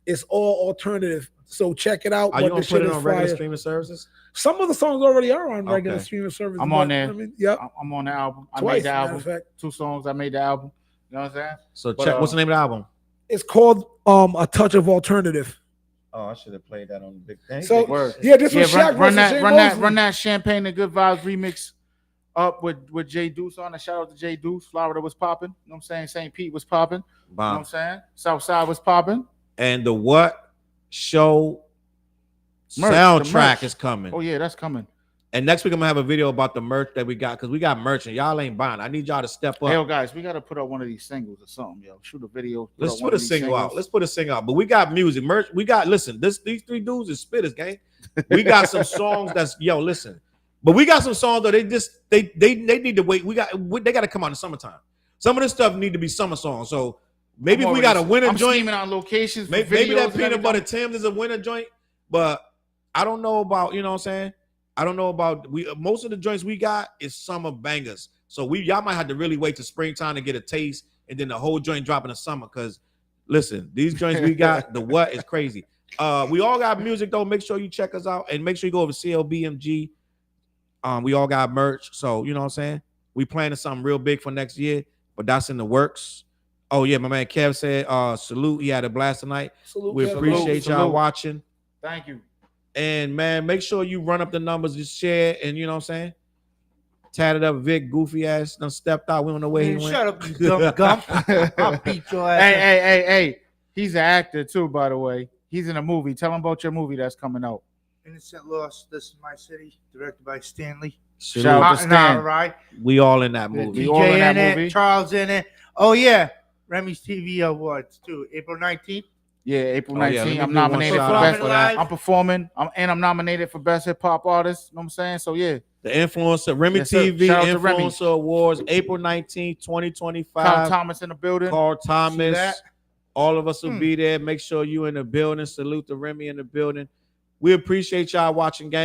It's all alternative. So check it out. Are you But going the to put shit it is on regular fire. streaming services? Some of the songs already are on regular Okay. streaming services. I'm on but, there. I mean, yep. I'm on the album. I Twice, made the matter album. of fact. 2 songs. I made the album. You know what I'm saying? So But, check. What's the name of the album? It's called A Touch of Alternative. Oh, I should have played that on the big thing. So Word. yeah, this was Shaq run versus Jay that Mosley. Champagne and Good Vibes remix up with Jay Deuce on it. Shout out to Jay Deuce. Florida was popping. You know what I'm saying? St. Pete was popping. You know what Bang. I'm saying? Southside was popping. And the What Show Merch, the soundtrack merch. is coming. Oh yeah, that's coming. And next week I'm gonna have a video about the merch that we got, because we got merch and y'all ain't buying. I need y'all to step up. Hey, yo, guys, we gotta put up one of these singles or something, yo. Shoot a video. Let's up put one a of these single out. singles. Let's put a single out. But we got music, merch. We got these 3 dudes is spitters, gang. We got some songs that's listen. But we got some songs though. They need to wait. They got to come out in the summertime. Some of this stuff need to be summer songs. So maybe if we got a winter I'm joint. scheming on locations. For Maybe videos that and peanut butter everything. Tim's is a winter joint. But I don't know about, you know what I'm saying? I don't know about most of the joints we got is summer bangers. So y'all might have to really wait till springtime to get a taste, and then the whole joint drop in the summer. Cause listen, these joints we got, the what is crazy. We all got music though. Make sure you check us out and make sure you go over to CLBMG. We all got merch. So you know what I'm saying? We planning something real big for next year, but that's in the works. Oh yeah, my man Kev said, salute. He had a blast tonight. Salute, We Kevin. appreciate y'all Salute. watching. Thank you. And man, make sure you run up the numbers, just share, and you know what I'm saying? Tatted up Vic, goofy ass, done stepped out. We don't know where he Man, went. shut up, you dumb gump. I'll beat your ass. Hey. He's an actor too, by the way. He's in a movie. Tell him about your movie that's coming out. Innocent Lost. This is My City, directed by Stanley. Salute. Shout out Hot to and Stan. out, right? We all in that movie. We all in DJ that in movie. it. Charles in it. Oh yeah, Remy's TV Awards too. April 19th. Yeah, April Oh, yeah, 19th. let me I'm do one nominated for shout out best. for that. I'm performing. I'm nominated for best hip hop artist. You know what I'm saying? So yeah, The influencer, Remy Yes, sir. TV Shout out to Remy. Influencer Awards, April 19th, 2025. Carl Thomas in the building. Carl See Thomas. that? All of us will be there. Make sure you in the building. Salute to Remy in the building. We appreciate y'all watching, gang.